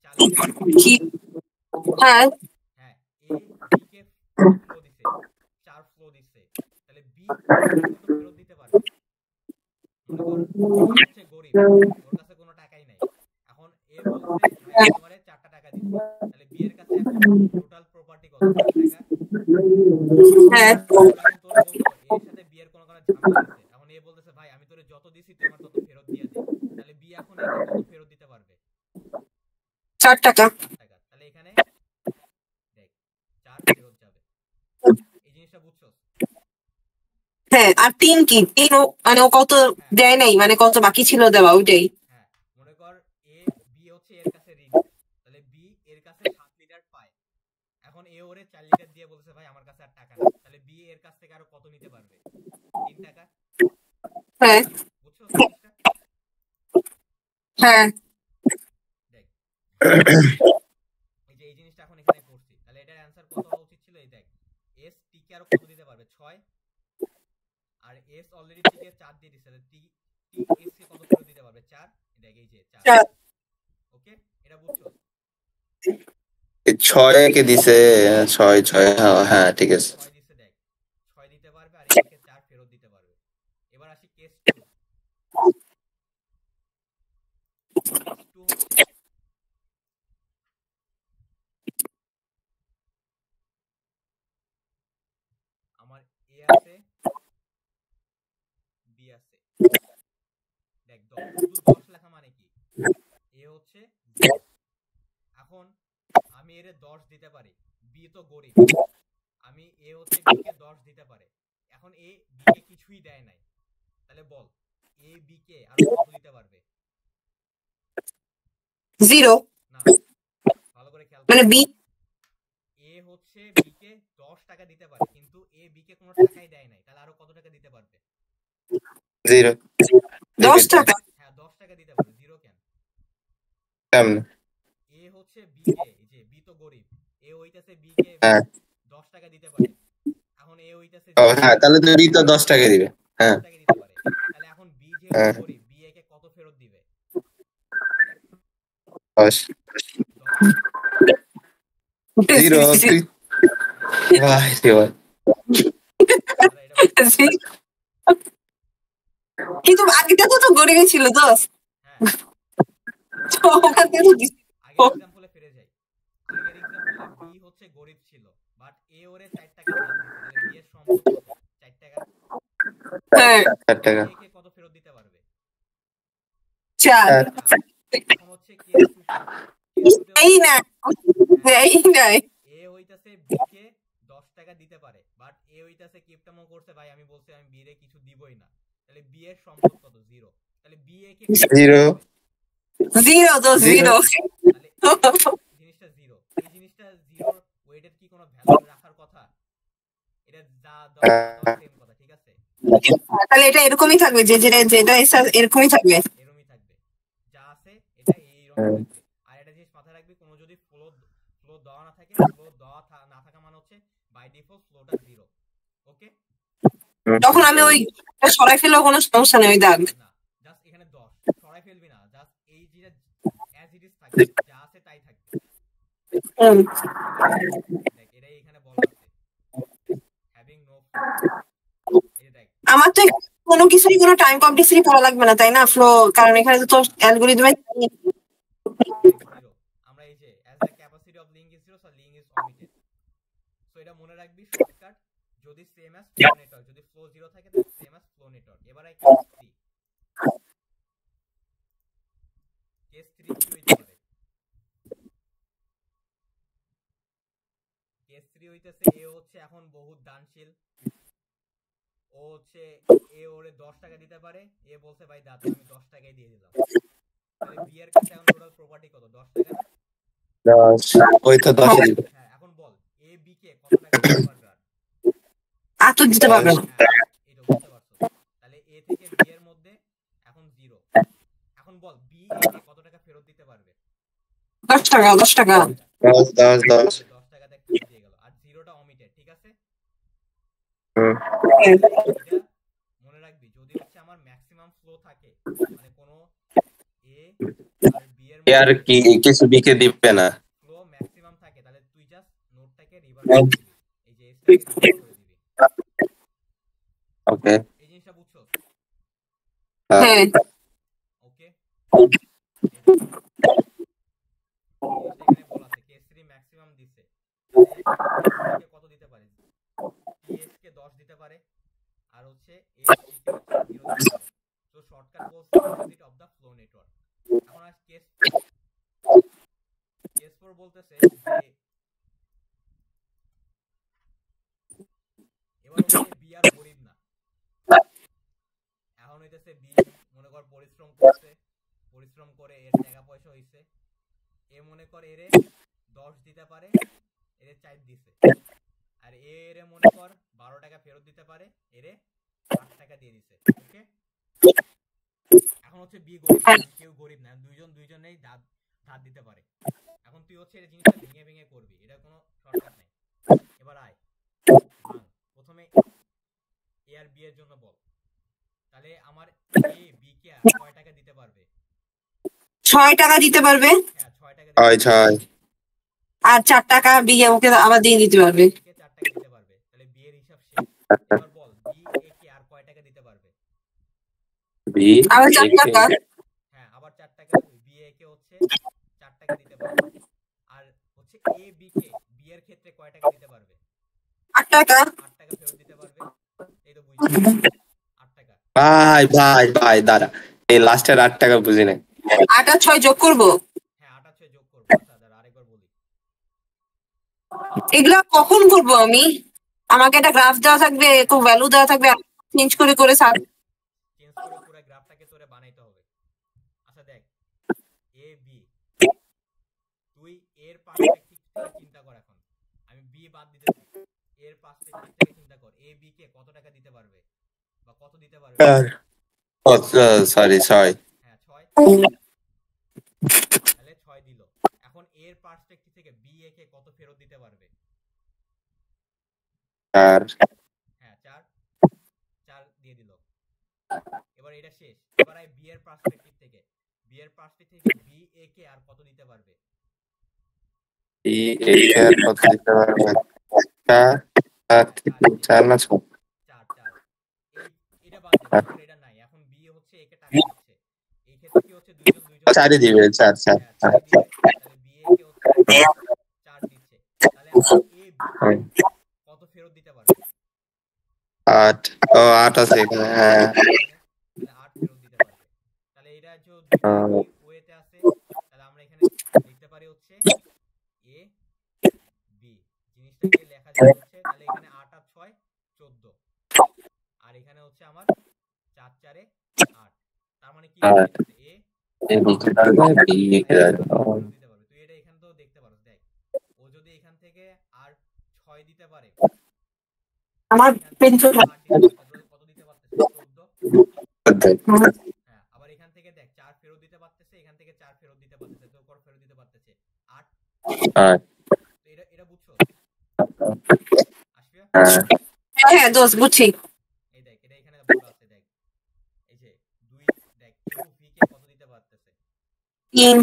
4 লিটার। হ্যাঁ হ্যাঁ, এ বি কে ফ্লো দিছে, 4 ফ্লো দিছে, তাহলে বি কত ফেরত দিতে পারবে? মনে কর বি হচ্ছে গরিব, ওর কাছে কোনো টাকাই নাই। এখন এ বলছে ভাই আমি তোমারে 4টা টাকা দিচ্ছি, তাহলে বি এর কাছে এখন টোটাল প্রপার্টি কত? 5 টাকা। হ্যাঁ এখন তোর বলতো এর সাথে বি এর কোনো ঝামেলা আছে, এখন এ বলতেছে ভাই আমি তোরে যত দিছি তুই আমার তত ফেরত দিয়ে দে, তাহলে বি এখন একে কত ফেরত দিতে পারবে? 4 টাকা। 4 টাকা। তাহলে এখানে দেখ 4 ফেরত যাবে, এই জিনিসটা বুঝছো? হ্যাঁ আর 3 কি? 3 মানে ও কত দেয় নাই, মানে কত বাকি ছিল দেওয়া, ওইটাই। হ্যাঁ, মনে কর এ বি হচ্ছে এর কাছে ঋণ, তাহলে বি এর কাছে 7 লিটার পায়। এখন এ ওরে 4 লিটার দিয়ে বলছে ভাই আমার কাছে আর টাকা নেই, তাহলে বি এর কাছ থেকে আরো কত নিতে পারবে? 3 টাকা। হ্যাঁ বুঝছো জিনিসটা? হ্যাঁ দেখ এই যে এই জিনিসটা এখন এখানে করছি, তাহলে এটার অ্যানসার কত হওয়া উচিত ছিল? এই দেখ এস টি কে আরো কত দিতে পারবে? 6। আর এস অলরেডি টি কে 4 দিয়ে দিছে, তাহলে টি এস কে কত ফেরত দিতে পারবে? 4। দেখ এই যে 4। ওকে, এটা বুঝছো? 6 কে দিছে, 6 6। হ্যাঁ ঠিক আছে। 6 দিছে, দেখ 6 দিতে পারবে আর একে 4 ফেরত দিতে পারবে। এবার আসি কেস 2। কেস 2 হচ্ছে বি আছে, দেখ 10 শুধু 10 লেখা মানে কি, এ হচ্ছে 0। এখন আমি এর 10 দিতে পারি, বি তো গরিব, আমি এ হচ্ছে বি কে 10 দিতে পারে, এখন এ বি কে কিছুই দেয় নাই, তাহলে বল এ বি কে আর কত দিতে পারবে? 0 না, ভালো করে খেয়াল মানে করো, বি এ হচ্ছে বি কে 10 টাকা দিতে পারে, কিন্তু এ বি কে কোনো টাকাই দেয় নাই, তাহলে আরো কত টাকা দিতে পারবে? 0 10 টাকা। হ্যাঁ 10 টাকা দিতে পারে, 0 কেন? কেমনে? এ হচ্ছে বি কে, যে বি তো গরিব, এ হইতাছে বি কে হ্যাঁ 10 টাকা দিতে পারে, এখন এ হইতাছে ও হ্যাঁ, তাহলে তো বি তো 10 টাকা দিবে। হ্যাঁ 10 টাকা দিতে পারে, তাহলে এখন বি যেহেতু হ্যাঁ গরিব, বি এ কে কত ফেরত দিবে? 10 10। 0 তুই ভাই রে ভাই। দাঁড়া, এটা বলতে কিন্তু আগেটা তো গরিবই ছিল 10। হ্যাঁ, তো ওখান থেকে তো দিছি। আগের এক্সাম্পলে ফিরে যাই, আগের এক্সাম্পলে বি হচ্ছে গরিব ছিল, বাট এ ওরে 4 টাকা ধার দিছে, তাহলে বি এর সম্পদ কত? 4 টাকা। হ্যাঁ 4 টাকা। এ কে কত ফেরত দিতে পারবে? 4 4। এখন হচ্ছে কেস 2 তে, কেস 2 তে এই না এই নাই এ হইতাছে বি কে 10 টাকা দিতে পারে, বাট এ হইতাছে কিপটামো করছে, ভাই আমি বলছি আমি বি রে কিছু দিবই না, তাহলে বি এর সম্পদ কত? 0। তাহলে বি এ কে কত 0 দিতে পারবে? 0 তো 0 তাহলে জিনিসটা 0, এই জিনিসটা 0 ওয়েটের কি কোনো ভ্যালু রাখার কথা? এটা যা দেওয়া সেম কথা, ঠিক আছে? তাহলে এটা এরকমই থাকবে, যে যেটা যেটা এরকমই থাকবে। এরকমই থাকবে, যা আছে এটা এইরকমই থাকবে। আর একটা জিনিস মাথায় রাখবি, কোনো যদি ফ্লো দেওয়া না থাকে, ফ্লো দেওয়া না থাকা মানে হচ্ছে বাই ডিফল্ট ফ্লোটা 0। ওকে, তখন আমি ওই সরাই ফেললেও কোনো সমস্যা নেই, ওই দাগ। না জাস্ট এখানে 10 সরাই ফেলবি না, জাস্ট এই যেটা অ্যাজ ইট ইজ থাকবে, যা আছে তাই থাকবে। দেখ এটাই এখানে বলা আছে, হ্যাভিং নো ফ্লো। এই দেখ আমার তো কোনো কিছুই কোনো টাইম কমপ্লেক্সিটি পড়া লাগবে না, তাই না? ফ্লো, কারণ এখানে তো অ্যালগরিদমে 0, আমরা এই যে as the capacity of link is 0 so link is omitted. So এটা মনে রাখবি শর্টকাট, যদি সেম অ্যাজ ফ্লো নেটওয়ার্ক, যদি ফ্লো 0 থাকে তাহলে সেম অ্যাজ ফ্লো নেটওয়ার্ক। এবার আই কেস 3, কেস 3 কি হইতে পারে? কেস 3 হইতেছে এ হচ্ছে এখন বহুত দানশীল, ও হচ্ছে এ ওরে 10 টাকা দিতে পারে, এ বলছে ভাই দাদা আমি 10 টাকাই দিয়ে দিলাম, তাহলে বি এর কাছে এখন টোটাল প্রপার্টি কত? 10 টাকা না? 10 ওই তো 10 দিবে। হ্যাঁ, এখন বল এ বি কে কত টাকা দিতে পারবে? আর তো দিতে পারবে না। হ্যাঁ, এটা বুঝতে পারছো? তাহলে এ থেকে বি এর মধ্যে এখন 0। এখন বল বি এ কে কত টাকা ফেরত দিতে পারবে? 10 টাকা 10 টাকা। 10 10 10 10 টাকাতে ফেরত দিয়ে গেল, আর 0টা অমিটেড, ঠিক আছে? এটা মনে রাখবি, যদি হচ্ছে আমার ম্যাক্সিমাম ফ্লো থাকে, মানে কোনো এ আর বি এর আর কি কিছু বিকে দিবে না। ফ্লো ম্যাক্সিমাম থাকে, তাহলে তুই জাস্ট নোটটাকে রিভার্স করে দিবি, এই যে এসটাকে রিভার্স করে দিবি। ওকে এই জিনিসটা বুঝছো? হ্যাঁ ওকে, এখানে বলা আছে কেস 3 ম্যাক্সিমাম দিছে, তাহলে কত দিতে পারে? টিএস কে 10 দিতে পারে, আর হচ্ছে এসটি কে হচ্ছে 0 দিতে পারে। তো শর্টকাট বলছে opposite of the flow network. এখন আর কেস 4 বলতেছে যে এবার হচ্ছে বি আর গরিব না, এখন হইতেছে বি মনে কর পরিশ্রম করে এর টাকা পয়সা হইছে, এ মনে কর এরে 10 দিতে পারে, এরে 4 দিছে, আর এরে মনে কর 12 টাকা ফেরত দিতে পারে, এরে 8 টাকা দিয়ে দিছে। ওকে, এখন হচ্ছে বি গরিব, কেউ গরিব না, দুইজনেই ধার দিতে পারে। এখন তুই হচ্ছে এই জিনিসটা ভেঙে ভেঙে করবি, এটা কোনো শর্টকাট নাই। এবার আয় প্রথমে এ আর বি এর জন্য বল, তাহলে আমার এ বি কে কয় টাকা দিতে পারবে? 6 টাকা দিতে পারবে, হ্যাঁ 6 টাকা দিতে পারবে, আর 4 টাকা বি আমাকে আবার দিয়ে দিতে পারবে। 4 টাকা দিতে পারবে, তাহলে বি এর হিসাব শেষ। এবার বল বি এ কে আর কয় টাকা দিতে পারবে? বি আবার 4 টাকা। হ্যাঁ আবার 4 টাকা, বি এ কে হচ্ছে 4 টাকা দিতে পারবে, আর হচ্ছে এ বি কে বি এর ক্ষেত্রে কয় টাকা দিতে পারবে? 8 টাকা। 8 টাকা ফেরত দিতে পারবে। এই তো 8 টাকা। ভাই দাঁড়া, এই লাস্টের 8 টাকা বুঝি নাই। 8 আর 6 যোগ করবো। হ্যাঁ 8 আর 6 যোগ করবো। আচ্ছা দাঁড়া আরেকবার বলি। এগুলা কখন করবো আমি? আমাকে একটা গ্রাফ দেওয়া থাকবে, ভ্যালু দেওয়া থাকবে, চেঞ্জ করে করে চেঞ্জ করে পুরো গ্রাফটাকে তোরে বানাইতে হবে। আচ্ছা দেখ, এ বি, তুই এর পার্সপেক্টিভ থেকে চিন্তা কর। এখন আমি বি বাদ দিতেছি, এর পার্সপেক্টিভ থেকে চিন্তা কর এ বি কে কত টাকা দিতে পারবে বা কত দিতে পারবে। সরি 6। হ্যাঁ 6, তাহলে 6 দিল। এখন এর পার্সপেক্টিভ থেকে বি এ কে কত ফেরত দিতে পারবে। 4। হ্যাঁ 4 দিয়ে দিল। এবার এটা শেষ। এবার আই বি এর পার্সপেক্টিভ থেকে বি এ কে আর কত দিতে পারবে। আর কত দিতে পারবে? 4 না 6? 4 এটা বাদ দে, এখন এটা নাই। এখন বি হচ্ছে একে টাকা দিচ্ছে। এই ক্ষেত্রে কি হচ্ছে, দুইজন 4 দিবে, 4। তাহলে বি এ কে হচ্ছে 4 দিচ্ছে। তাহলে এখন এ কত ফেরত দিতে পারবে। 8। 8 আছে এখানে। হ্যাঁ, তাহলে 8 ফেরত দিতে পারবে। তাহলে এটা যে ওয়েতে আছে, তাহলে আমরা এখানে লিখতে পারি হচ্ছে এ বি, জিনিসটাকে লেখা যায় হচ্ছে, তাহলে এখানে 8 আর 6 14, আর এখানে হচ্ছে আমার 4 4 এ 8। তার মানে কি হচ্ছে এ দিতে পারবে। তুই এটা এখান থেকেও দেখতে পারো। দেখ, ও যদি এখান থেকে আর 6 দিতে পারে, আমার পেন্সিল কত দিতে পারতেছে 14। হ্যাঁ, আবার এখান থেকে দেখ 4 ফেরত দিতে পারতেছে, এখান থেকে 4 ফেরত দিতে পারতেছে, তো কত ফেরত দিতে পারতেছে 8। তো এটা বুঝছো আসবে। হ্যাঁ দোস্ত বুঝছি। এই দেখ, এটা এখানে বলা আছে। দেখ এই যে 2, দেখ ইউ ভি কে কত দিতে পারতেছে 3,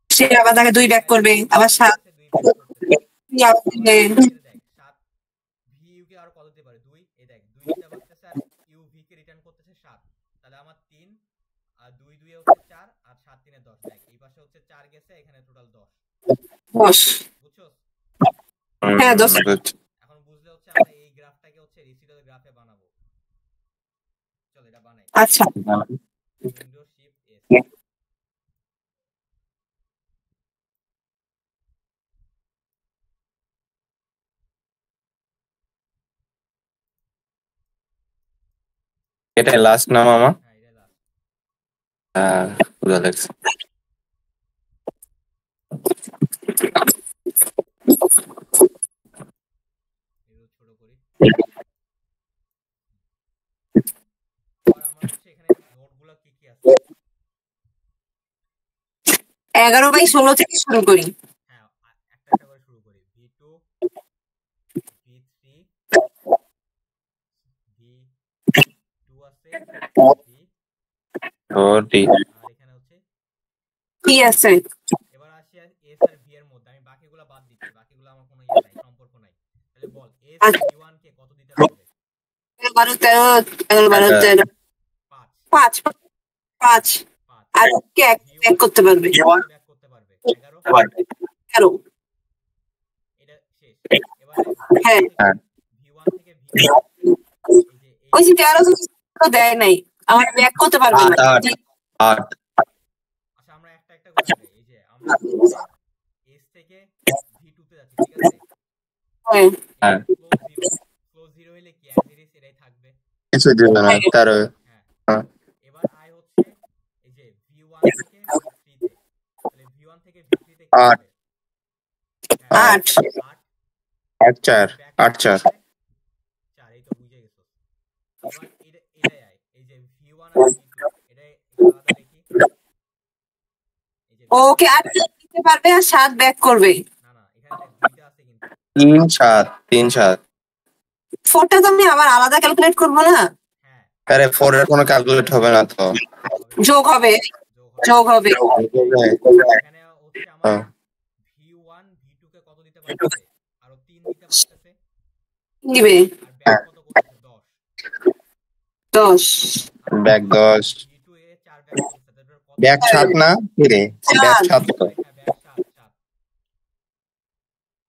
সে আবার তাকে 2 ব্যাক করবে, আবার 7 2 ব্যাক করতেছে। দেখ দেখ 7 ভি ইউ কে আর কত দিতে পারে 2। এই দেখ 2 দিতে পারতেছে are U V K return করতেছে 7। তাহলে আমার 3 আর 2 2 এ হচ্ছে 4 আর 7 3 এ 10। দেখ এই পাশে হচ্ছে 4 গেছে, এখানে টোটাল 10। বুঝছো? হ্যাঁ দোস্ত। এখন বুঝলে হচ্ছে আমরা এই গ্রাফটাকে হচ্ছে রিসিডাল গ্রাফে বানাবো। চল এটা বানাই। আচ্ছা উইন্ডো শিফট এস। এটা লাস্ট না মামা? হ্যাঁ এটা লাস্ট। হ্যাঁ বুঝা লাগছে। এগুলো ছোট করি। আর আমার হচ্ছে এখানে নোটগুলো কি কি আছে। 11/16 থেকে শুরু করি। হ্যাঁ একটা একটা করে শুরু করি। V2, V3, V2 আছে, ডি। আর এখানে হচ্ছে কি আছে? এবার আসি এস আর ভি এর মধ্যে। আমি বাকিগুলো বাদ দিচ্ছি, বাকিগুলো আমার কোনো ইয়ে নাই, সম্পর্ক নাই। তাহলে বল এস ভি1 কে কত দিতে পারবে। 12 13 11 12 13 5 5 আর কে এক করতে পারবে ব্যাক করতে পারবে 11। এটা শেষ। এবারে হ্যাঁ ভি1 থেকে ভি2, এই যে ওই যে 13 তো দেয় নাই, আমার ব্যাক করতে পারবে না। 8। আচ্ছা আমরা একটা একটা করে দেই। এই যে আমরা এস থেকে ভি2 তে যাচ্ছি, ঠিক আছে। হ্যাঁ ক্লোজ 0 হইলে কি অ্যাজ ইট ইজ এটাই থাকবে, কিছু দিন না তার। হ্যাঁ। এবার আই হচ্ছে এই যে ভি1 থেকে ভি3 তে, তাহলে ভি1 থেকে ভি3 তে কি 8 হবে 8 8 4 8 4। 4 এই তো বুঝে গেছো। এবার এটাই আই, এই যে ভি1 আর ভি2 এটাই আলাদা লিখি। এই যে ওকে 8 দিতে পারবে আর 7 ব্যাক করবে। না না এখানে দুইটা আছে কিন্তু 3 7 3 7। 4টা তো আমি আবার আলাদা ক্যালকুলেট করব না। হ্যাঁ আরে 4 এর কোনো ক্যালকুলেট হবে না তো। যোগ হবে। এখানে হচ্ছে আমার ভি1 ভি2 কে কত দিতে পারতেছে, আর 3 দিতে পারতেছে, দিবে আর ব্যাক কত করতেছে 10। 10 ব্যাক 10। ভি2 এ 4 ব্যাক করতেছে, তারপর কত ব্যাক 7 না কি রে? ব্যাক 7 তো। হ্যাঁ ব্যাক 7।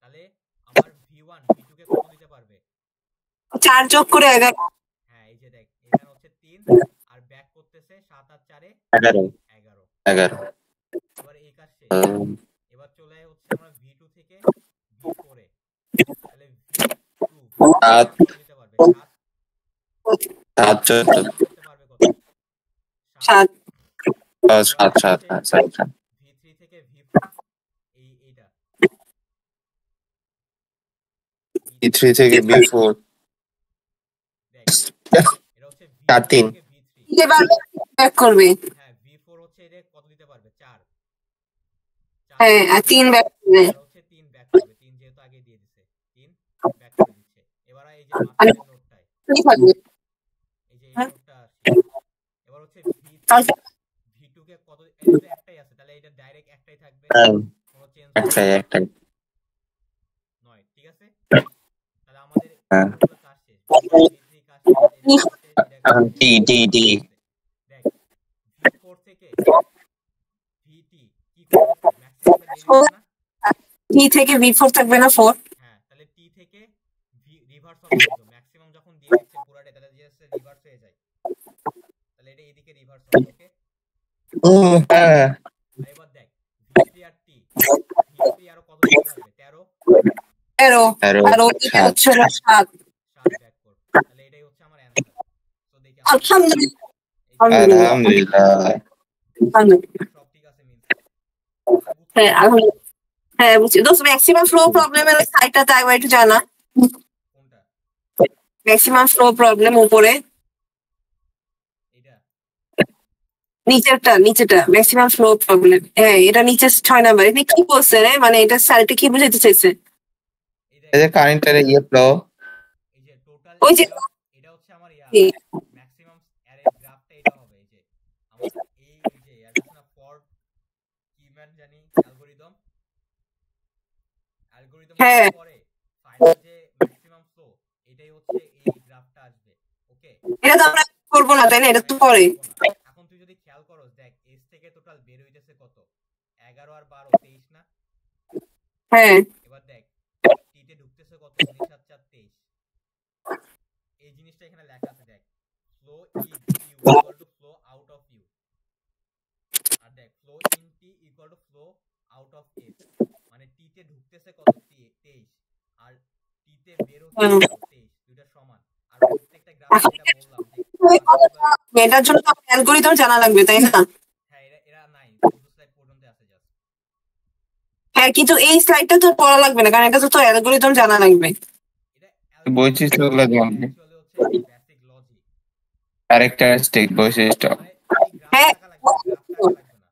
তাহলে আমার ভি1 ভি2 কে কত দিতে পারবে। 4 যোগ করে 11। হ্যাঁ এই যে আর ব্যাক করতেছে 7 আর 4 11 11। 11 এবার এই কাজ শেষ। হুম, এবার চলে হচ্ছে আমরা V2 থেকে V4 এ। তাহলে V2 সাত কত দিতে পারবে? 7 সাত 14 করতে পারবে কত? 7। 7 এবার 7 7 হচ্ছে 7 7 V3 থেকে V4 এইটা B3 থেকে B4 দেখ, এটা হচ্ছে V4 4 3 থেকে V3। এবার ব্যাক করবে। হ্যাঁ, V4 হচ্ছে এটা কত দিতে পারবে? 4 হ্যাঁ আর 3 ব্যাক করবে। আর হচ্ছে 3 ব্যাক করবে। 3 যেহেতু আগে দিয়ে দিছে, 3 ব্যাক করে দিচ্ছে। এবার এই যে মানে মাঝখানের নোটটায়, কি থাকবে? এই যে এই নোটটা আসছে। এবার হচ্ছে V2 কে কত? এটা তো একটাই আছে, তাহলে এটা ডাইরেক্ট একটাই থাকবে, কোনো চেঞ্জ হবে একটাই নয়। ঠিক আছে, তাহলে আমাদের হ্যাঁ। পুরো কাজ শেষ। V3 কাজ শেষ, এটা কাজ শেষ, এটা কাজ এখন শেষ। D দেখ, V4 থেকে VT কি করবে? ম্যাক্সিমামে বেরিয়ে না? T থেকে V4 থাকবে না 4? হ্যাঁ, তাহলে T থেকে রিভার্স হবে কিন্তু ম্যাক্সিমাম যখন দিয়ে দিচ্ছে পুরাটা, তাহলে জাস্ট রিভার্স হয়ে যায়। তাহলে এটা এদিকে রিভার্স হবে। ওকে, হ্যাঁ আর এবার দেখ V3 আর T, V3 আরো কত দিতে পারবে? 13 13 তেরো, আর ওইটা সাত। হচ্ছে 7। 7 ব্যাক কর। তাহলে এটাই হচ্ছে আমার অ্যানসার। তো দেখি আমার আলহামদুলিল্লাহ আলহামদুলিল্লাহ আলহামদুলিল্লাহ। সব ঠিক আছে মিলছে। হ্যাঁ আলহামদুলিল্লাহ। হ্যাঁ বুঝছি। দোস্ত ম্যাক্সিমাম ফ্লো প্রবলেমের সাইডটা একবার একটু জানা। কোনটা? ম্যাক্সিমাম ফ্লো প্রবলেম উপরে, এটা নিচেটা ম্যাক্সিমাম ফ্লো প্রবলেম। হ্যাঁ এটা নিচে 6 নাম্বার। এটা কি বলছে রে? মানে এটা স্যারটা কি বুঝাইতে চাইছে? এই যে কারেন্টের ফ্লো এই যে টোটাল ওই যে এটা হচ্ছে আমার ম্যাক্সিমাম অ্যারে গ্রাফটা এটা হবে। এই যে আমার এই যে আছে না ফর কি ম্যান জানি অ্যালগরিদম হ্যাঁ পরে ফাইনাল যে ম্যাক্সিমাম ফ্লো, এটাই হচ্ছে এই গ্রাফটা আসবে। ওকে, এটা তো আমরা করবো না তাই না? এটা তো পরে। এখন তুই যদি খেয়াল করস, দেখ এস থেকে টোটাল বের হইতেছে কত? 11 আর 12 23 না? হ্যাঁ এবার দেখ টিতে ঢুকতেছে কত? 19 আর 4 23। এই জিনিসটা এখানে লেখা আছে। দেখ flow in u equal to flow out of u, আর দেখ flow in t equal to flow out of s. মানে টিতে ঢুকতেছে কত? 23, আর টিতে বের হচ্ছে কত? 23। দুইটা সমান। আর প্রত্যেকটা গ্রাফ যেটা বললাম যে এটার জন্য তো অ্যালগরিদম জানা লাগবে তাই না? হ্যাঁ, এরা নাই, শুধু স্লাইড পর্যন্ত আছে জাস্ট। হ্যাঁ কিন্তু এই স্লাইডটা তো পড়া লাগবে না, কারণ এটা তো অ্যালগরিদম জানা লাগবে। এটা বৈশিষ্ট্যগুলো জানবে অ্যাকচুয়ালি হচ্ছে বেসিক লজিক, ক্যারেক্টারিস্টিক বৈশিষ্ট্য মানে এই গ্রাফ হ্যাঁ টাকা লাগবে না, গ্রাফ টাকা লাগবে না।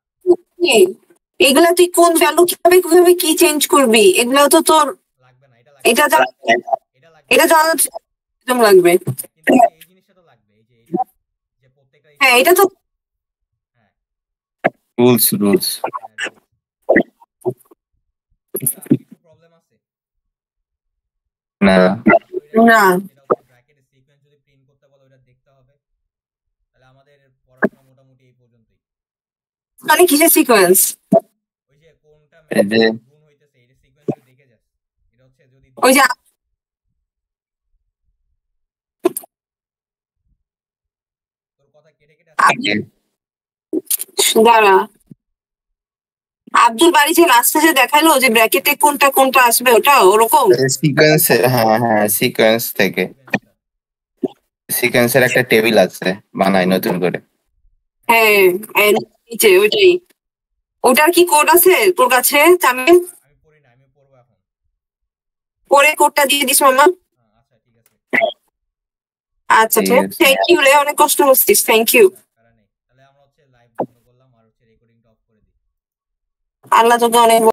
এগুলা তুই কোন ভ্যালু কিভাবে কি চেঞ্জ করবি এগুলা তো তোর লাগবে না, এটা লাগবে এটা না, এটা লাগবে এটা না। জানা একদম লাগবে। কিন্তু এই জিনিসটা তো লাগবে, এই যে এইটা, যে প্রত্যেকটা হ্যাঁ এটা তো হ্যাঁ রুলস কিছু প্রবলেম আছে না না। যেটা হচ্ছে ব্র্যাকেটে সিকোয়েন্স যদি প্রিন্ট করতে বলে ওটা দেখতে হবে। তাহলে আমাদের পড়াশোনা মোটামুটি এই পর্যন্তই। মানে কিসের সিকোয়েন্স? ওই যে কোনটা এই যে গুণ হইতেছে এই সিকোয়েন্স দেখে যাচ্ছে। এটা হচ্ছে যদি ওই যে তোর কথা কেটে আসছে। দাঁড়া, আব্দুল বাড়ি যে লাস্টে যে দেখালো যে ব্র্যাকেটে কোনটা আসবে ওটা ওরকম সিকোয়েন্স, হ্যাঁ সিকোয়েন্স থেকে সিকোয়েন্সের একটা টেবিল আছে বানাই নতুন করে। হ্যাঁ নিচে ওইটাই। ওটার কি কোড আছে তোর কাছে? আমি আমি পড়ি না, আমি পড়বো এখন। পরে কোডটা দিয়ে দিস মামা। আচ্ছা ঠিক আছে, আচ্ছা থ্যাংক ইউ রে, অনেক কষ্ট করছিস, থ্যাংক ইউ। তাহলে আমরা হচ্ছে লাইভ বন্ধ করলাম আর হচ্ছে রেকর্ডিংটা অফ করে দিই। আল্লাহ তোকে অনেক